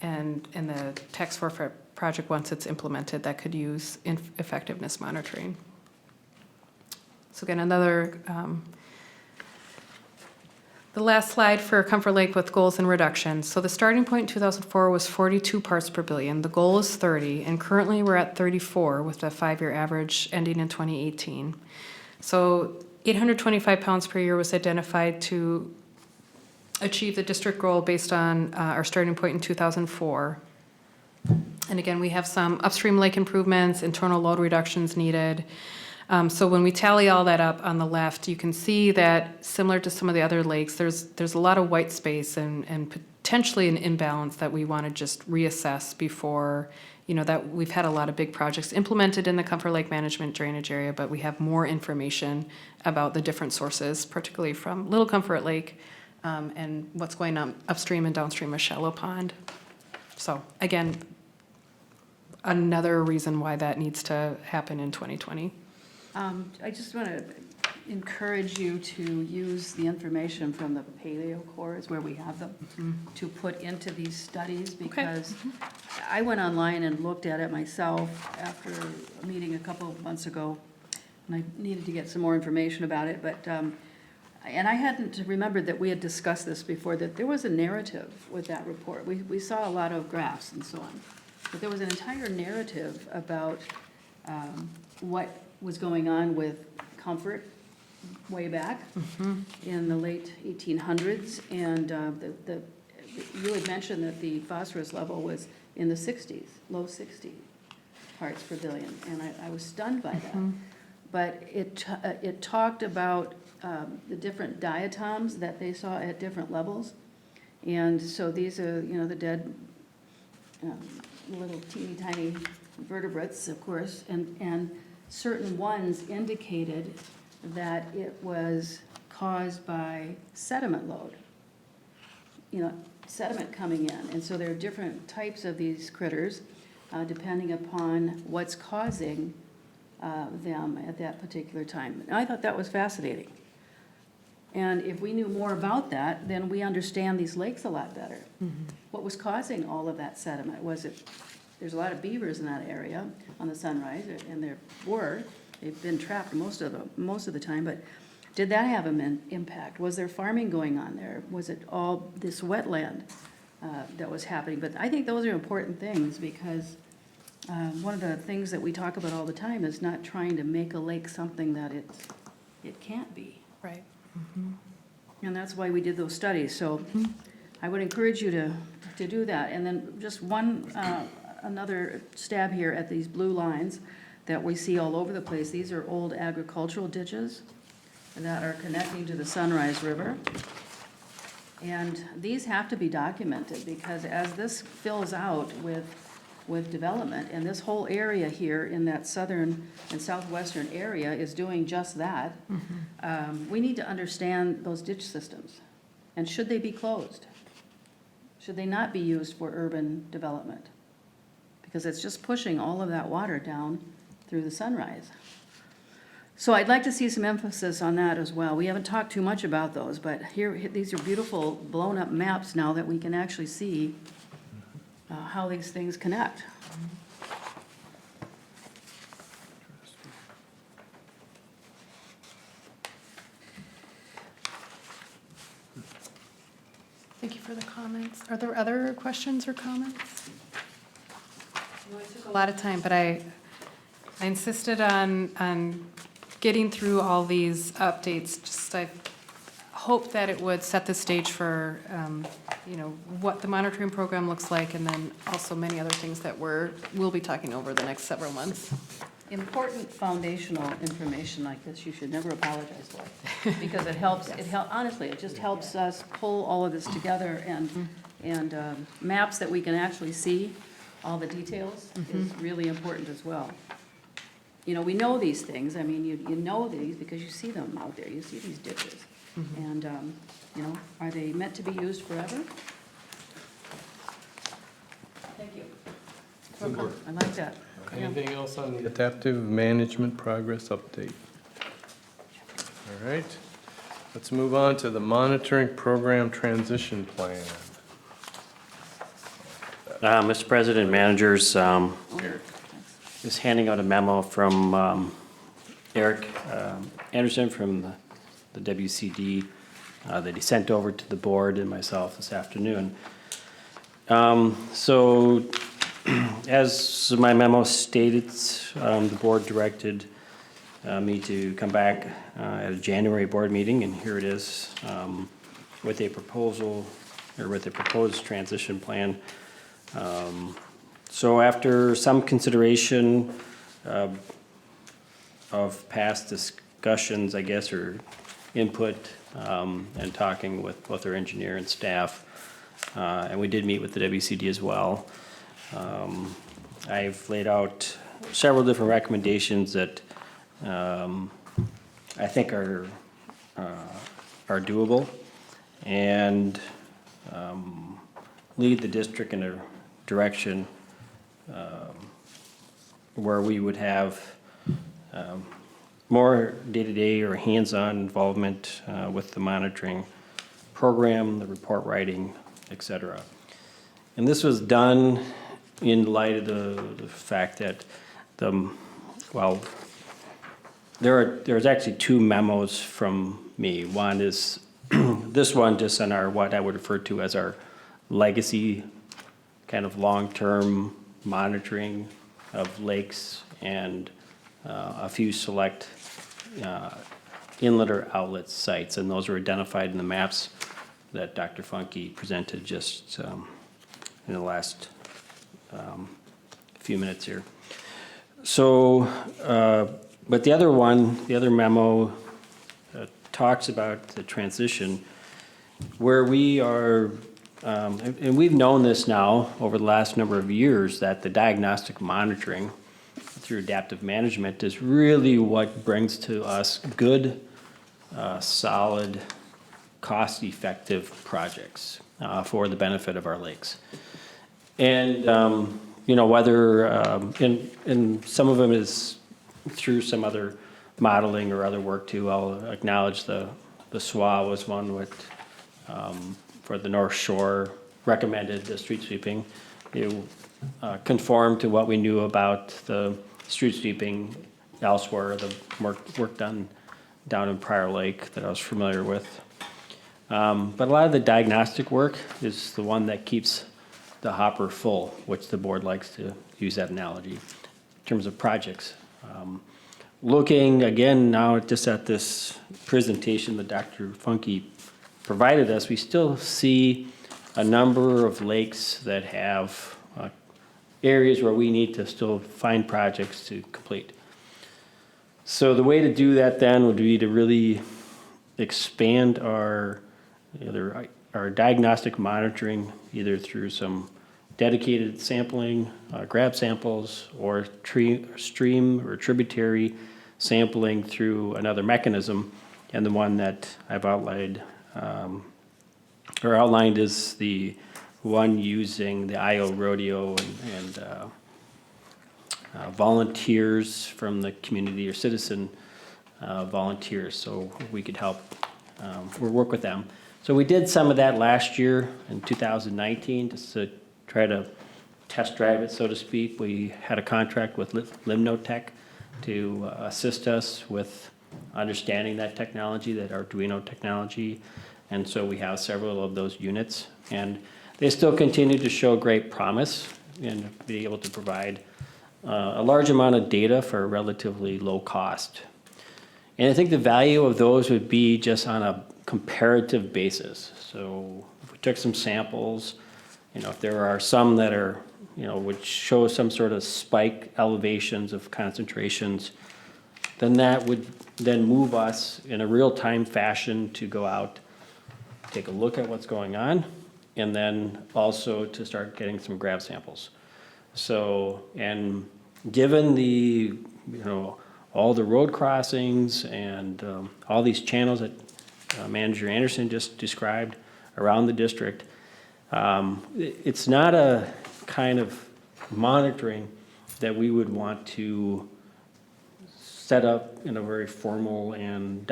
and the tax forfeit project, once it's implemented, that could use effectiveness monitoring. So again, another, the last slide for Comfort Lake with goals and reductions. So the starting point in 2004 was 42 parts per billion. The goal is 30, and currently we're at 34 with the 5-year average ending in 2018. So 825 pounds per year was identified to achieve the district goal based on our starting point in 2004. And again, we have some upstream lake improvements, internal load reductions needed. So when we tally all that up on the left, you can see that similar to some of the other lakes, there's a lot of white space and potentially an imbalance that we want to just reassess before, you know, that we've had a lot of big projects implemented in the Comfort Lake management drainage area, but we have more information about the different sources, particularly from Little Comfort Lake and what's going on upstream and downstream of Shallow Pond. So again, another reason why that needs to happen in 2020. I just want to encourage you to use the information from the paleo cores where we have them to put into these studies, because I went online and looked at it myself after a meeting a couple of months ago, and I needed to get some more information about it, but and I hadn't remembered that we had discussed this before, that there was a narrative with that report. We saw a lot of graphs and so on, but there was an entire narrative about what was going on with Comfort way back in the late 1800s, and you had mentioned that the phosphorus level was in the 60s, low 60 parts per billion, and I was stunned by that. But it talked about the different diatoms that they saw at different levels, and so these are, you know, the dead little teeny tiny vertebrates, of course, and certain ones indicated that it was caused by sediment load, you know, sediment coming in. And so there are different types of these critters depending upon what's causing them at that particular time. And I thought that was fascinating. And if we knew more about that, then we understand these lakes a lot better. What was causing all of that sediment? Was it, there's a lot of beavers in that area on the Sunrise, and they've been trapped most of the time, but did that have an impact? Was there farming going on there? Was it all this wetland that was happening? But I think those are important things, because one of the things that we talk about all the time is not trying to make a lake something that it can't be. Right. And that's why we did those studies. So I would encourage you to do that. And then just another stab here at these blue lines that we see all over the place. These are old agricultural ditches that are connecting to the Sunrise River. And these have to be documented, because as this fills out with with development, and this whole area here in that southern and southwestern area is doing just that. We need to understand those ditch systems, and should they be closed? Should they not be used for urban development? Because it's just pushing all of that water down through the Sunrise. So I'd like to see some emphasis on that as well. We haven't talked too much about those, but here, these are beautiful blown-up maps now that we can actually see how these things connect. Thank you for the comments. Are there other questions or comments? It took a lot of time, but I insisted on getting through all these updates. Just I hope that it would set the stage for, what the monitoring program looks like, and then also many other things that we'll be talking over the next several months. Important foundational information like this, you should never apologize for, because it helps, honestly, it just helps us pull all of this together, and maps that we can actually see, all the details, is really important as well. We know these things, I mean, you know these because you see them out there, you see these ditches. And, are they meant to be used forever? Thank you. I like that. Anything else on the adaptive management progress update? All right, let's move on to the monitoring program transition plan. Mr. President, managers, just handing out a memo from Eric Anderson from the WCD that he sent over to the board and myself this afternoon. So as my memo stated, the board directed me to come back at a January board meeting, and here it is with a proposal, or with a proposed transition plan. So after some consideration of past discussions, I guess, or input, and talking with both our engineer and staff, and we did meet with the WCD as well. I've laid out several different recommendations that I think are doable and lead the district in a direction where we would have more day-to-day or hands-on involvement with the monitoring program, the report writing, et cetera. And this was done in light of the fact that there's actually two memos from me. One is this one just on our, what I would refer to as our legacy kind of long-term monitoring of lakes and a few select inlet or outlet sites, and those are identified in the maps that Dr. Funke presented just in the last few minutes here. So, but the other one, the other memo talks about the transition where we are, and we've known this now over the last number of years, that the diagnostic monitoring through adaptive management is really what brings to us good, solid, cost-effective projects for the benefit of our lakes. And, whether, and some of them is through some other modeling or other work too. I'll acknowledge the SWA was one with, for the North Shore, recommended the street sweeping. It conformed to what we knew about the street sweeping elsewhere, the work done down in Prior Lake that I was familiar with. But a lot of the diagnostic work is the one that keeps the hopper full, which the board likes to use that analogy in terms of projects. Looking again now just at this presentation that Dr. Funke provided us, we still see a number of lakes that have areas where we need to still find projects to complete. So the way to do that then would be to really expand our diagnostic monitoring, either through some dedicated sampling, grab samples, or stream or tributary sampling through another mechanism. And the one that I've outlined is the one using the IO rodeo and volunteers from the community or citizen volunteers, so we could help or work with them. So we did some of that last year in 2019 just to try to test drive it, so to speak. We had a contract with Limnotech to assist us with understanding that technology, that Arduino technology. And so we have several of those units, and they still continue to show great promise in being able to provide a large amount of data for a relatively low cost. And I think the value of those would be just on a comparative basis. So if we took some samples, if there are some that are, would show some sort of spike elevations of concentrations, then that would then move us in a real-time fashion to go out, take a look at what's going on, and then also to start getting some grab samples. So, and given the, all the road crossings and all these channels that Manager Anderson just described around the district, it's not a kind of monitoring that we would want to set up in a very formal and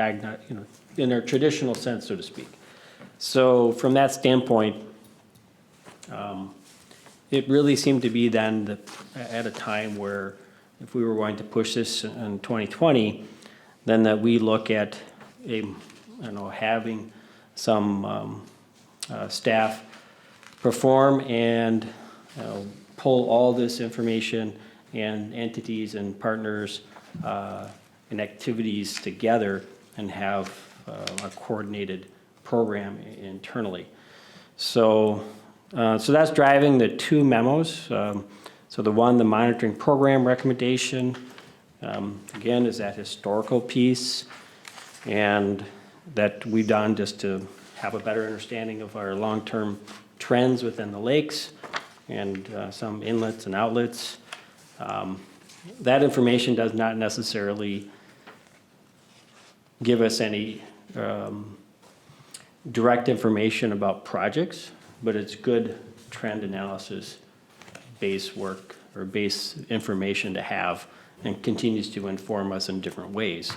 in our traditional sense, so to speak. So from that standpoint, it really seemed to be then that at a time where if we were going to push this in 2020, then that we look at having some staff perform and pull all this information and entities and partners and activities together and have a coordinated program internally. So that's driving the two memos. So the one, the monitoring program recommendation, again, is that historical piece, and that we've done just to have a better understanding of our long-term trends within the lakes and some inlets and outlets. That information does not necessarily give us any direct information about projects, but it's good trend analysis base work or base information to have, and continues to inform us in different ways.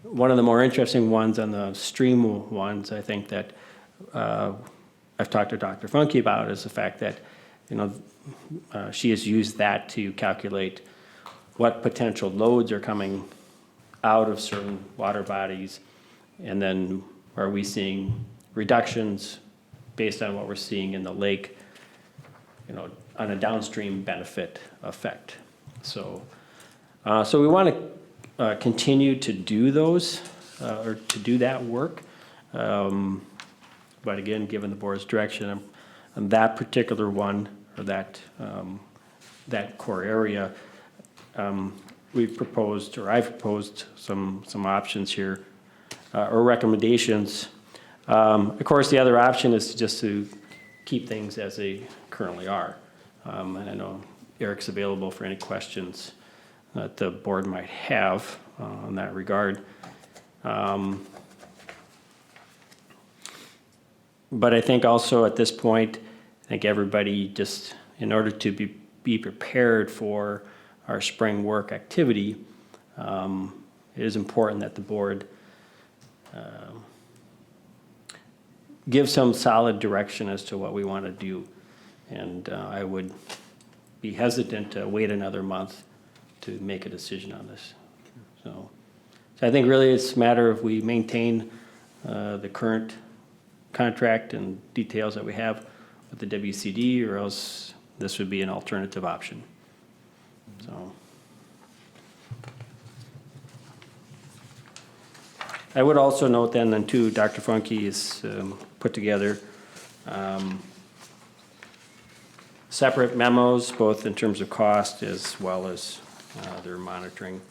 One of the more interesting ones on the stream ones, I think that I've talked to Dr. Funke about, is the fact that she has used that to calculate what potential loads are coming out of certain water bodies, and then are we seeing reductions based on what we're seeing in the lake, on a downstream benefit effect. So we want to continue to do those, or to do that work. But again, given the board's direction on that particular one, or that core area, we've proposed, or I've proposed some options here, or recommendations. Of course, the other option is just to keep things as they currently are. And I know Eric's available for any questions that the board might have in that regard. But I think also at this point, I think everybody just, in order to be prepared for our spring work activity, it is important that the board give some solid direction as to what we want to do. And I would be hesitant to wait another month to make a decision on this. So I think really it's a matter of we maintain the current contract and details that we have with the WCD, or else this would be an alternative option. So I would also note then too, Dr. Funke has put together separate memos, both in terms of cost as well as their monitoring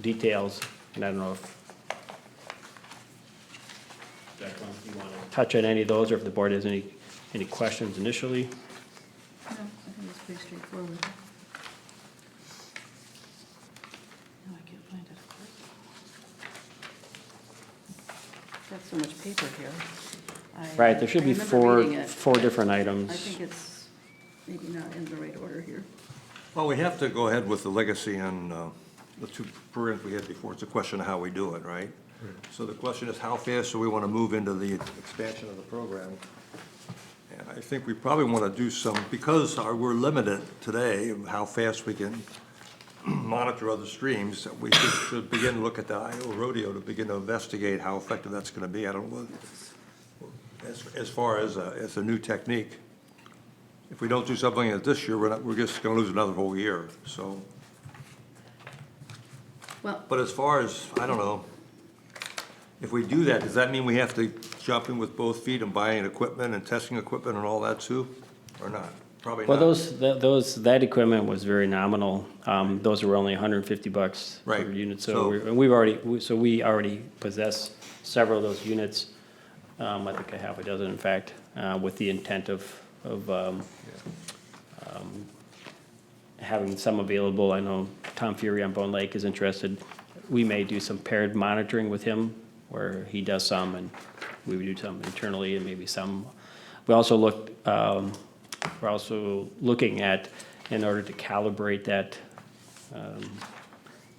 details. And I don't know if Dr. Funke, you want to touch on any of those, or if the board has any Any questions initially? No, I think it's pretty straightforward. No, I can't find it. Got so much paper here. Right, there should I be remember reading it, four but different items. I think it's maybe not in the right order here. Well, we have to go ahead with the legacy and the two programs we had before. It's a question of how we do it, right? So the question is, how fast do we want to move into the expansion of the program? And I think we probably want to do some, because we're limited today of how fast we can monitor other streams, we should begin to look at the IO rodeo to begin to investigate how effective that's going to be. I don't know, as far as a new technique. If we don't do something this year, we're just going to lose another whole year, so. Well, But as far as, I don't know, if we do that, does that mean we have to jump in with both feet and buying equipment and testing equipment and all that too, or not? Probably Well, not. that equipment was very nominal. Those were only $150 per Right. unit. So- So we already possess several of those units. I think a half a dozen, in fact, with the intent of having some available. I know Tom Fury on Bone Lake is interested. We may do some paired monitoring with him, where he does some and we would do some internally and maybe some. We also we're also looking at, in order to calibrate that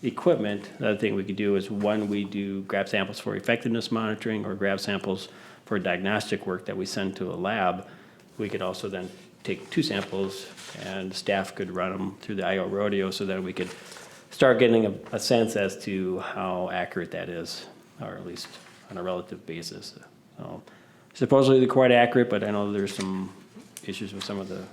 equipment, another thing we could do is, one, we do grab samples for effectiveness monitoring or grab samples for diagnostic work that we send to a lab. We could also then take 2 samples and staff could run them through the IO rodeo so that we could start getting a sense as to how accurate that is, or at least on a relative basis. So supposedly they're quite accurate, but I know there's some issues with some of the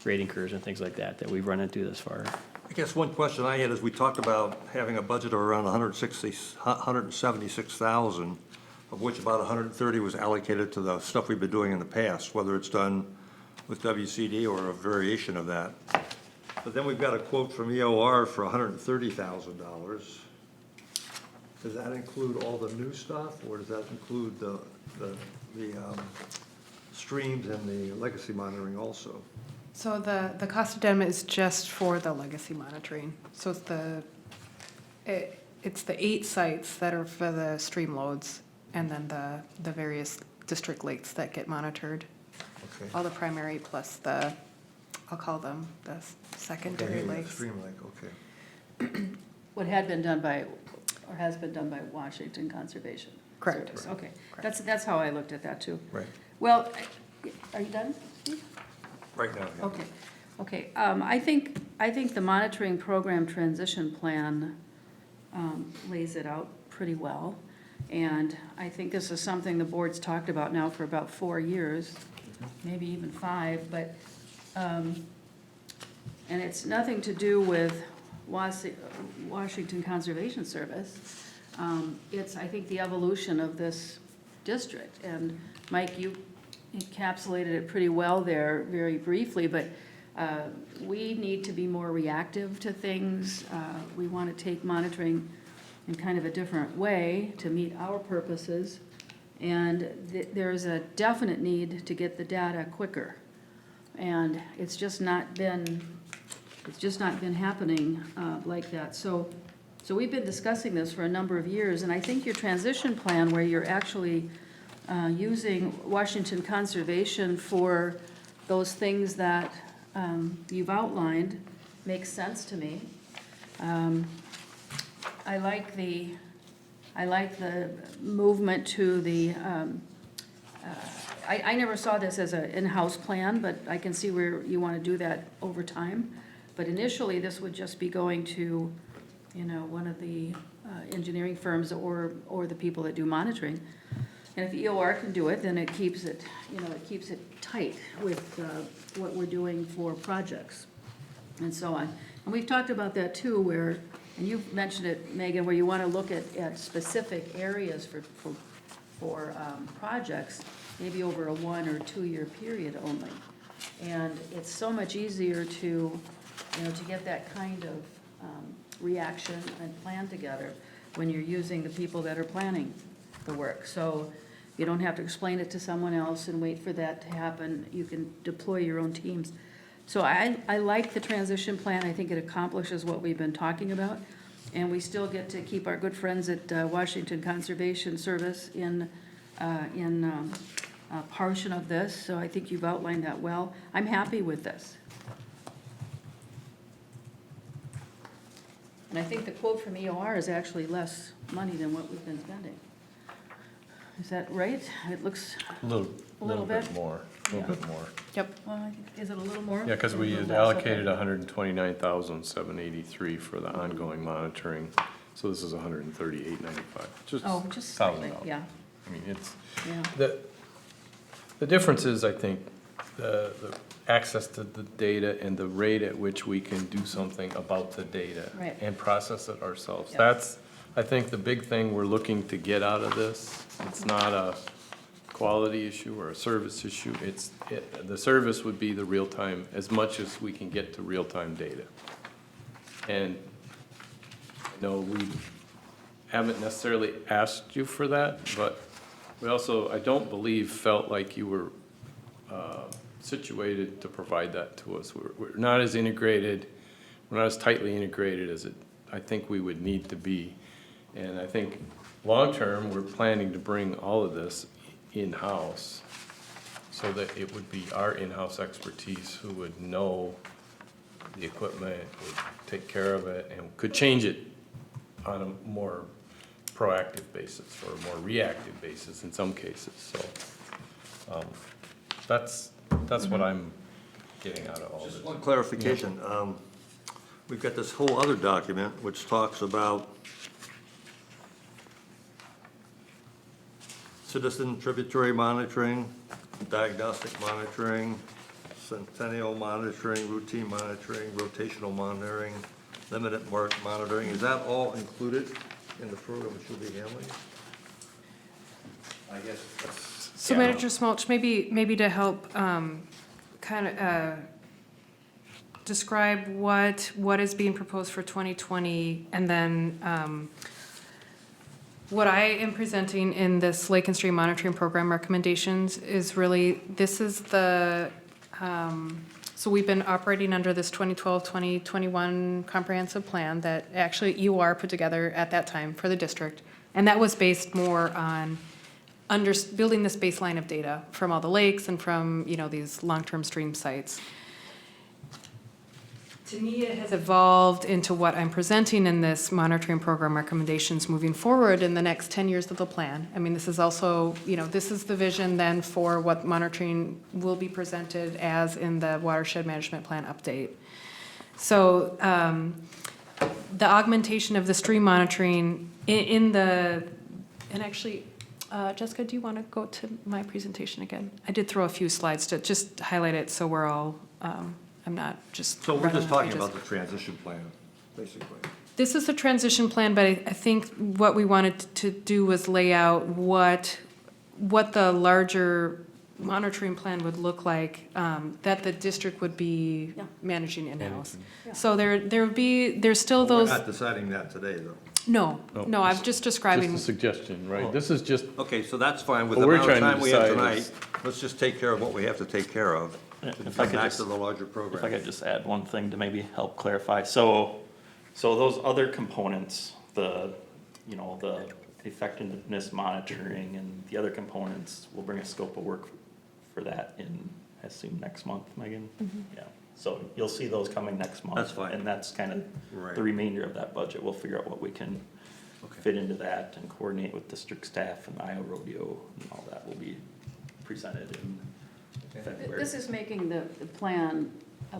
rating curves and things like that we've run into thus far. I guess one question I had is, we talked about having a budget of around 176,000, of which about 130 was allocated to the stuff we've been doing in the past, whether it's done with WCD or a variation of that. But then we've got a quote from EOR for $130,000. Does that include all the new stuff, or does that include the streams and the legacy monitoring also? So the cost addendum is just for the legacy monitoring. So it's the 8 sites that are for the stream loads, and then the various district lakes that get monitored. Okay. All the primary plus I'll call them the secondary Okay, lakes. Stream lake, okay. what had been done by, or has been done by Washington Conservation Correct. Service. Okay, that's how I looked at that too. Right, Well, are you done, Steve? right now, yeah. Okay. I think the monitoring program transition plan lays it out pretty well. And I think this is something the board's talked about now for about 4 years, maybe even 5, but, and it's nothing to do with Washington Conservation Service. It's, I think, the evolution of this district. And Mike, you encapsulated it pretty well there, very briefly, but we need to be more reactive to things. We want to take monitoring in kind of a different way to meet our purposes. And there's a definite need to get the data quicker. And it's just not been happening like that. So we've been discussing this for a number of years, and I think your transition plan, where you're actually using Washington Conservation for those things that you've outlined, makes sense to me. I like the movement to the, I never saw this as an in-house plan, but I can see where you want to do that over time. But initially, this would just be going to, one of the engineering firms or the people that do monitoring. And if EOR can do it, then it keeps it, it keeps it tight with what we're doing for projects and so on. And we've talked about that too, where, and you've mentioned it, Megan, where you want to look at specific areas for projects, maybe over a 1 or 2 year period only. And it's so much easier to get that kind of reaction and plan together when you're using the people that are planning the work. So You don't have to explain it to someone else and wait for that to happen. You can deploy your own teams. So I like the transition plan. I think it accomplishes what we've been talking about. And we still get to keep our good friends at Washington Conservation Service in a portion of this. So I think you've outlined that well. I'm happy with this. And I think the quote from EOR is actually less money than what we've been spending. Is that right? It looks, A little bit more, a little bit more. Yep. well, I think, is it a little more? Yeah, because we A had little less, okay. allocated 129,783 for the ongoing monitoring. So this is 138.95, just Oh, just slightly, $1,000. yeah, I mean, it's, yeah. the difference is, I think, the access to the data and the rate at which we can do something about the data. Right. And process it ourselves. Yep. That's, I think, the big thing we're looking to get out of this. It's not a quality issue or a service issue. The service would be the real-time, as much as we can get to real-time data. And I know we haven't necessarily asked you for that, but we also, I don't believe, felt like you were situated to provide that to us. We're not as integrated, we're not as tightly integrated as I think we would need to be. And I think long-term, we're planning to bring all of this in-house so that it would be our in-house expertise who would know the equipment, would take care of it, and could change it on a more proactive basis or a more reactive basis in some cases. So that's what I'm getting out of all this. Just one clarification. We've got this whole other document which talks about citizen tributary monitoring, diagnostic monitoring, centennial monitoring, routine monitoring, rotational monitoring, limited mark monitoring. Is that all included in the program that you'll be handling? I guess that's. So Manager Smolch, maybe to help kind of describe what is being proposed for 2020, and then what I am presenting in this Lake and Stream Monitoring Program recommendations is really, this is the, so we've been operating under this 2012-2021 comprehensive plan that actually EOR put together at that time for the district. And that was based more on building this baseline of data from all the lakes and from, these long-term stream sites. To me, it has evolved into what I'm presenting in this monitoring program recommendations moving forward in the next 10 years of the plan. I mean, this is also, this is the vision then for what monitoring will be presented as in the Watershed Management Plan update. So the augmentation of the stream monitoring and actually, Jessica, do you want to go to my presentation again? I did throw a few slides to just highlight it so we're all, I'm not just. So we're running just off talking pages. about the transition plan, basically. This is the transition plan, but I think what we wanted to do was lay out what the larger monitoring plan would look like, that the district would be Yeah. managing in-house. Yeah. So there's still We're those, not deciding that today, though. no, I'm just Just describing. a suggestion, right? This is just, Okay, so that's fine. With What the we're amount of trying to time we have decide tonight, is- let's just take care of what we have to take care of. If I Come could back just, to the larger if I program. could just add one thing to maybe help clarify. So those other components, the effectiveness monitoring and the other components, we'll bring a scope of work for that in, I assume, next month, Megan? Yeah, so you'll see those coming next month. That's fine. And that's kind of Right. the remainder of that budget. We'll figure out what we can fit into that and coordinate with district staff and Iowa Rodeo and all that will be presented in February. This is making the plan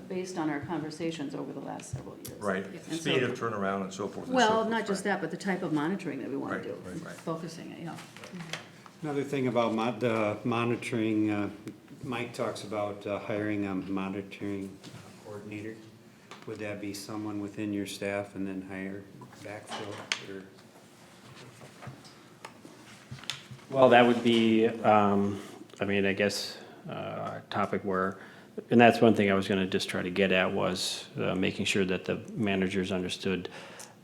based on our conversations over the last several years. Right, And so- speed of turnaround and so forth. and so Well, forth, not just right. that, but the type of monitoring that we want Right, to do, right, right. focusing it, Another thing about the monitoring, Mike talks about hiring a monitoring coordinator. Would that be someone within your staff and then hire backfill or? Well, that would be, I guess, a topic where, and that's one thing I was gonna just try to get at was making sure that the managers understood.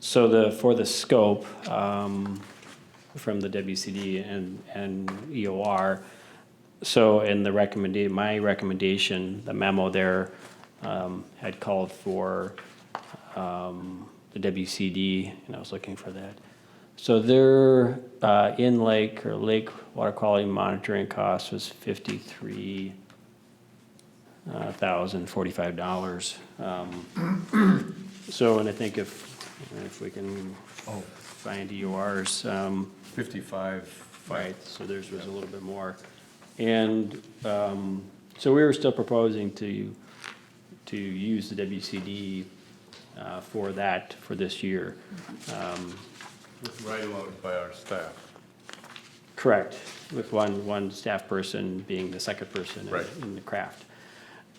So for the scope, from the WCD and EOR. So in the my recommendation, the memo there had called for the WCD, and I was looking for that. So their in-lake or lake water quality monitoring cost was $53,045. So, and I think if we can find EORs. 55. Right, so theirs was a little bit more. And so we were still proposing to use the WCD for that, for this year. Right along by our staff. Correct, with one staff person being the second person Right. in the craft.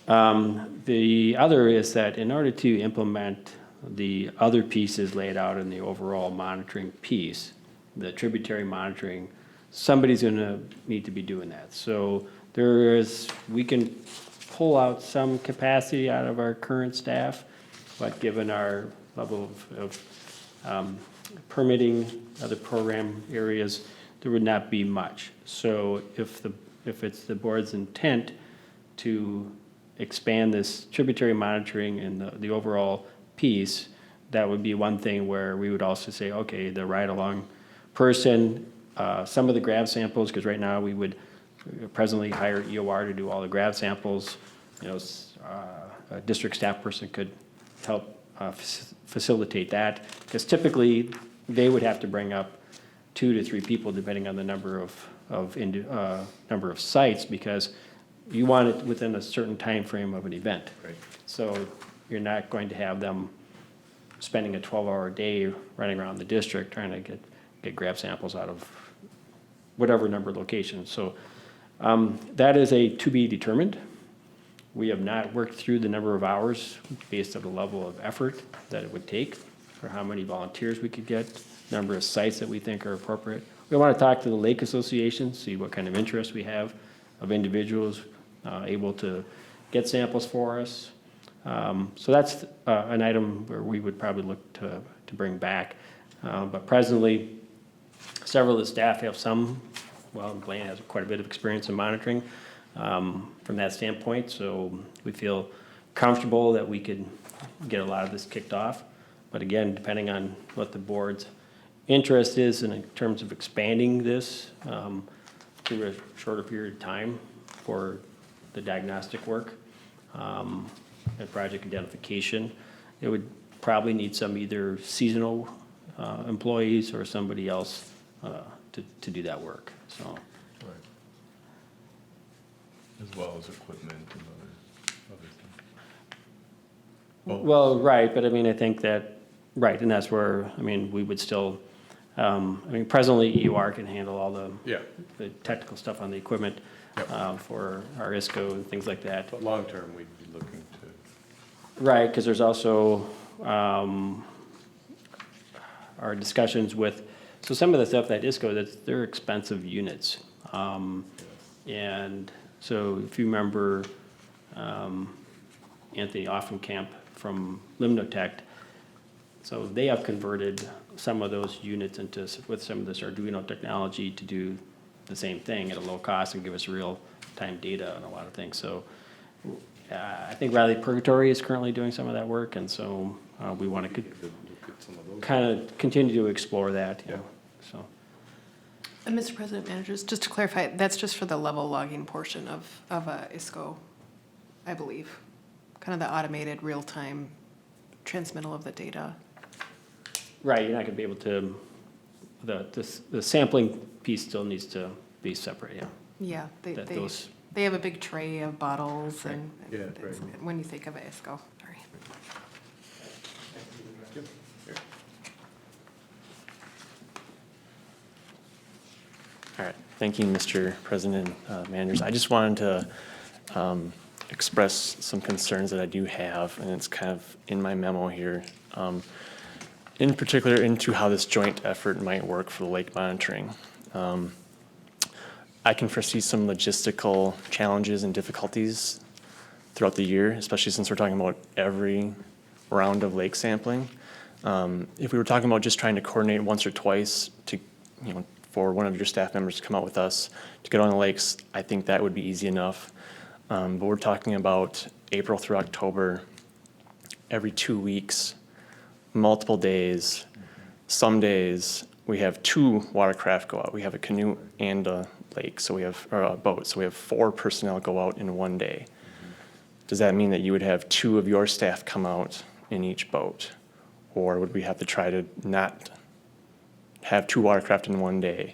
The other is that in order to implement the other pieces laid out in the overall monitoring piece, the tributary monitoring, somebody's gonna need to be doing that. So we can pull out some capacity out of our current staff, but given our level of permitting, other program areas, there would not be much. So if it's the board's intent to expand this tributary monitoring and the overall piece, that would be one thing where we would also say, okay, the ride-along person, some of the grab samples, because right now we would presently hire EOR to do all the grab samples. You know, a district staff person could help facilitate that, because typically they would have to bring up 2 to 3 people depending on the number of sites, because you want it within a certain time frame of an event. Right. So you're not going to have them spending a 12-hour day running around the district trying to get grab samples out of whatever number of locations. So that is a to be determined. We have not worked through the number of hours based on the level of effort that it would take, or how many volunteers we could get, number of sites that we think are appropriate. We want to talk to the Lake Association, see what kind of interest we have of individuals able to get samples for us. So that's an item where we would probably look to bring back. But presently, several of the staff have Blaine has quite a bit of experience in monitoring from that standpoint, so we feel comfortable that we could get a lot of this kicked off. But again, depending on what the board's interest is in terms of expanding this through a shorter period of time for the diagnostic work and project identification, it would probably need some either seasonal employees or somebody else to do that work, so. Right. As well as equipment and other things. Well, right, but I mean, I think that, right, and that's where, I mean, we would still, presently EOR can handle all the technical stuff on the equipment for our ISCO and things like that. But long-term, we'd be looking to. Right, because there's also our discussions with, so some of the stuff that ISCO, they're expensive units. And so if you remember Anthony Offenkamp from Limnotech, so they have converted some of those units with some of this Arduino technology to do the same thing at a low cost and give us real-time data on a lot of things. So I think Riley Purgatory is currently doing some of that work, and so we want to kind of continue to explore that, you know, so. And Mr. President, managers, just to clarify, that's just for the level logging portion of ISCO, I believe. Kind of the automated real-time transmittal of the data. Right, you're not gonna be able to, the sampling piece still needs to be separate, yeah. Yeah, That those- they have a big tray of bottles and Yeah, right. when you think of ISCO, sorry. All right, thank you, Mr. President, managers. I just wanted to express some concerns that I do have, and it's kind of in my memo here. In particular, into how this joint effort might work for the lake monitoring. I can foresee some logistical challenges and difficulties throughout the year, especially since we're talking about every round of lake sampling. If we were talking about just trying to coordinate once or twice to, for one of your staff members to come out with us to get on the lakes, I think that would be easy enough. But we're talking about April through October, every 2 weeks, multiple days. Some days, we have 2 watercraft go out. We have a canoe and a lake, so we have, or a boat, so we have 4 personnel go out in one day. Does that mean that you would have 2 of your staff come out in each boat? Or would we have to try to not have 2 watercraft in one day?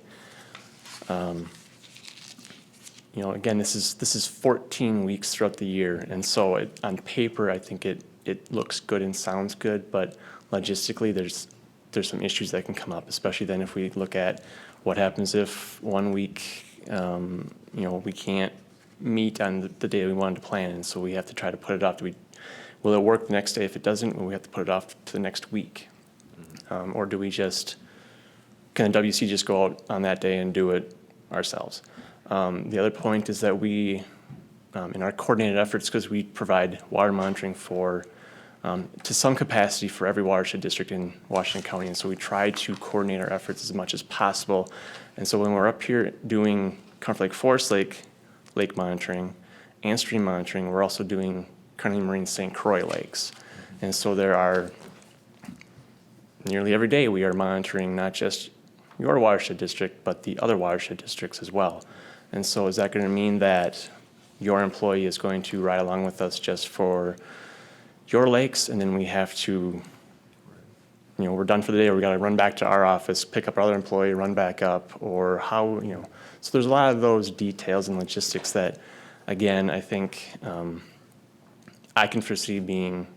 You know, again, this is 14 weeks throughout the year, and so on paper, I think it looks good and sounds good, but logistically, there's some issues that can come up, especially then if we look at what happens if one week, you know, we can't meet on the day we wanted to plan, and so we have to try to put it off. Will it work the next day? If it doesn't, will we have to put it off to the next week? Or do we just, can the WC just go out on that day and do it ourselves? The other point is that we, in our coordinated efforts, because we provide water monitoring for, to some capacity for every watershed district in Washington County, and so we try to coordinate our efforts as much as possible. And so when we're up here doing Comfort Lake, Forest Lake, lake monitoring, and stream monitoring, we're also doing Carnegie Marine St. Croix lakes. And so there are, nearly every day, we are monitoring not just your watershed district, but the other watershed districts as well. And so is that going to mean that your employee is going to ride along with us just for your lakes, and then we have to, you know, we're done for the day, or we got to run back to our office, pick up our other employee, run back up, or how, you know. So there's a lot of those details and logistics that, again, I think I can foresee being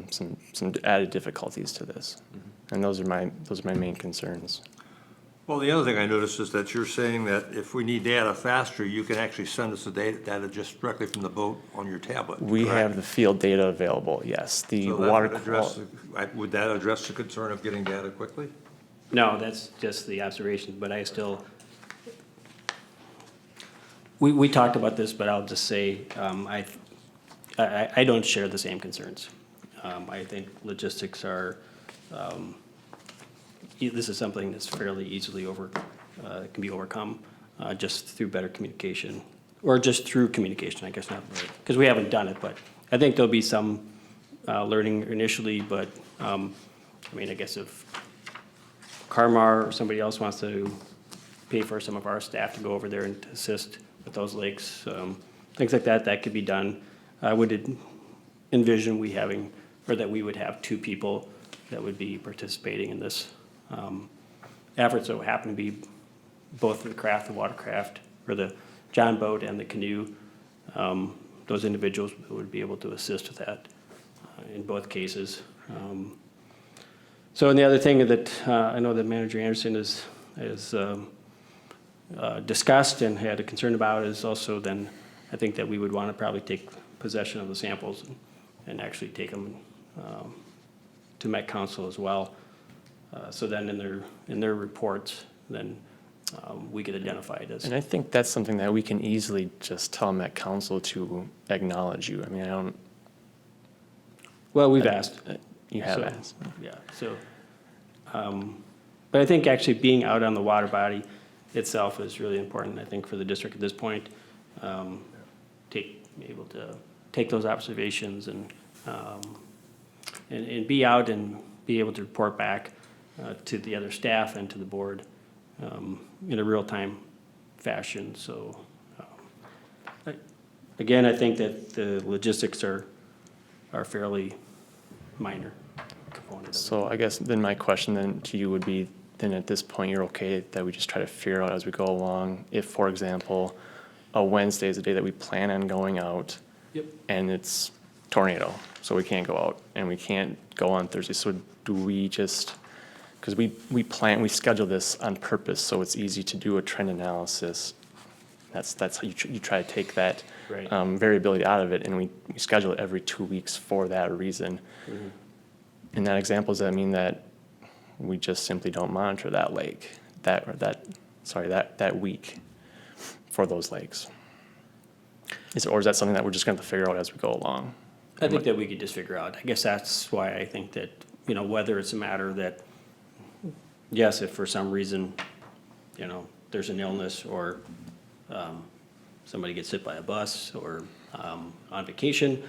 some added difficulties to this. And those are my main concerns. Well, the other thing I noticed is that you're saying that if we need data faster, you can actually send us the data just directly from the boat on your tablet. We correct? have the field data available, yes. The So that water would address would that address the concern of getting data quickly? No, that's just the observation, but I still, we talked about this, but I'll just say, I don't share the same concerns. I think logistics are, this is something that's fairly easily can be overcome, just through better communication, or just through communication, I guess not, because we haven't done it, but I think there'll be some learning initially, but, I mean, I guess if Carmar or somebody else wants to pay for some of our staff to go over there and to assist with those lakes, things like that, that could be done. I would envision that we would have 2 people that would be participating in this effort. So it happen to be both the craft, the watercraft, or the John boat and the canoe. Those individuals would be able to assist with that in both cases. So, and the other thing that I know that Manager Anderson is discussed and had a concern about is also then, I think that we would want to probably take possession of the samples and actually take them to Met Council as well. So then in their reports, then we get identified as. And I think that's something that we can easily just tell Met Council to acknowledge you. I mean, I don't. Well, we've asked. You have So, asked. Yeah, so, but I think actually being out on the water body itself is really important, I think, for the district at this point. Be able to take those observations and be out and be able to report back to the other staff and to the board in a real-time fashion. So, again, I think that the logistics are fairly minor component of it. So I guess then my question then to you would be, then at this point, you're okay that we just try to figure out as we go along, if, for example, a Wednesday is the day that we plan on going out. Yep. And it's tornado, so we can't go out, and we can't go on Thursday. So do we just, because we schedule this on purpose, so it's easy to do a trend analysis. That's how you try to take that Right. variability out of it, and we schedule it every 2 weeks for that reason. Mm-hmm. In that example, does that mean that we just simply don't monitor that lake, that week for those lakes? Or is that something that we're just going to have to figure out as we go along? I think that we could just figure out. I guess that's why I think that, whether it's a matter that, yes, if for some reason you know, there's an illness or somebody gets hit by a bus or on vacation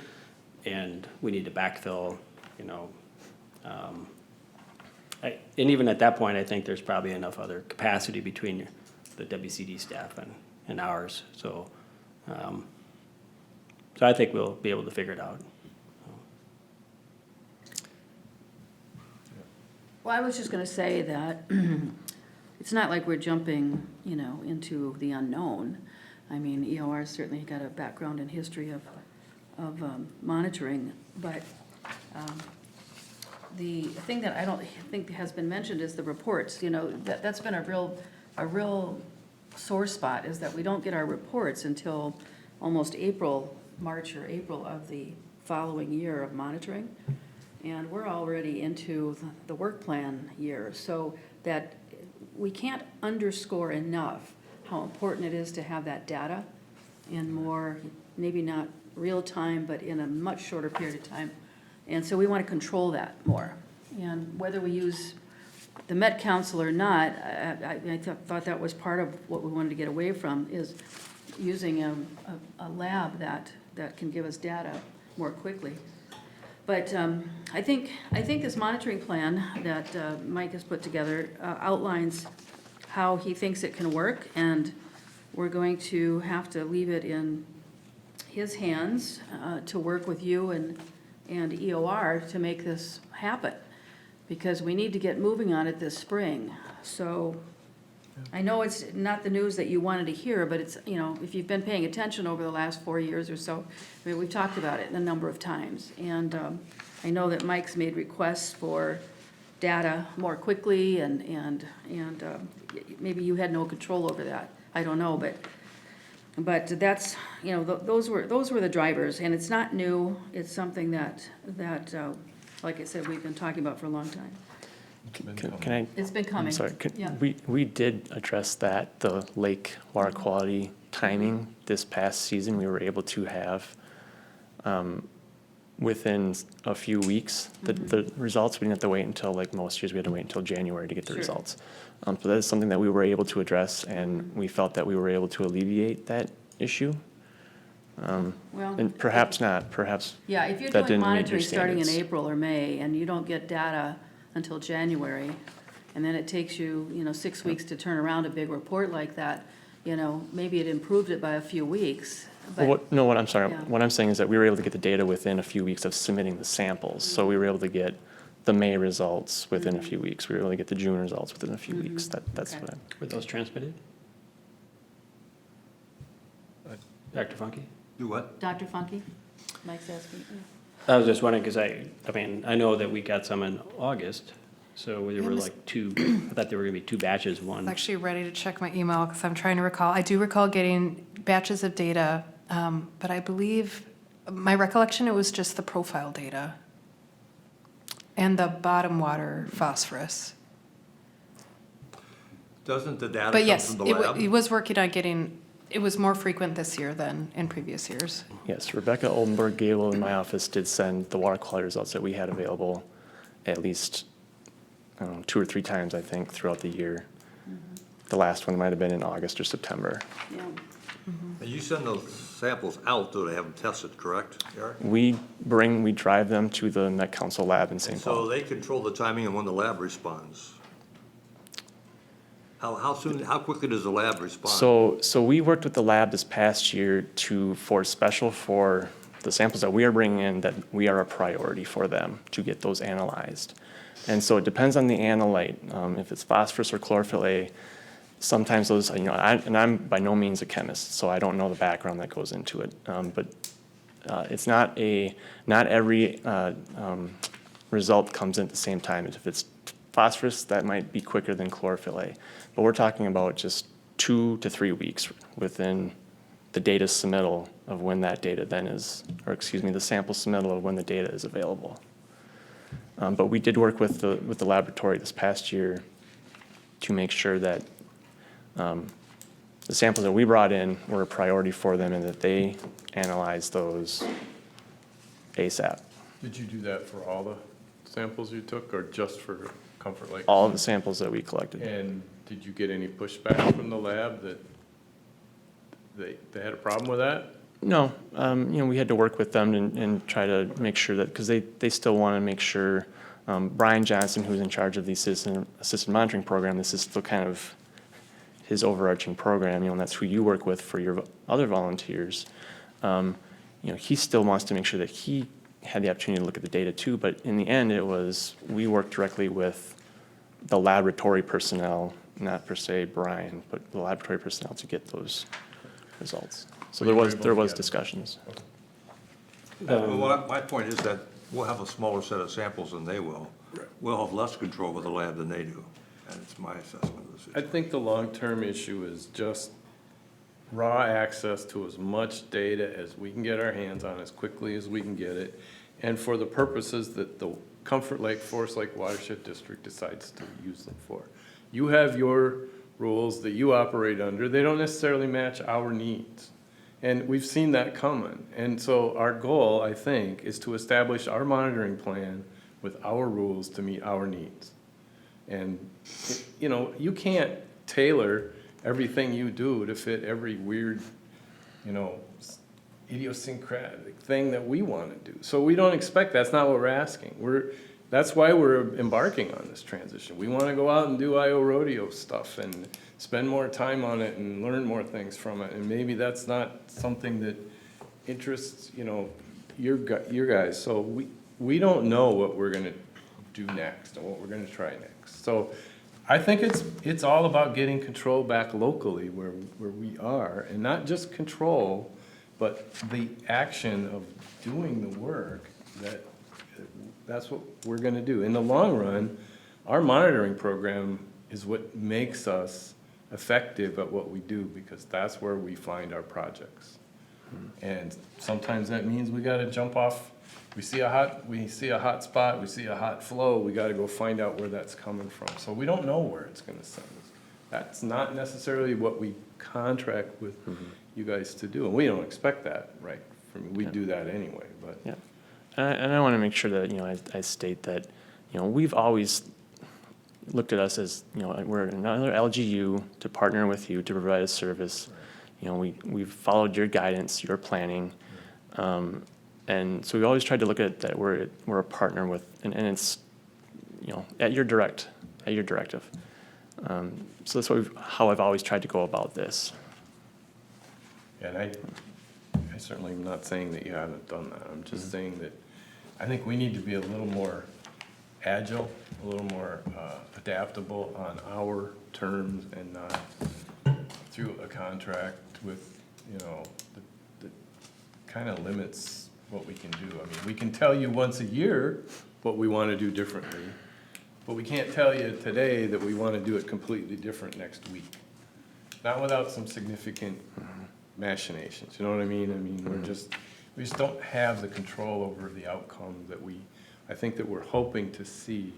and we need to backfill, you know. And even at that point, I think there's probably enough other capacity between the WCD staff and ours. So, so I think we'll be able to figure it out. Well, I was just gonna say that it's not like we're jumping, you know, into the unknown. I mean, EOR's certainly got a background and history of monitoring, but the thing that I don't think has been mentioned is the reports. You know, that's been a real sore spot, is that we don't get our reports until almost March or April of the following year of monitoring. And we're already into the work plan year, so that we can't underscore enough how important it is to have that data in more, maybe not real time, but in a much shorter period of time. And so we want to control that more. And whether we use the Met Council or not, I thought that was part of what we wanted to get away from, is using a lab that can give us data more quickly. But I think this monitoring plan that Mike has put together outlines how he thinks it can work, and we're going to have to leave it in his hands to work with you and EOR to make this happen, because we need to get moving on it this spring. So I know it's not the news that you wanted to hear, but it's, you know, if you've been paying attention over the last 4 years or so, I mean, we've talked about it a number of times. And I know that Mike's made requests for data more quickly, and maybe you had no control over that. I don't know, but that's, you know, those were the drivers, and it's not new. It's something that like I said, we've been talking about for a long time. Can I? It's been coming. I'm sorry, Yeah. we did address that, the lake water quality timing this past season. We were able to have, within a few weeks, the results. We didn't have to wait until, like most years, we had to wait until January to get the Sure. results. So that is something that we were able to address, and we felt that we were able to alleviate that issue. Well, And perhaps not, perhaps yeah, if you're that doing didn't meet your monitoring starting in standards. April or May, and you don't get data until January, and then it takes you, 6 weeks to turn around a big report like that, maybe it improved it by a few weeks, but. What I'm sorry, Yeah. what I'm saying is that we were able to get the data within a few weeks of submitting the samples. So we were able to get the May results within a few weeks. We were able to get the June results within a few weeks. That's Okay. what I'm. Were those transmitted? Dr. Funky? Do what? Dr. Funky, Mike's asking. I was just wondering, because I know that we got some in August, so there were like two, I thought there were gonna be two batches, I'm one. actually ready to check my email because I'm trying to recall. I do recall getting batches of data, but I believe, my recollection, it was just the profile data and the bottom water phosphorus. Doesn't the data But come yes, from the lab? it was working on getting, it was more frequent this year than in previous years. Yes, Rebecca Oldenburg Gable in my office did send the water quality results that we had available at least, I don't know, 2 or 3 times, I think, throughout the year. The last one might have been in August or September. Yeah. And you send those samples out, though, to have them tested, correct, Eric? We drive them to the Met Council lab in St. So Paul. they control the timing of when the lab responds. How quickly does the lab respond? So we worked with the lab this past year for the samples that we are bringing in, that we are a priority for them to get those analyzed. And so it depends on the analyte, if it's phosphorus or chlorophyll A. Sometimes those, and I'm by no means a chemist, so I don't know the background that goes into it. But it's not every result comes in at the same time. If it's phosphorus, that might be quicker than chlorophyll A. But we're talking about just 2 to 3 weeks within the data submittal of when that data then is, or excuse me, the sample submittal of when the data is available. But we did work with the laboratory this past year to make sure that the samples that we brought in were a priority for them and that they analyzed those ASAP. Did you do that for all the samples you took, or just for Comfort Lake? All of the samples that we collected. And did you get any pushback from the lab that they had a problem with that? No, we had to work with them and try to make sure that, because they still want to make sure, Brian Johnson, who's in charge of the assistant monitoring program, this is still kind of his overarching program, and that's who you work with for your other volunteers. He still wants to make sure that he had the opportunity to look at the data too, but in the end, we worked directly with the laboratory personnel, not per se Brian, but the laboratory personnel to get those results. So there was discussions. Well, my point is that we'll have a smaller set of samples than they will. We'll have less control over the lab than they do, and it's my assessment of the I situation. think the long-term issue is just raw access to as much data as we can get our hands on as quickly as we can get it, and for the purposes that the Comfort Lake, Forest Lake Watershed District decides to use them for. You have your rules that you operate under. They don't necessarily match our needs. And we've seen that coming. And so our goal, I think, is to establish our monitoring plan with our rules to meet our needs. And, you can't tailor everything you do to fit every weird, idiosyncratic thing that we want to do. So we don't expect, that's not what we're asking. That's why we're embarking on this transition. We want to go out and do IO rodeo stuff and spend more time on it and learn more things from it. And maybe that's not something that interests, your guys. So we don't know what we're going to do next and what we're going to try next. So I think it's all about getting control back locally where we are, and not just control, but the action of doing the work that's what we're going to do. In the long run, our monitoring program is what makes us effective at what we do, because that's where we find our projects. And sometimes that means we got to jump off. We see a hot spot, we see a hot flow, we got to go find out where that's coming from. So we don't know where it's going to send us. That's not necessarily what we contract with you guys to do, and we don't expect that, right? We do that anyway, but. Yeah. And I want to make sure that, I state that, we've always looked at us as, we're another LGU to partner with you to provide a service. We've followed your guidance, your planning. And so we always tried to look at that we're a partner with, and it's, at your directive. So that's how I've always tried to go about this. And I certainly am not saying that you haven't done that. I'm just saying that I think we need to be a little more agile, a little more adaptable on our terms, and not through a contract with, that kind of limits what we can do. I mean, we can tell you once a year what we want to do differently, but we can't tell you today that we want to do it completely different next week. Not without some significant machinations, you know what I mean? I mean, we just don't have the control over the outcome that I think that we're hoping to see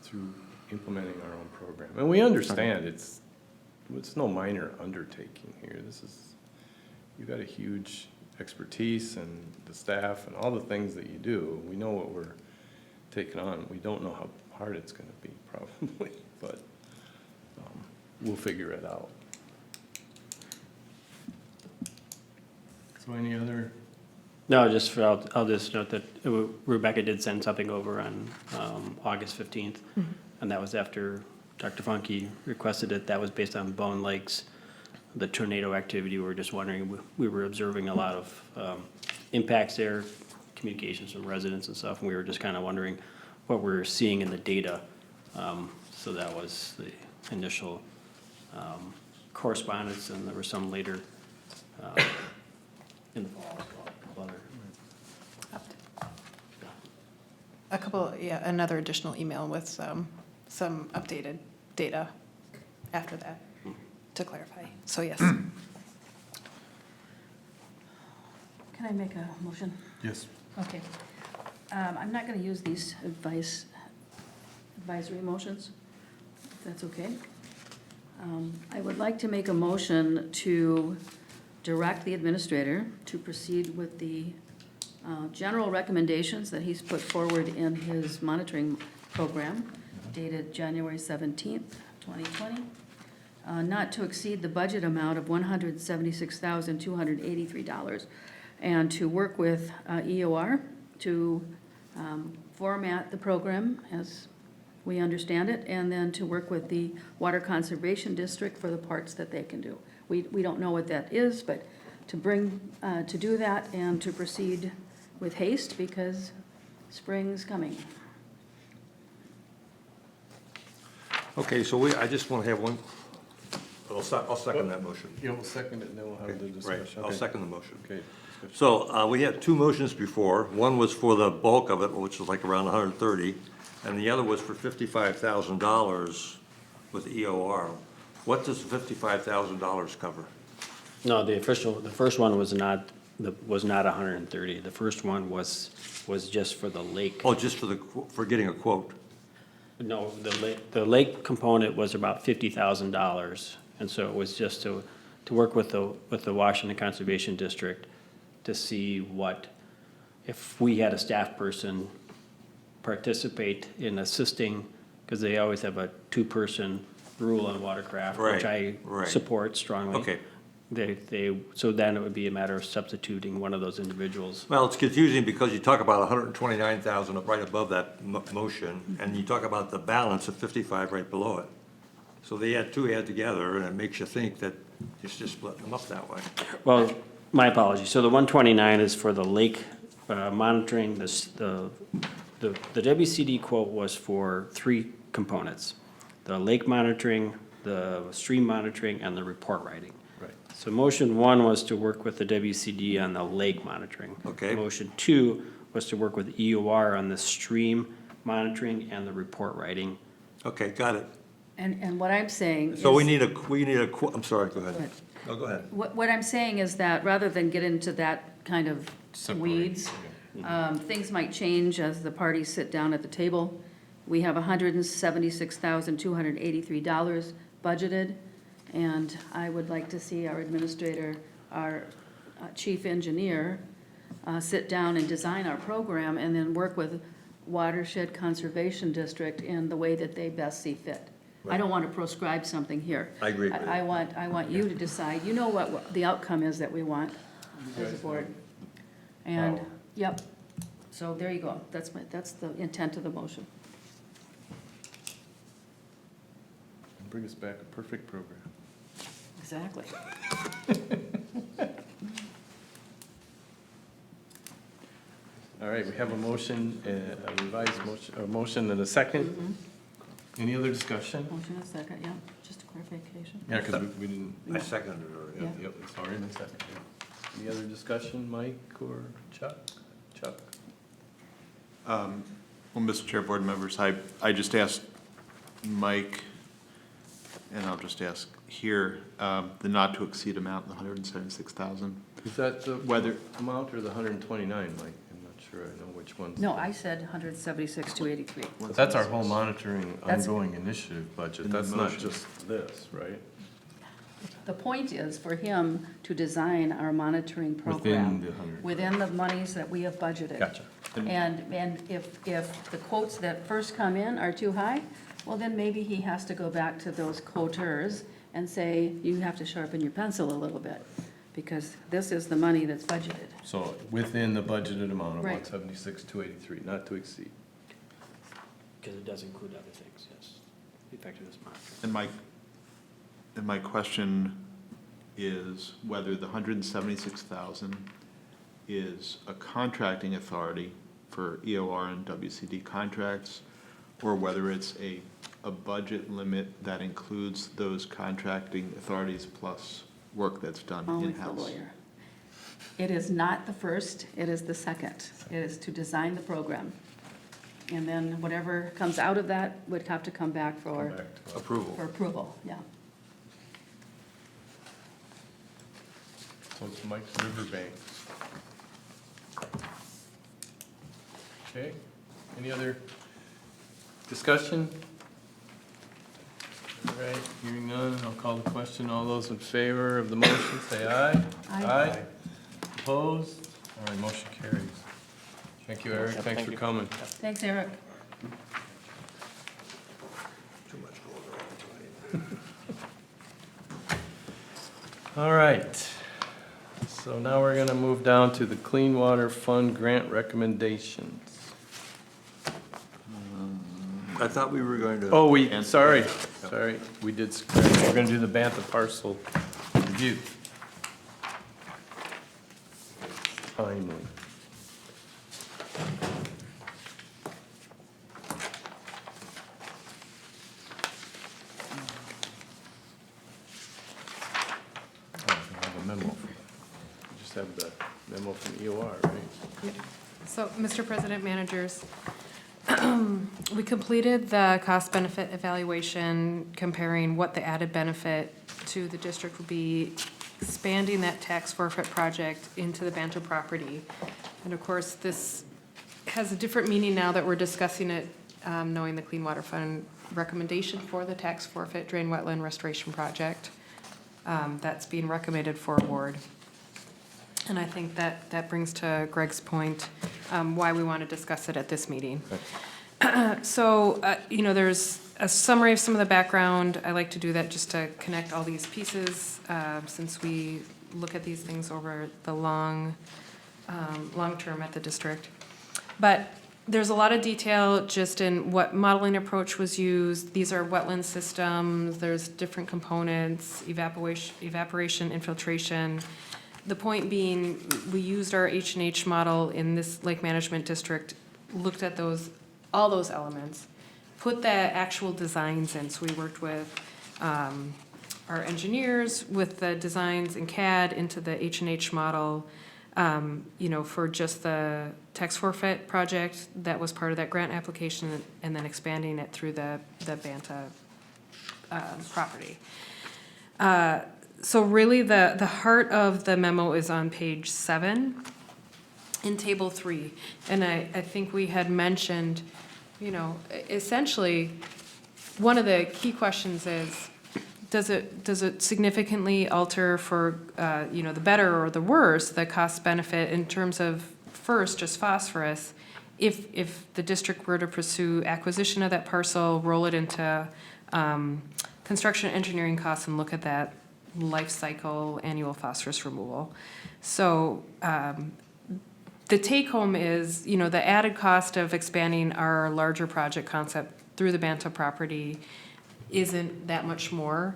through implementing our own program. And we understand it's no minor undertaking here. You've got a huge expertise and the staff and all the things that you do. We know what we're taking on. We don't know how hard it's going to be, probably, but we'll figure it out. So any other? No, I'll just note that Rebecca did send something over on August 15th, and that was after Dr. Funke requested it. That was based on Bone Lakes, the tornado activity. We were just wondering, we were observing a lot of impacts there, communications from residents and stuff, and we were just kind of wondering what we're seeing in the data. So that was the initial correspondence, and there were some later in the fall as well. Another additional email with some updated data after that to clarify. So yes. Can I make a motion? Yes. Okay. I'm not going to use these advisory motions, if that's okay. I would like to make a motion to direct the administrator to proceed with the general recommendations that he's put forward in his monitoring program dated January 17th, 2020, not to exceed the budget amount of $176,283, and to work with EOR to format the program as we understand it, and then to work with the Water Conservation District for the parts that they can do. We don't know what that is, but to do that and to proceed with haste because spring's coming. Okay, so I just want to have one, I'll second that motion. You'll second it, and then we'll have the Right, discussion. I'll Okay. second the motion. Okay. So we had two motions before. One was for the bulk of it, which was like around 130, and the other was for $55,000 with EOR. What does $55,000 cover? No, the first one was not 130. The first one was just for the lake. Oh, just for getting a quote? No, the lake component was about $50,000. And so it was just to work with the Washington Conservation District to see if we had a staff person participate in assisting, because they always have a two-person rule on watercraft, which I Right. support strongly. Okay. So then it would be a matter of substituting one of those individuals. Well, it's confusing because you talk about 129,000 right above that motion, and you talk about the balance of 55 right below it. So they add together, and it makes you think that it's just splitting them up that way. Well, my apologies. So the 129 is for the lake monitoring. The WCD quote was for three components: the lake monitoring, the stream monitoring, and the report writing. Right. So motion one was to work with the WCD on the lake monitoring. Okay. Motion two was to work with EOR on the stream monitoring and the report writing. Okay, got it. And what I'm saying is. So we need a, I'm sorry, go ahead. Go ahead. No, go ahead. What I'm saying is that rather than get into that kind of Separate, weeds, things might change as the parties sit down at the table. We have $176,283 budgeted, and I would like to see our administrator, our chief engineer, sit down and design our program and then work with Watershed Conservation District in the way that they best see fit. I don't want to proscribe something here. I agree with you. I want you to decide, you know what the outcome is that we want as a board. And, yep, so there you go, that's the intent of the motion. Bring us back a perfect program. Exactly. All right, we have a motion, a revised motion and a second. Any other discussion? Motion is second, yeah, just a clarification. Yeah, because we didn't, I seconded it already. Yeah. yep, it's already been seconded. Yeah. Any other discussion, Mike or Chuck? Chuck? Well, Mr. Chair, board members, I just asked Mike, and I'll just ask here, the not to exceed amount, the 176,000. Is that the Whether- amount or the 129, Mike? I'm not sure I know which one's. No, I said 176,283. But that's our whole monitoring That's- ongoing initiative budget. In the That's not motion. just this, right? The point is for him to design our monitoring program. Within the 100. Within the monies that we have budgeted. Gotcha. And if the quotes that first come in are too high, well, then maybe he has to go back to those quoters and say, you have to sharpen your pencil a little bit, because this is the money that's budgeted. So within the budgeted amount of Right. 176,283, not to exceed. Because it does include other things, yes. The effectiveness monitoring. And my question is whether the 176,000 is a contracting authority for EOR and WCD contracts, or whether it's a budget limit that includes those contracting authorities plus work that's done Only for the in-house. lawyer. It is not the first, it is the second. It is to design the program. And then whatever comes out of that would have to come back for Back to- Approval. approval, yeah. So it's Mike's Riverbanks. Okay, any other discussion? All right, hearing none, I'll call the question. All those in favor of the motion, say aye. Aye. Opposed? All right, motion carries. Thank you, Eric, thanks thank for you. coming. Thanks, Eric. Too much going on tonight. All right. So now we're gonna move down to the Clean Water Fund grant recommendations. I thought we were going to. Oh, sorry, we did, we're gonna do the Bantha parcel review. Timely. Oh, I have a memo. We just have the memo from EOR, right? So, Mr. President, managers, we completed the cost-benefit evaluation comparing what the added benefit to the district would be expanding that tax forfeit project into the Banter property. And of course, this has a different meaning now that we're discussing it, knowing the Clean Water Fund recommendation for the tax forfeit drain wetland restoration project. That's being recommended for award. And I think that brings to Greg's point, why we want to discuss it at this meeting. So, there's a summary of some of the background. I like to do that just to connect all these pieces, since we look at these things over the long term at the district. But there's a lot of detail just in what modeling approach was used. These are wetland systems. There's different components, evaporation, infiltration. The point being, we used our H&H model in this lake management district, looked at all those elements, put the actual designs in. So we worked with our engineers with the designs in CAD into the H&H model, for just the tax forfeit project that was part of that grant application, and then expanding it through the Banta property. So really, the heart of the memo is on page 7 in table 3. And I think we had mentioned, essentially, one of the key questions is, does it significantly alter for, the better or the worse, the cost benefit in terms of, first, just phosphorus, if the district were to pursue acquisition of that parcel, roll it into construction engineering costs and look at that life cycle annual phosphorus removal. So the take home is, the added cost of expanding our larger project concept through the Banta property isn't that much more.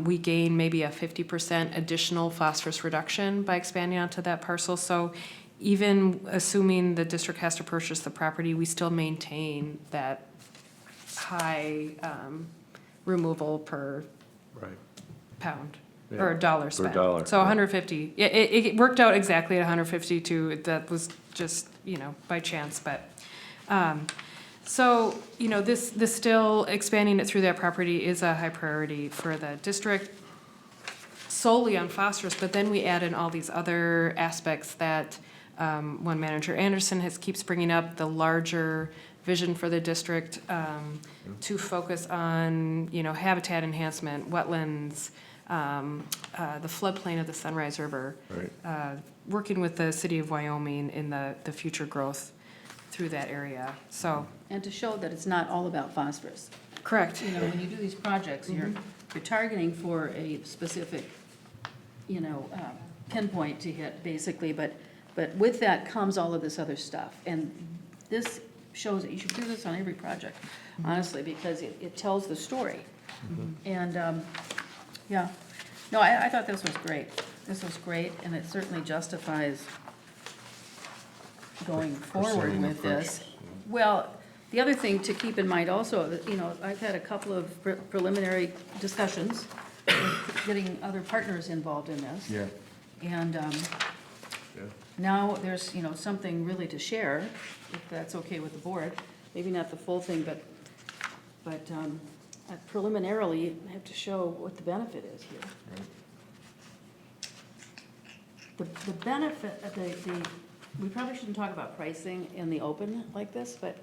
We gain maybe a 50% additional phosphorus reduction by expanding onto that parcel. So even assuming the district has to purchase the property, we still maintain that high removal per pound, or dollar spent. dollar, So 150, it worked out exactly at 152, that was just, by chance, but, so, this still, expanding it through that property is a high priority for the district, solely on phosphorus, but then we add in all these other aspects that, when Manager Anderson keeps bringing up, the larger vision for the district, to focus on, habitat enhancement, wetlands, the floodplain of the Sunrise River. Right. Working with the city of Wyoming in the future growth through that area, so. And to show that it's not all about phosphorus. Correct. When you do these projects, you're targeting for a specific, pinpoint to hit, basically, but with that comes all of this other stuff. And this shows that you should do this on every project, honestly, because it tells the story. And, yeah, no, I thought this was great. This was great, and it certainly justifies going forward Pursuing the with this. purchase, Well, the other thing to keep in mind also, I've had a couple of preliminary discussions, with getting other partners involved in this. Yeah. And now there's, something really to share, if that's okay with the board. Maybe not the full thing, but preliminarily, I have to show what the benefit is here. The benefit, we probably shouldn't talk about pricing in the open like this, but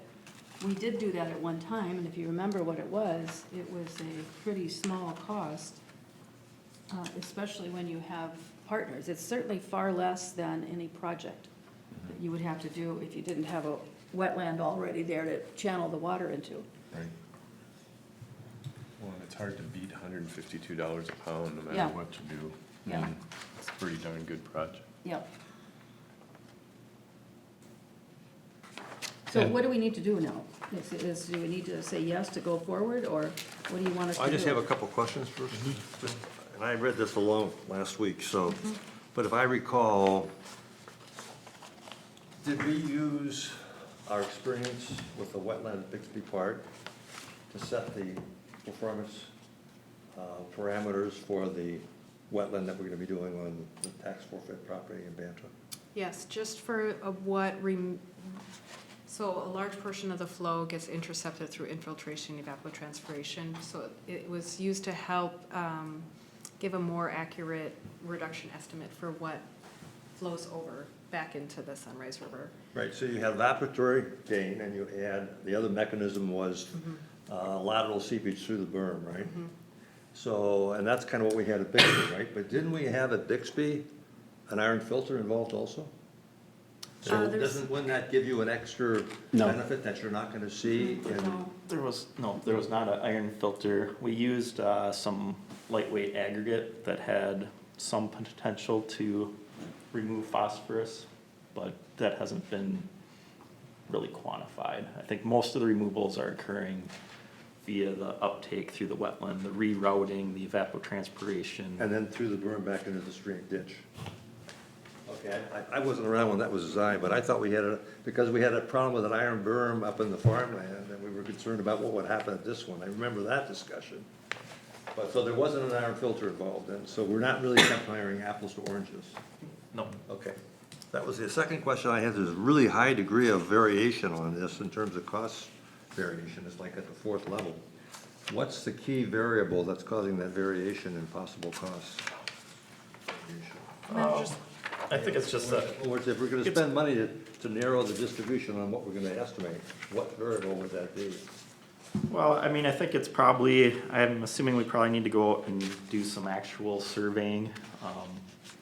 we did do that at one time, and if you remember what it was a pretty small cost, especially when you have partners. It's certainly far less than any project that you would have to do if you didn't have a wetland already there to channel the water into. Right. Well, It's hard to beat $152 a pound, no Yeah. matter what you do. Yeah. It's a pretty darn good project. Yep. So what do we need to do now? Do we need to say yes to go forward, or what do you want us to do? I just have a couple questions first. And I read this alone last week, so, but if I recall, did we use our experience with the wetland at Bixby Park to set the performance parameters for the wetland that we're gonna be doing on the tax forfeit property in Banta? Yes, just for so a large portion of the flow gets intercepted through infiltration, evapotranspiration. So it was used to help give a more accurate reduction estimate for what flows over back into the Sunrise River. Right, so you had evaporatory gain, and you had, the other mechanism was lateral seepage through the berm, right? So, and that's kind of what we had at Bixby, right? But didn't we have at Bixby an iron filter involved also? So wouldn't that give you an extra No. benefit that you're not gonna see in? No. There was not an iron filter. We used some lightweight aggregate that had some potential to remove phosphorus, but that hasn't been really quantified. I think most of the removals are occurring via the uptake through the wetland, the rerouting, the evapotranspiration. And then through the berm back into the stream ditch? Okay, I wasn't around when that was designed, but I thought we had because we had a problem with an iron berm up in the farmland, and we were concerned about what would happen at this one. I remember that discussion. But, so there wasn't an iron filter involved, and so we're not really comparing apples to oranges. No. Okay. That was the second question I had. There's a really high degree of variation on this in terms of cost variation. It's like at the fourth level. What's the key variable that's causing that variation in possible costs? I think it's just that. In other words, if we're gonna spend money to narrow the distribution on what we're gonna estimate, what variable would that be? Well, I mean, I think it's probably, I'm assuming we probably need to go out and do some actual surveying.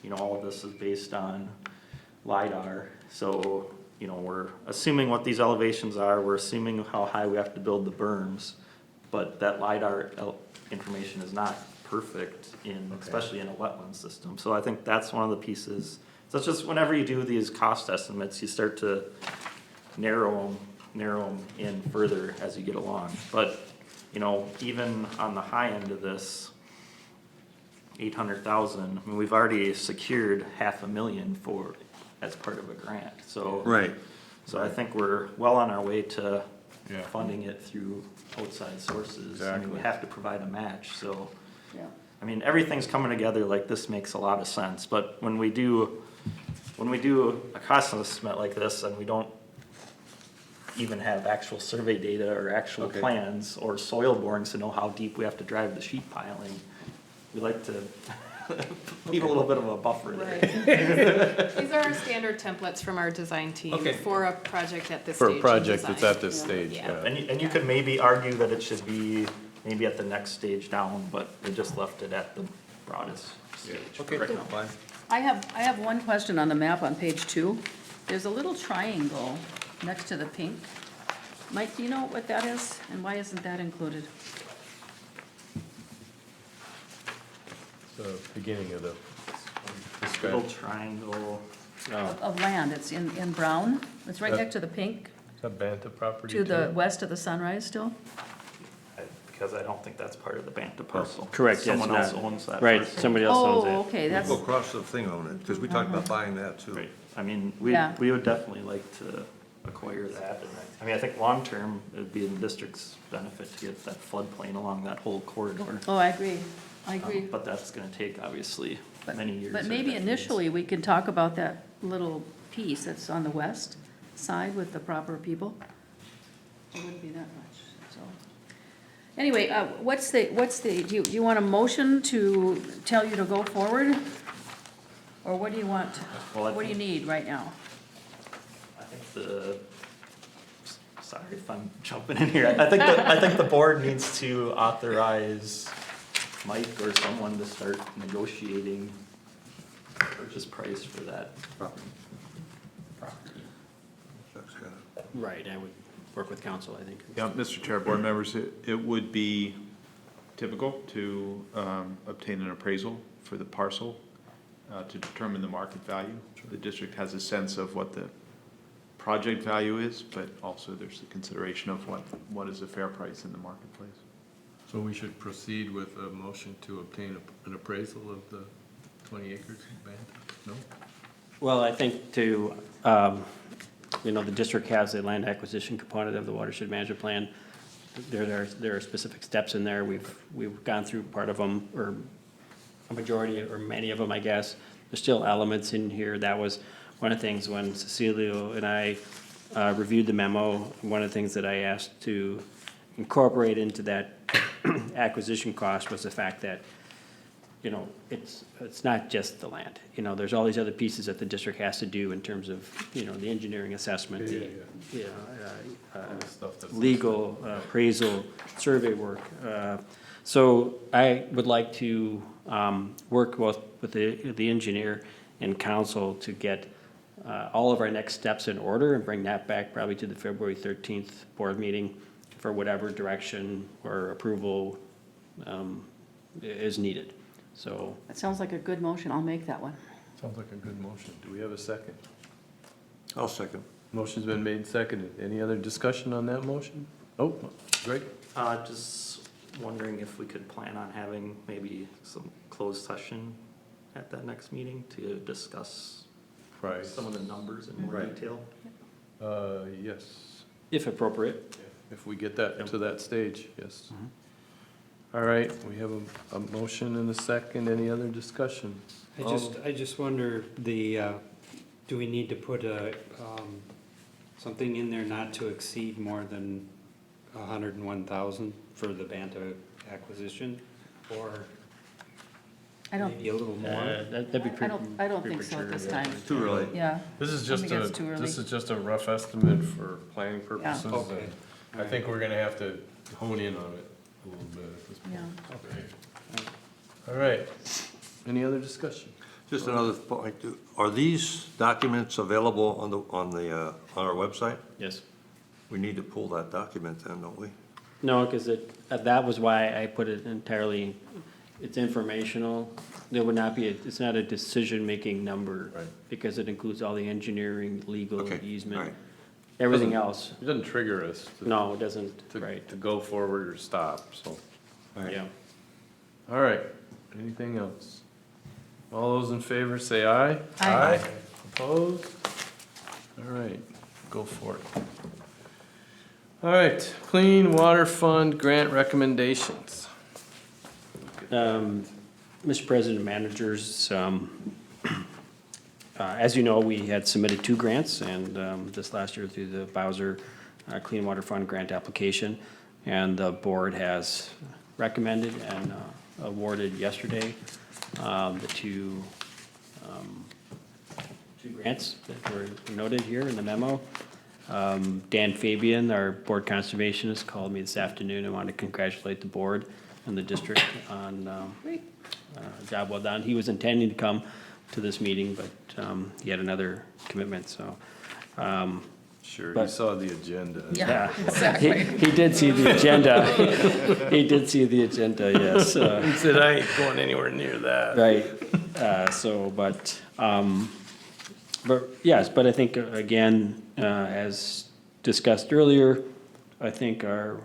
You know, all of this is based on LiDAR, so, you know, we're assuming what these elevations are, we're assuming how high we have to build the berms, but that LiDAR information is not perfect especially in a wetland system. So I think that's one of the pieces. So it's just whenever you do these cost estimates, you start to narrow them in further as you get along. But, you know, even on the high end of this, 800,000, I mean, we've already secured $500,000 for, as part of a grant, so. Right. So I think we're well on our way to Yeah. funding it through outside sources. I mean, we Exactly. have to provide a match, so. Yeah. I mean, everything's coming together, like this makes a lot of sense, but when we do a cost estimate like this and we don't even have actual survey data or actual Okay. plans or soil borings to know how deep we have to drive the sheet piling, we like to leave a little bit of a buffer there. Right. These are our standard templates from our design team Okay. for a project at this For stage. a in project that's design. at this stage, Yeah. yeah. And you could maybe argue that it should be maybe at the next stage down, but we just left it at the broadest stage. Okay, right now. fine. I have one question on the map on page 2. There's a little triangle next to the pink. Mike, do you know what that is, and why isn't that included? The beginning of the, Little triangle. Of land, it's in brown, it's right Uh, next to the pink, is that Banta property to the too? west of the Sunrise still? Because I don't think that's part of the Banta parcel. Correct, yes, Someone else not. owns that. Right, parcel. somebody else owns Oh, it. okay, that's, We'll go across the thing on it, because we talked about buying that too. Right, I mean, Yeah. we would definitely like to acquire that. And I mean, I think long-term, it'd be in the district's benefit to get that floodplain along that whole corridor. oh, I agree, I agree. But that's gonna take, obviously, But- many years. But or maybe decades. initially, we could talk about that little piece that's on the west side with the proper people. It wouldn't be that much, so. Anyway, do you want a motion to tell you to go forward? Or what do you want, Well, I what do you think- need right now? I think sorry if I'm jumping in here, I think the board needs to authorize Mike or someone to start negotiating purchase price for that property. Chuck's got it. Right, I would work with council, I think. Yeah, Mr. Chair, board members, it would be typical to obtain an appraisal for the parcel to determine the market value. The district has a sense of what the project value is, but also there's the consideration of what is a fair price in the marketplace. So we should proceed with a motion to obtain an appraisal of the 20 acres of Banta? No? Well, I think to, the district has a land acquisition component of the watershed management plan. There are specific steps in there. We've gone through part of them, or a majority, or many of them, I guess. There's still elements in here. That was one of the things when Cecilio and I reviewed the memo. One of the things that I asked to incorporate into that acquisition cost was the fact that, it's not just the land. There's all these other pieces that the district has to do in terms of, the engineering assessment, legal, appraisal, survey work. So I would like to work both with the engineer and council to get all of our next steps in order and bring that back probably to the February 13th board meeting for whatever direction or approval is needed. So That sounds like a good motion. I'll make that one. Sounds like a good motion. Do we have a second? I'll second. Motion's been made and seconded. Any other discussion on that motion? Oh, Greg? Just wondering if we could plan on having maybe some closed session at that next meeting to discuss Price. some of the numbers in more Right. detail. Yes, if appropriate. if we get that to that stage, yes. All right, we have a motion and a second. Any other discussion? I just wonder, do we need to put something in there not to exceed more than 101,000 for the Banta acquisition? Or I don't, maybe a little more? That'd be I don't think so at this time. Too early. Yeah. This is I just think it's too early. this is just a rough estimate for planning purposes. Okay. and I think we're gonna have to hone in on it a little bit at this point. Yeah. All right, any other discussion? Just another point, are these documents available on our website? Yes. We need to pull that document then, don't we? No, because that was why I put it entirely, it's informational. There would not be, it's not a decision-making number. Right. Because it includes all the engineering, legal, Okay, all easement, right. everything else. It doesn't trigger us No, it doesn't, to right, go forward or stop, so. yeah. All right, anything else? All those in favor say aye. Aye. Opposed? All right, go for it. All right, Clean Water Fund grant recommendations. Mr. President, managers, as you know, we had submitted 2 grants, and this last year through the Bowser Clean Water Fund grant application, and the board has recommended and awarded yesterday the two grants that were noted here in the memo. Dan Fabian, our board conservationist, called me this afternoon and wanted to congratulate the board and the district on a job well done. He was intending to come to this meeting, but he had another commitment, so. Sure, you But- saw the agenda. Yeah, exactly. He did see the agenda. He did see the agenda, yes. He said, I ain't going anywhere near that. Right, but yes, but I think, again, as discussed earlier, I think our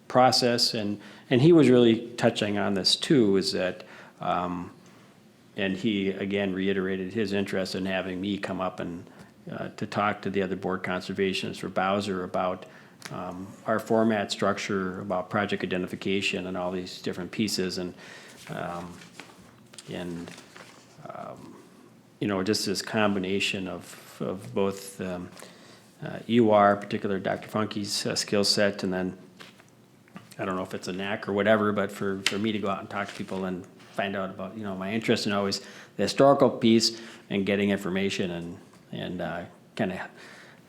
process, and he was really touching on this too, is that, and he again reiterated his interest in having me come up and to talk to the other board conservationists for Bowser about our format structure, about project identification and all these different pieces, and just this combination of both EUR, particular Dr. Funky's skill set, and then, I don't know if it's a knack or whatever, but for me to go out and talk to people and find out about, my interest in always the historical piece and getting information and kind of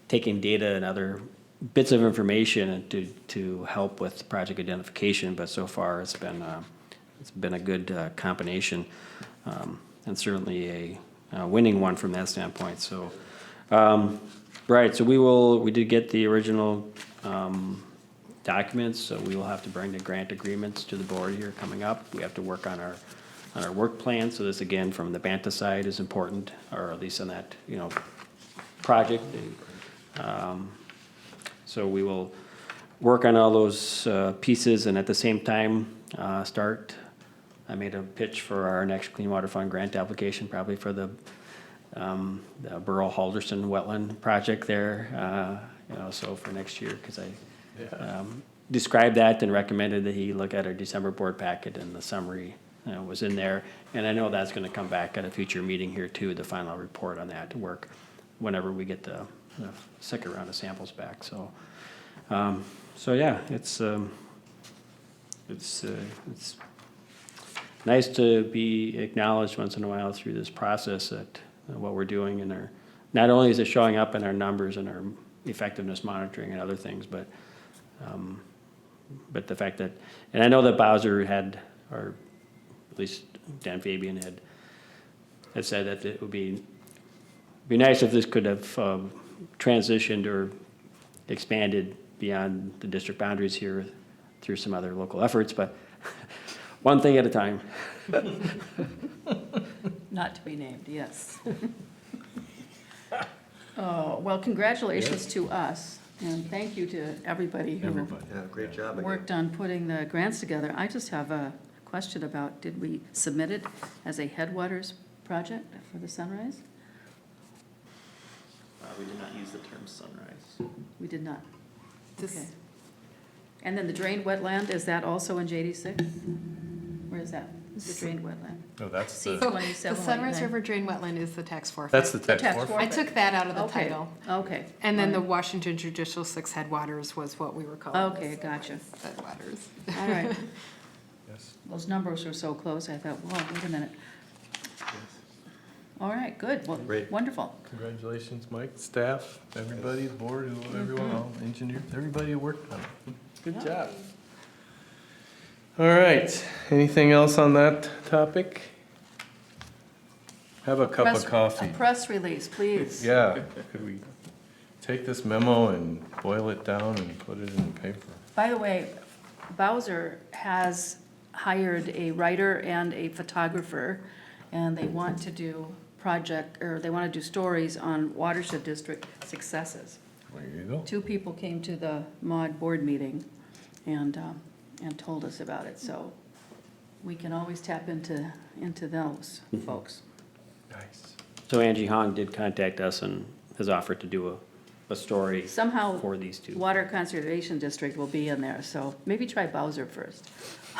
taking data and other bits of information and to help with project identification, but so far it's been a good combination, and certainly a winning one from that standpoint. So, right. So we did get the original documents, so we will have to bring the grant agreements to the board here coming up. We have to work on our work plan, so this again, from the Banta side is important, or at least on that, project. So we will work on all those pieces, and at the same time, I made a pitch for our next Clean Water Fund grant application, probably for the Burl Halderson wetland project there, so for next year, because I described that and recommended that he look at our December board packet, and the summary was in there. And I know that's gonna come back at a future meeting here too, the final report on that work, whenever we get the second round of samples back, so. So yeah, it's nice to be acknowledged once in a while through this process that what we're doing in our, not only is it showing up in our numbers and our effectiveness monitoring and other things, but the fact that, and I know that Bowser had, or at least Dan Fabian had said that it would be nice if this could have transitioned or expanded beyond the district boundaries here through some other local efforts, but one thing at a time. Not to be named, yes. Oh, well, congratulations to us, and thank you to everybody who Yeah, great job again. worked on putting the grants together. I just have a question about, did we submit it as a Headwaters project for the Sunrise? We did not use the term sunrise. We did not. This- Okay. And then the drained wetland, is that also in JD6? Where is that? The drained wetland? No, that's C the, So 27. the Sunrise River Drain Wetland is the tax forfeit. that's the text Tax forfeit. I took that out of the Okay. title. Okay. And then the All Washington Judicial Six Headwaters was what we were calling. Okay, this, gotcha. Headwaters. All right. Yes. Those numbers were so close, I thought, whoa, wait a minute. All right, good, well, Great. wonderful. Congratulations, Mike, staff, everybody, the board, everyone, all engineers, everybody who worked on it. Good job. All right, anything else on that topic? Have a cup of coffee. A press release, please. Yeah, could we take this memo and boil it down and put it in the paper? By the way, Bowser has hired a writer and a photographer, and they want to do they want to do stories on Watershed District successes. There you go. 2 people came to the MAUD board meeting and told us about it, so we can always tap into those folks. Nice. So Angie Hong did contact us and has offered to do a story Somehow, for these two. Water Conservation District will be in there, so maybe try Bowser first.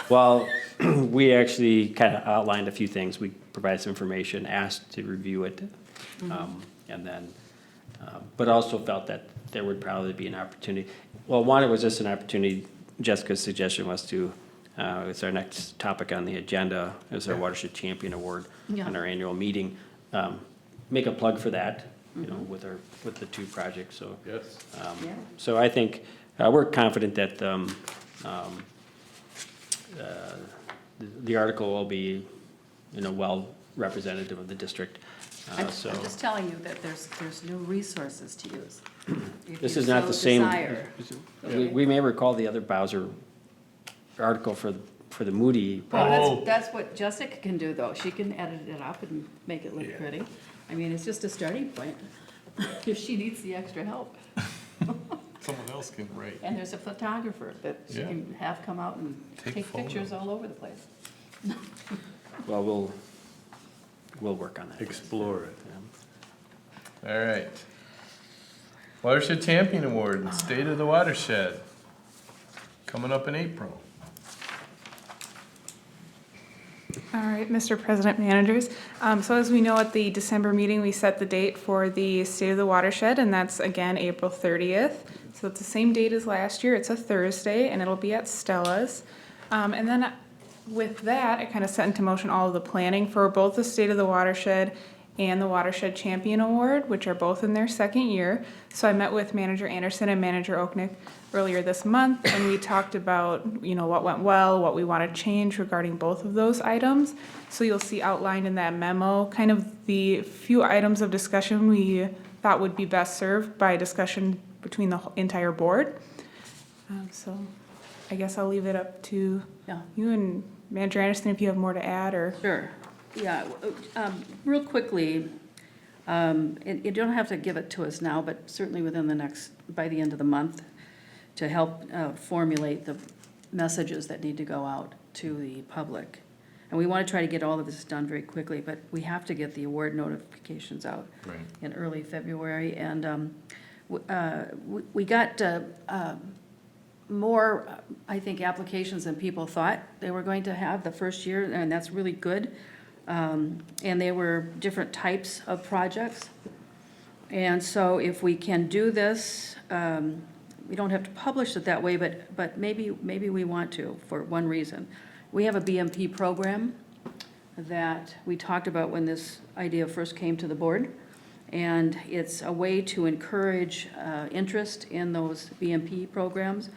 Well, we actually kind of outlined a few things. We provided some information, asked to review it, and then, but also felt that there would probably be an opportunity. Well, one, it was just an opportunity. Jessica's suggestion was to, it's our next topic on the agenda, is our Watershed Champion Award Yeah. on our annual meeting. Make a plug for that, with the 2 projects, so. Yes. Yeah. So I think, we're confident that, the article will be, well representative of the district, I'm so. I'm just telling you that there's no resources to use. If This you is not so the same. desire. We may recall the other Bowser article for the Moody. Well, that's what Jessica can do, though. She can edit it up and make it look pretty. I mean, it's just a starting point, if she needs the extra help. Someone else can write. And there's a photographer that she Yeah. can have come out and Take take pictures photos. all over the place. Well, we'll work on that. Explore it. Yeah. All right. Watershed Champion Award in State of the Watershed, coming up in April. All right, Mr. President, managers. So as we know, at the December meeting, we set the date for the State of the Watershed, and that's again April 30th. So it's the same date as last year. It's a Thursday, and it'll be at Stella's. And then with that, it kind of set into motion all of the planning for both the State of the Watershed and the Watershed Champion Award, which are both in their second year. So I met with Manager Anderson and Manager Oknick earlier this month, and we talked about, what went well, what we want to change regarding both of those items. So you'll see outlined in that memo, kind of the few items of discussion we thought would be best served by discussion between the entire board. So I guess I'll leave it up to Yeah. you and Manager Anderson if you have more to add, or. Sure, yeah. Real quickly, and you don't have to give it to us now, but certainly within the next, by the end of the month, to help formulate the messages that need to go out to the public. And we want to try to get all of this done very quickly, but we have to get the award notifications out Right. in early February. And we got more, I think, applications than people thought they were going to have the first year, and that's really good. And they were different types of projects. And so if we can do this, we don't have to publish it that way, but maybe we want to, for one reason. We have a BMP program that we talked about when this idea first came to the board. And it's a way to encourage interest in those BMP programs.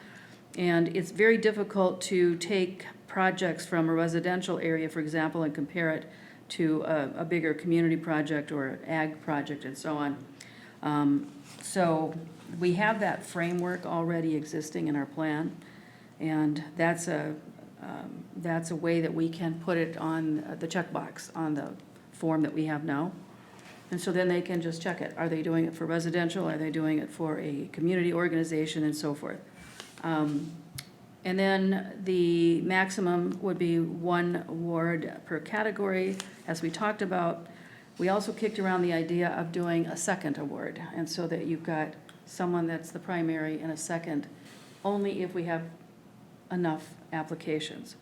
And it's very difficult to take projects from a residential area, for example, and compare it to a bigger community project or ag project and so on. So we have that framework already existing in our plan, and that's a way that we can put it on the checkbox on the form that we have now. And so then they can just check it. Are they doing it for residential? Are they doing it for a community organization and so forth? And then the maximum would be 1 award per category, as we talked about. We also kicked around the idea of doing a second award, and so that you've got someone that's the primary and a second, only if we have enough applications.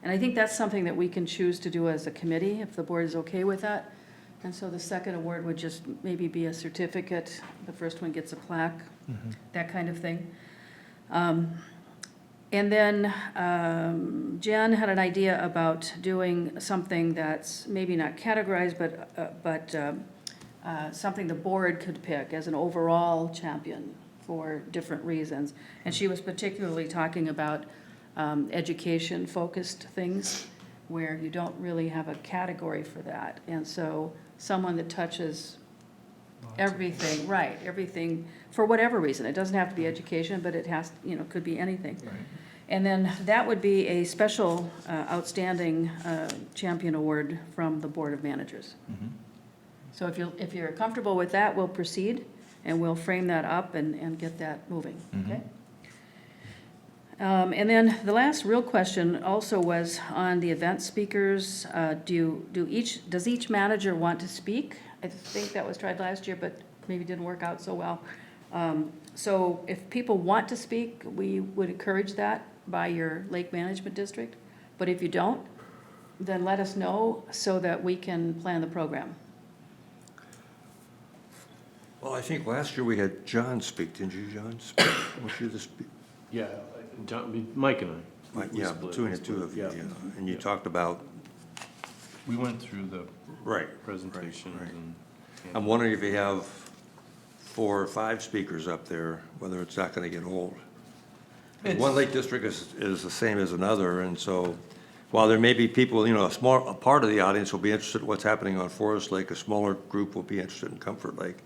And I think that's something that we can choose to do as a committee, if the board is okay with that. And so the second award would just maybe be a certificate, the first one gets a plaque, that kind of thing. And then Jen had an idea about doing something that's maybe not categorized, but something the board could pick as an overall champion for different reasons. And she was particularly talking about education-focused things where you don't really have a category for that. And so someone that touches everything, right, everything, for whatever reason. It doesn't have to be education, but it has, could be anything. Right. And then that would be a special outstanding champion award from the Board of Managers. So if you're comfortable with that, we'll proceed, and we'll frame that up and get that moving, okay? And then the last real question also was on the event speakers. Does each manager want to speak? I think that was tried last year, but maybe didn't work out so well. So if people want to speak, we would encourage that by your lake management district. But if you don't, then let us know so that we can plan the program. Well, I think last year we had John speak, didn't you, John? Was you the speak? Yeah, Mike and I. Mike, we yeah, split. between the two of you, Yeah. yeah. And you talked about, We went through the right, presentation. right. And I'm wondering if you have 4 or 5 speakers up there, whether it's not gonna get old. And one lake district is the same as another, and so while there may be people, a part of the audience will be interested in what's happening on Forest Lake, a smaller group will be interested in Comfort Lake.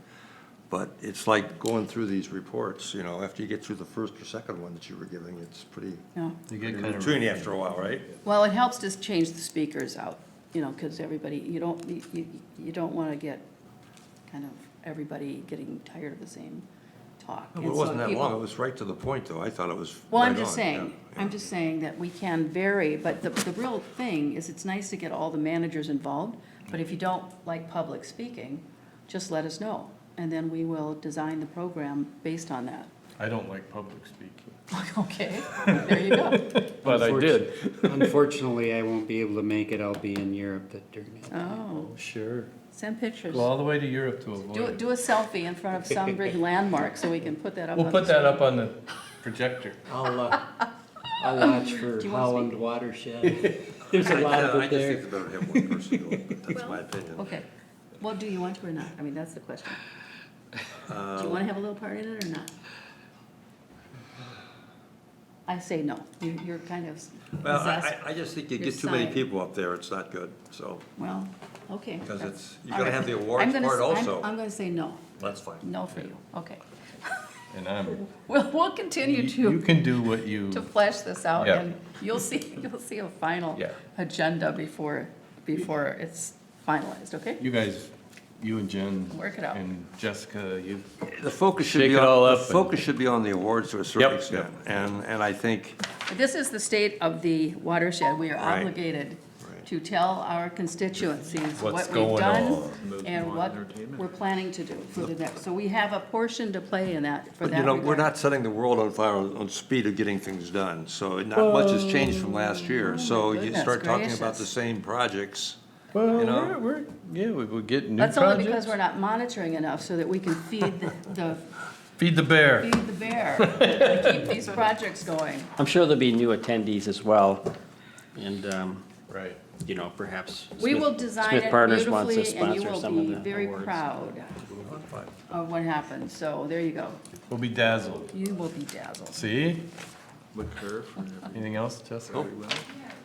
But it's like going through these reports, after you get through the first or second one that you were giving, it's pretty Yeah. You get kind of. routine after a while, right? Well, it helps to change the speakers out, because everybody, you don't want to get kind of everybody getting tired of the same talk. Well, And it so wasn't that people- long, it was right to the point, though, I thought it was Well, I'm right just on, saying, yeah, I'm just saying that we can vary, but the real thing is it's nice to get all the managers involved, but if you don't like public speaking, just let us know, and then we will design the program based on that. I don't like public speaking, Okay, there you go. but I did. Unfortunately, I won't be able to make it. I'll be in Europe during that. Oh, Sure. send pictures. Go all the way to Europe to avoid it. Do a selfie in front of some big landmark so we can put that up on We'll the put that screen. up on the projector. I'll watch for Do you wanna Holland speak? Watershed. There's a lot of I it just there. think it's better to have one person go, but that's my opinion. Okay, well, do you want to or not? I mean, that's the question. Do you want to have a little part in it or not? I say no. You're kind of Well, possessed. I just think you You're get too many sighing. people up there, it's not good, so, Well, okay. because that's- it's, you're all gonna right. have the I'm awards gonna part s- I'm- also. I'm going to say no. That's fine. No for you, okay. and We'll continue you to can do what you, flesh this out, Yeah. and you'll see a final Yeah. agenda before it's finalized, okay? you guys, you and Jen. Work it out. And Jessica, you, The focus should Shake be it all on, the up and- focus should be on the awards to a certain Yep, extent. And I think, This is the state of the watershed. We are Right. obligated Right. to tell our constituencies What's what we've going done on. and what we're planning to do for the next. So we have a portion to play in that, for but that you know, we're regard. not setting the world on fire on speed of getting things done. So not much has changed from last year. So you goodness start talking about gracious. the same projects. well, You know? we'll get new That's projects. only because we're not monitoring enough so that we can feed the Feed the bear. feed the bear to keep these projects going. I'm sure there'll be new attendees as well, and, Right. you know, perhaps. We Smith- will design Smith it Partners wants to beautifully, and you sponsor will some of be the very awards. proud of what happened. So there you go. We'll be dazzled. You will be dazzled. See? Anything else, Jessica?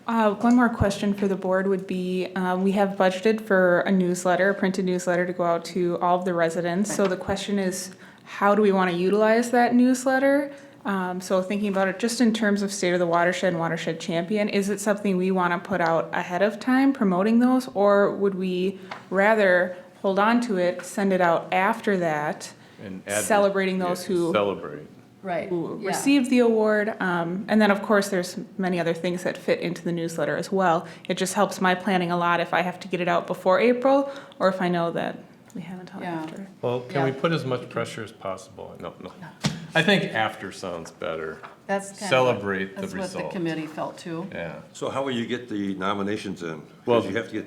One more question for the board would be, we have budgeted for a newsletter, a printed newsletter to go out to all of the residents. So the question is, how do we want to utilize that newsletter? So thinking about it just in terms of State of the Watershed and Watershed Champion, is it something we want to put out ahead of time promoting those? Or would we rather hold on to it, send it out after that, And celebrating those who Celebrate. Right. who yeah. received the award. And then, of course, there's many other things that fit into the newsletter as well. It just helps my planning a lot if I have to get it out before April, or if I know that we have until Yeah. after. Well, can we Yeah. put as much pressure as possible? No. I think after sounds better. That's kind of. Celebrate the That's what result. the committee felt too. Yeah. So how will you get the nominations in? Well- Because you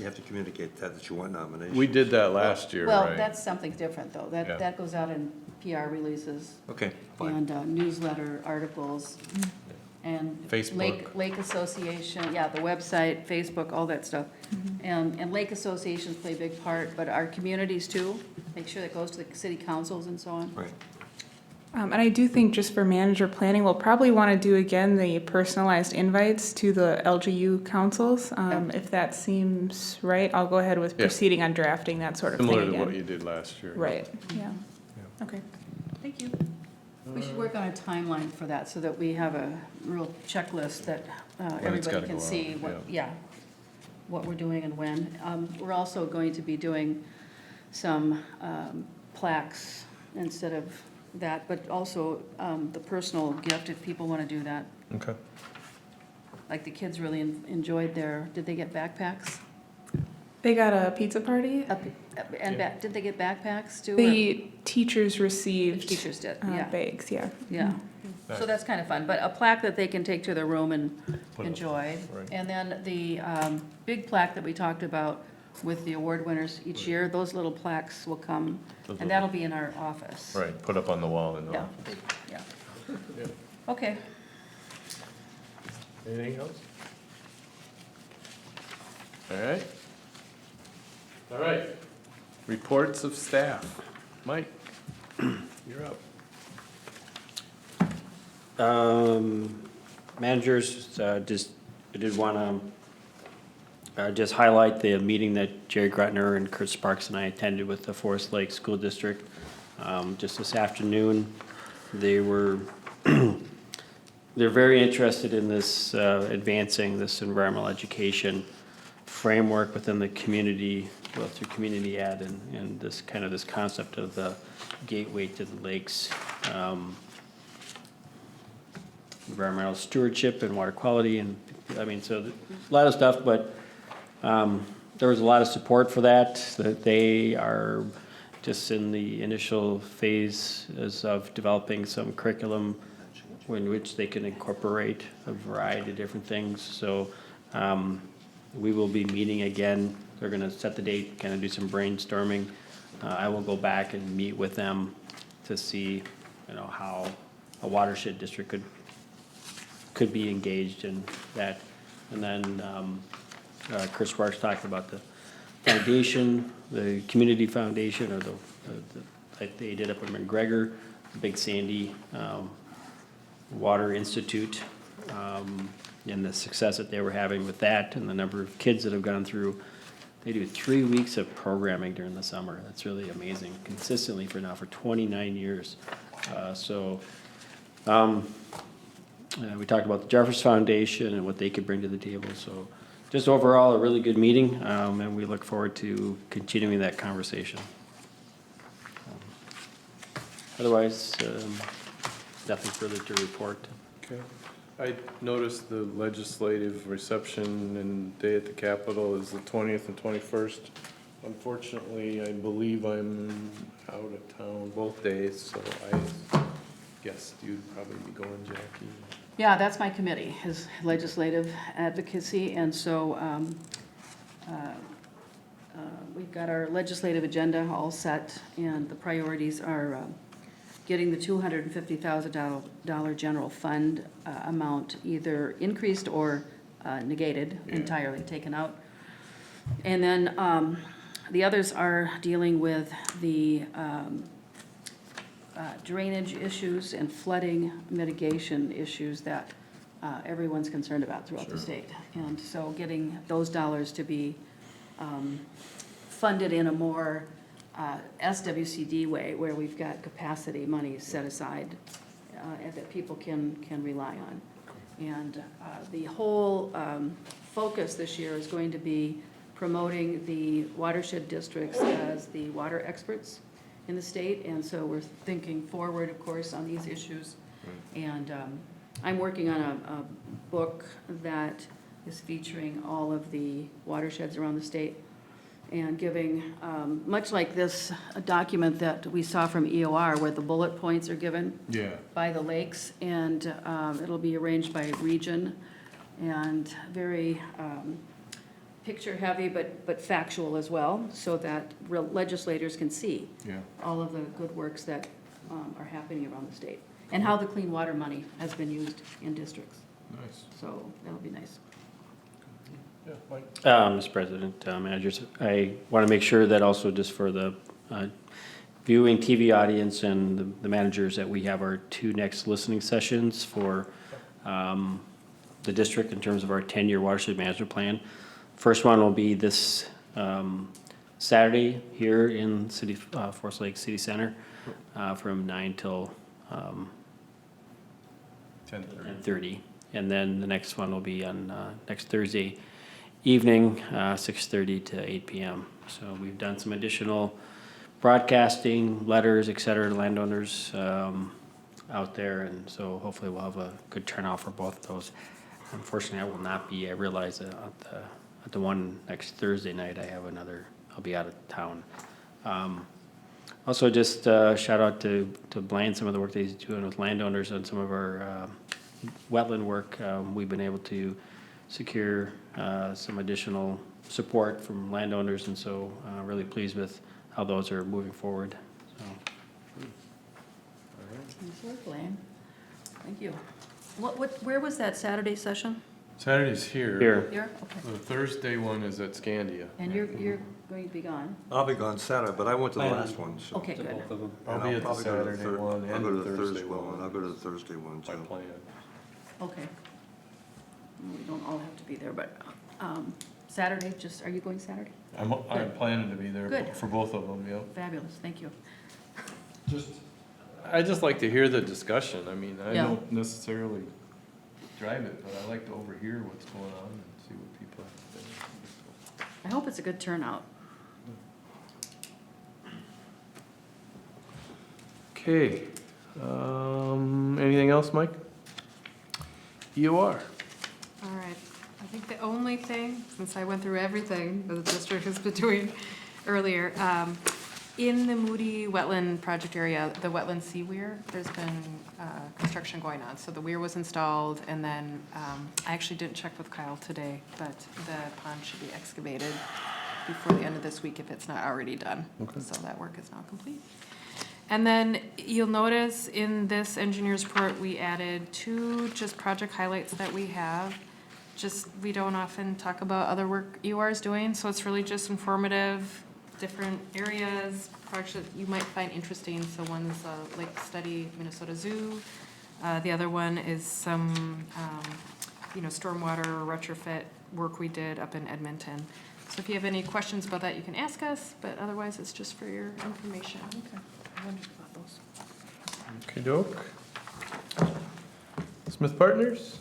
have to communicate that you want nominations. We did that last year, Well, right? that's something different though. Yeah. That goes out in PR releases Okay, fine. and newsletter articles and. Facebook. Lake Association, yeah, the website, Facebook, all that stuff. And lake associations play a big part, but our communities too. Make sure that goes to the city councils and so on. Right. And I do think just for manager planning, we'll probably want to do again the personalized invites to the LGU councils. If that seems right, I'll go ahead with Yeah. proceeding on drafting that sort of thing Similar to again. what you did last year. Right, yeah. Okay, thank you. We should work on a timeline for that so that we have a real checklist that everybody gotta can go see out, what, yeah, what we're doing and when. We're also going to be doing some plaques instead of that, but also the personal gift if people want to do that. Okay. Like the kids really enjoyed did they get backpacks? They got a pizza party? Did they get backpacks too? or- The teachers received. Teachers did, yeah. Bags, yeah. Yeah, so that's kind of fun, but a plaque that they can take to their room and Put up, enjoy. right. And then the big plaque that we talked about with the award winners each year, those little plaques will come, Those and that'll be in our office. Right, put up on the wall and Yeah, all. yeah. Okay, Anything else? All right. Reports of staff. Mike, you're up. Managers, I did want to just highlight the meeting that Jerry Grutner and Kurt Sparks and I attended with the Forest Lake School District just this afternoon. They were, they're very interested in this, advancing this environmental education framework within the community, well, through community ed and this kind of this concept of the gateway to the lakes. Environmental stewardship and water quality and, I mean, so a lot of stuff, but there was a lot of support for that they are just in the initial phase of developing some curriculum in which they can incorporate a variety of different things. So we will be meeting again. They're gonna set the date, kind of do some brainstorming. I will go back and meet with them to see, you know, how a watershed district could be engaged in that. And then Chris Sparks talked about the foundation, the community foundation, or like they did up in McGregor, the Big Sandy Water Institute, and the success that they were having with that, and the number of kids that have gone through They do 3 weeks of programming during the summer. That's really amazing, consistently for 29 years. We talked about the Jeffers Foundation and what they could bring to the table. So just overall, a really good meeting, and we look forward to continuing that conversation. Otherwise, nothing further to report. Okay. I noticed the legislative reception and day at the Capitol is the 20th and 21st. Unfortunately, I believe I'm out of town both days, so I guess you'd probably be going, Jackie. Yeah, that's my committee, is legislative advocacy, and so we've got our legislative agenda all set, and the priorities are getting the $250,000 general fund amount either increased or negated, entirely taken out. And then the others are dealing with the drainage issues and flooding mitigation issues that everyone's concerned about throughout the state. And so getting those dollars to be funded in a more SWCD way, where we've got capacity money set aside that people can rely on. And the whole focus this year is going to be promoting the watershed districts as the water experts in the state, and so we're thinking forward, of course, on these issues. And I'm working on a book that is featuring all of the watersheds around the state and giving, much like this document that we saw from EOR, where the bullet points are given by the lakes, and it'll be arranged by region, and very picture heavy, but factual as well, so that legislators can see all of the good works that are happening around the state, and how the clean water money has been used in districts. Nice. So that'll be nice. Yeah, Mike. Mr. President, managers, I want to make sure that also just for the viewing TV audience and the managers that we have our 2 next listening sessions for the district in terms of our 10-year watershed management plan. First one will be this Saturday here in Forest Lake City Center from 9 till 10:30. And then the next one will be on next Thursday evening, 6:30 to 8 p.m. So we've done some additional broadcasting, letters, et cetera, to landowners out there, and so hopefully we'll have a good turnout for both of those. Unfortunately, I will not be. I realize that at the one next Thursday night, I'll be out of town. Also, just shout out to Blaine, some of the work that he's doing with landowners on some of our wetland work. We've been able to secure some additional support from landowners, and so really pleased with how those are moving forward. So. Nice work, Blaine. Thank you. Where was that Saturday session? Saturday's here. Here? Okay. The Thursday one is at Scandia. And you're going to be gone? I'll be gone Saturday, but I went to the last one, so. Okay, good. I'll be at the probably go to the Saturday third- one I'll and go to the Thursday one. I'll go to the Thursday one, My too. plan. Okay. Well, we don't all have to be there, but Saturday, are you going Saturday? I'm planning to be there Good. for both of them, yep. Fabulous, thank you. I just like to hear the discussion. I mean, I Yeah. don't necessarily drive it, but I like to overhear what's going on and see what people have to say. I hope it's a good turnout. Okay, anything else, Mike? EOR. All right. I think the only thing, since I went through everything that the district has been doing earlier, in the Moody wetland project area, the wetland sea weir, there's been construction going on. So the weir was installed, and then I actually didn't check with Kyle today, but the pond should be excavated before the end of this week if it's not already done. So that work is now complete. And then you'll notice in this engineer's report, we added 2 just project highlights that we have. We don't often talk about other work EOR is doing, so it's really just informative, different areas, projects that you might find interesting. So one's Lake Study Minnesota Zoo. The other one is some, stormwater retrofit work we did up in Edmonton. So if you have any questions about that, you can ask us, but otherwise it's just for your information. Okay, I wondered about those. Okey-doke. Smith Partners?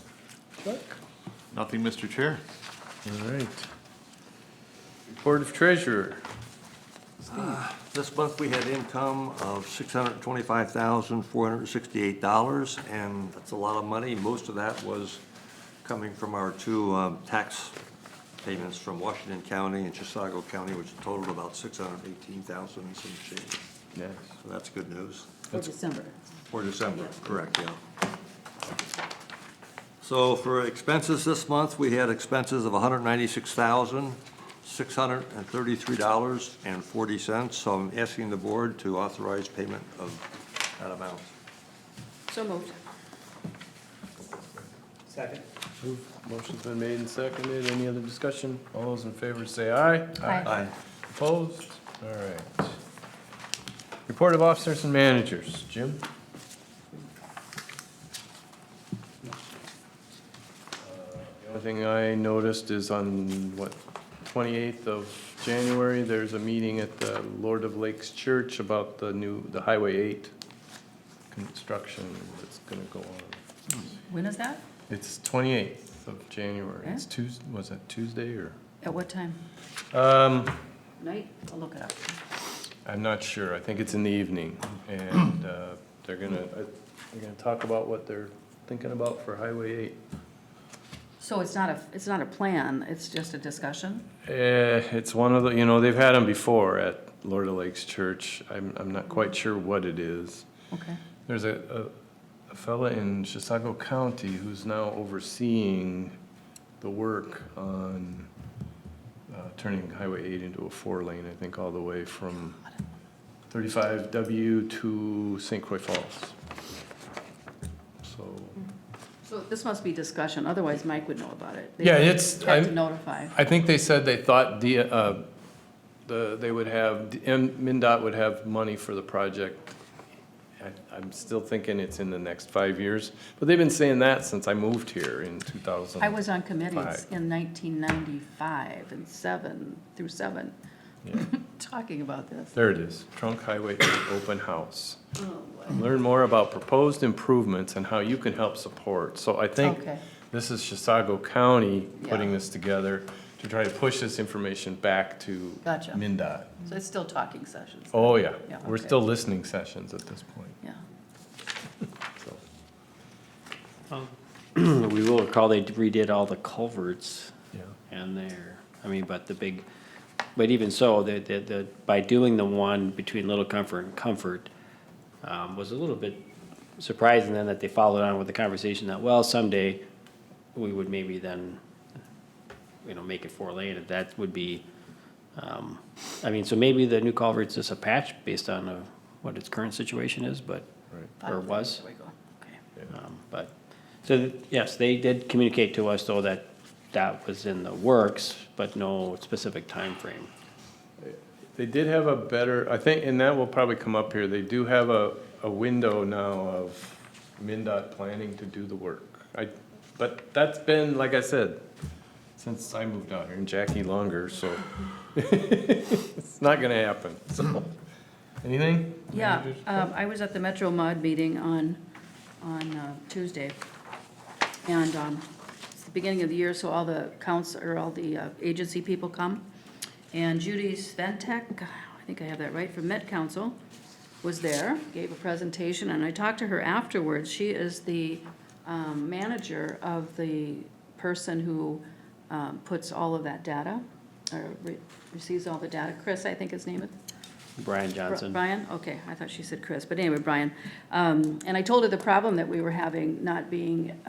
Chuck? Nothing, Mr. Chair. All right. Report of Treasurer. This month, we had income of $625,468, and that's a lot of money. Most of that was coming from our two tax payments from Washington County and Chisago County, which totaled about $618,000 and some change. Yes. So that's good news. For December. For December, correct, yeah. So for expenses this month, we had expenses of $196,633.40. So I'm asking the board to authorize payment of that amount. So moved. Second. Motion's been made and seconded. Any other discussion? All those in favor say aye. Aye. Opposed? All right. Report of officers and managers. Jim? The only thing I noticed is on, 28th of January, there's a meeting at the Lord of Lakes Church about the Highway 8 construction that's gonna go on. When is that? It's 28th of January. It's Okay. Tuesday, was that Tuesday or? At what time? Um, Night? I'll look it up. I'm not sure. I think it's in the evening. And they're gonna talk about what they're thinking about for Highway 8. So it's not a plan, it's just a discussion? It's one of the, they've had them before at Lord of Lakes Church. I'm not quite sure what it is. Okay. There's a fella in Chisago County who's now overseeing the work on turning Highway 8 into a 4-lane, I think, all the way from 35W to St. Croix Falls. So this must be discussion, otherwise Mike would know about it. They Yeah, have to notify. I think they said they thought they would have, MnDOT would have money for the project. I'm still thinking it's in the next 5 years, but they've been saying that since I moved here in 2000. I was on committees Five. in 1995 and 7 Yeah. talking about this. There it is, Trunk Highway 8 Open House. Learn more about proposed improvements and how you can help support. So I think Okay. this is Chisago County putting Yeah. this together to try to push this information back to Gotcha. MnDOT. So it's still talking sessions? Oh, yeah. Yeah, We're okay. still listening sessions at this point, Yeah. so, We will recall they redid all the culverts yeah. and there, but even so, by doing the one between Little Comfort and Comfort, was a little bit surprising then that they followed on with the conversation that, well, someday we would maybe then, make it 4-lane, and that would be, so maybe the new culvert's just a patch based on what its current situation is, but, or was. There we go. Okay. Yes, they did communicate to us, though, that was in the works, but no specific time frame. They did have a better, I think, and that will probably come up here, they do have a window now of MnDOT planning to do the work. But that's been, like I said, since I moved out here, and Jackie longer, so it's not gonna happen, so. Anything? Yeah, Managers? I was at the Metro Mod meeting on Tuesday. And it's the beginning of the year, so all the agency people come. And Judy Sventek, I think I have that right, from Met Council, was there, gave a presentation, and I talked to her afterwards. She is the manager of the person who puts all of that data, or receives all the data. Chris, I think his name is. Brian Johnson. Brian? Okay, I thought she said Chris, but anyway, Brian. And I told her the problem that we were having, not being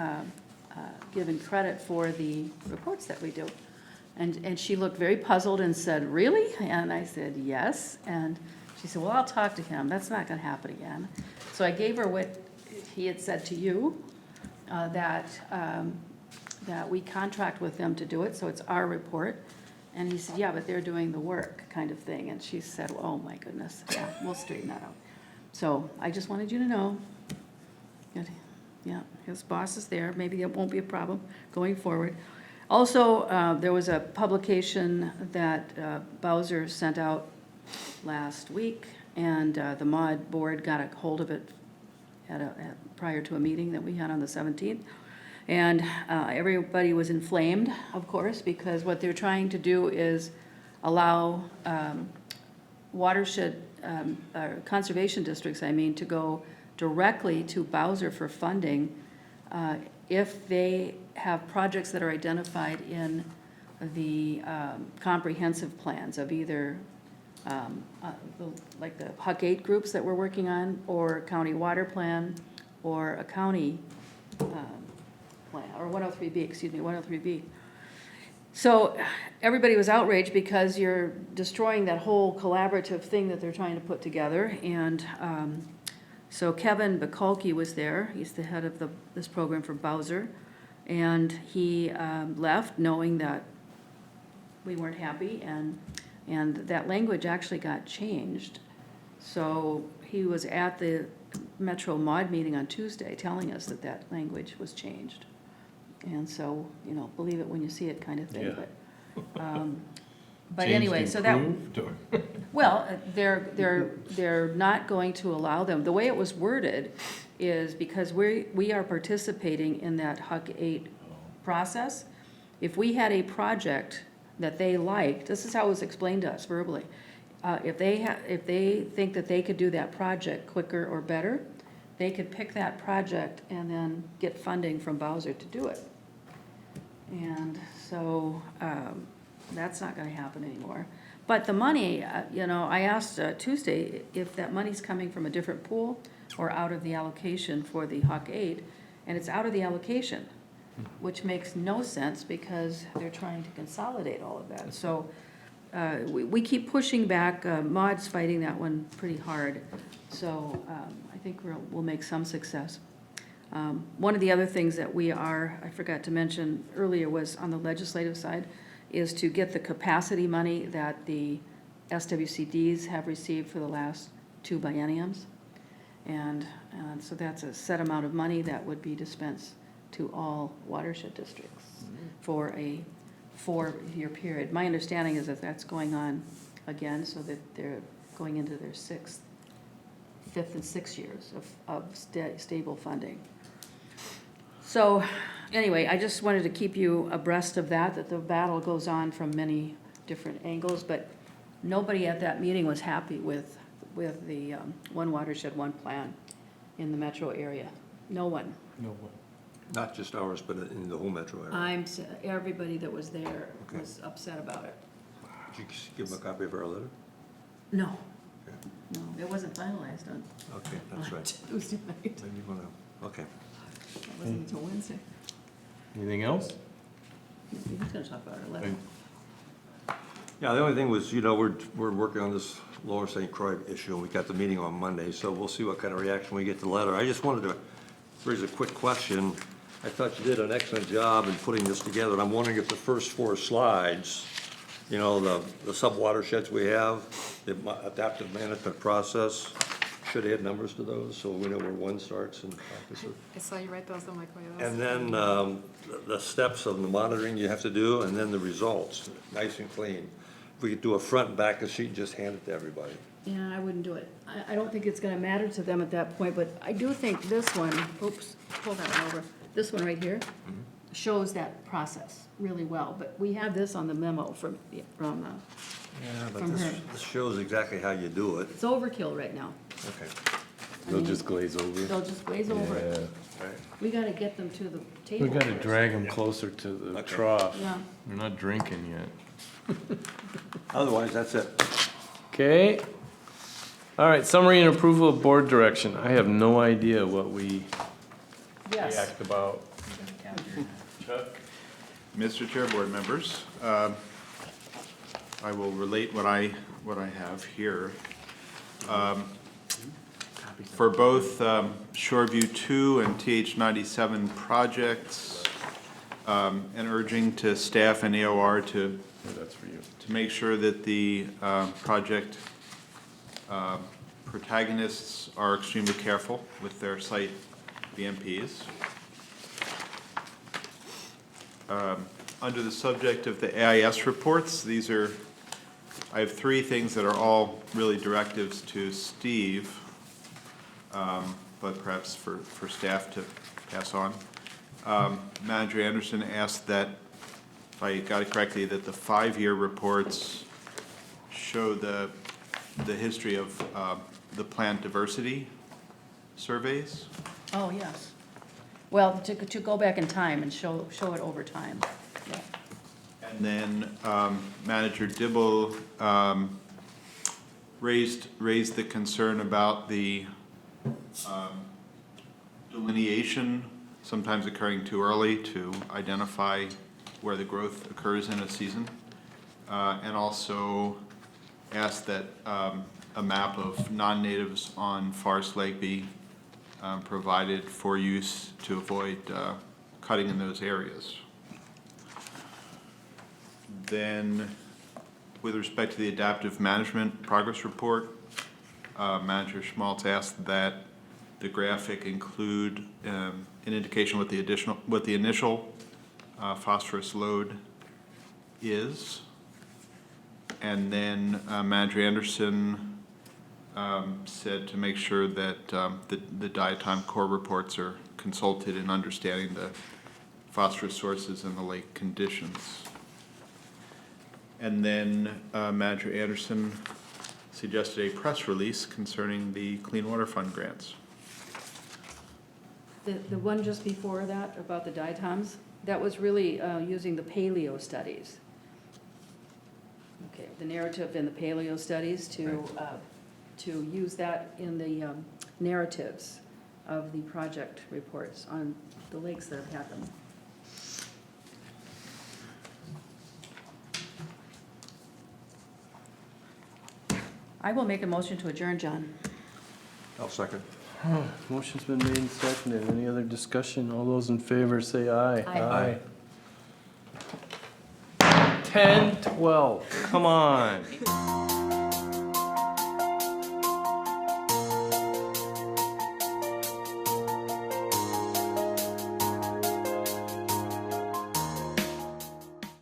given credit for the reports that we do. And she looked very puzzled and said, really? And I said, yes. And she said, well, I'll talk to him. That's not gonna happen again. So I gave her what he had said to you, that we contract with them to do it, so it's our report. And he said, yeah, but they're doing the work, kind of thing. And she said, oh, my goodness, yeah, we'll straighten that out. So I just wanted you to know that, yeah, his boss is there. Maybe it won't be a problem going forward. Also, there was a publication that Bowser sent out last week, and the MOD board got a hold of it prior to a meeting that we had on the 17th. And everybody was inflamed, of course, because what they're trying to do is allow watershed, or conservation districts, I mean, to go directly to Bowser for funding if they have projects that are identified in the comprehensive plans of either like the Huck 8 groups that we're working on, or county water plan, or a county plan, or 103B, excuse me, 103B. So everybody was outraged because you're destroying that whole collaborative thing that they're trying to put together. And so Kevin Bakulke was there. He's the head of this program for Bowser. And he left knowing that we weren't happy, and that language actually got changed. So he was at the Metro Mod meeting on Tuesday telling us that that language was changed. And so, you know, believe it when you see it kind of thing. Yeah. But anyway, so that, Improved, or- well, they're not going to allow them. The way it was worded is because we are participating in that Huck 8 process. If we had a project that they liked, this is how it was explained to us verbally. If they think that they could do that project quicker or better, they could pick that project and then get funding from Bowser to do it. And so that's not gonna happen anymore. But the money, you know, I asked Tuesday if that money's coming from a different pool or out of the allocation for the Huck 8, and it's out of the allocation, which makes no sense because they're trying to consolidate all of that. So we keep pushing back. Maud's fighting that one pretty hard. So I think we'll make some success. One of the other things that I forgot to mention earlier, was on the legislative side, is to get the capacity money that the SWCDs have received for the last 2 bienniums. And so that's a set amount of money that would be dispensed to all watershed districts for a 4-year period. My understanding is that that's going on again, so that they're going into their 5th and 6th years of stable funding. So anyway, I just wanted to keep you abreast of that the battle goes on from many different angles, but nobody at that meeting was happy with the one watershed, one plan in the metro area. No one. No one. Not just ours, but in the whole metro area. Everybody that was there Okay. was upset about it. Did you give them a copy of our letter? No, Okay. no, it wasn't finalized on Okay, that's right. Tuesday night. Maybe you wanna, okay. That wasn't until Wednesday. Anything else? We're just gonna talk about our letter. Yeah, the only thing was, you know, we're working on this Lower St. Croix issue, and we got the meeting on Monday, so we'll see what kind of reaction we get to the letter. I just wanted to raise a quick question. I thought you did an excellent job in putting this together, and I'm wondering if the first 4 slides, you know, the sub-watersheds we have, the adaptive management process, should add numbers to those, so we know where one starts and practice it. I saw you write those on my way. And then the steps of the monitoring you have to do, and then the results, nice and clean. If we could do a front and back of the sheet and just hand it to everybody. Yeah, I wouldn't do it. I don't think it's gonna matter to them at that point, but I do think this one, oops, pull that one over. This one right here shows that process really well, but we have this on the memo from Yeah, but From her. this shows exactly how you do it. it's overkill right now. Okay. They'll just glaze over. They'll just glaze over it. Yeah. We gotta get them to the table. We gotta first. drag them closer to the Okay. trough. Yeah. They're not drinking yet. Otherwise, that's it. Okay. All right, summary and approval of board direction. I have no idea what we Yes. act about. Chuck? Mr. Chair, board members, I will relate what I have here. For both Shoreview 2 and TH97 projects, and urging to staff and AOR to That's for you. make sure that the project protagonists are extremely careful with their site BMPs. Under the subject of the AIS reports, I have three things that are all really directives to Steve, but perhaps for staff to pass on. Manager Anderson asked that, if I got it correctly, that the 5-year reports show the history of the plant diversity surveys. Oh, yes. Well, to go back in time and show it over time. Yeah. And then Manager Dibble raised the concern about the delineation sometimes occurring too early to identify where the growth occurs in a season. And also asked that a map of non-natives on Forest Lake be provided for use to avoid cutting in those areas. Then, with respect to the adaptive management progress report, Manager Schmaltz asked that the graphic include an indication what the initial phosphorus load is. And then Manager Anderson said to make sure that the diatom core reports are consulted in understanding the phosphorus sources and the lake conditions. And then Manager Anderson suggested a press release concerning the Clean Water Fund grants. The one just before that, about the diatoms, that was really using the paleo studies. Okay, the narrative in the paleo studies to use that in the narratives of the project reports on the lakes that have happened. I will make a motion to adjourn, John. I'll second. Motion's been made and seconded. Any other discussion? All those in favor say aye. Aye. 10:12, come on.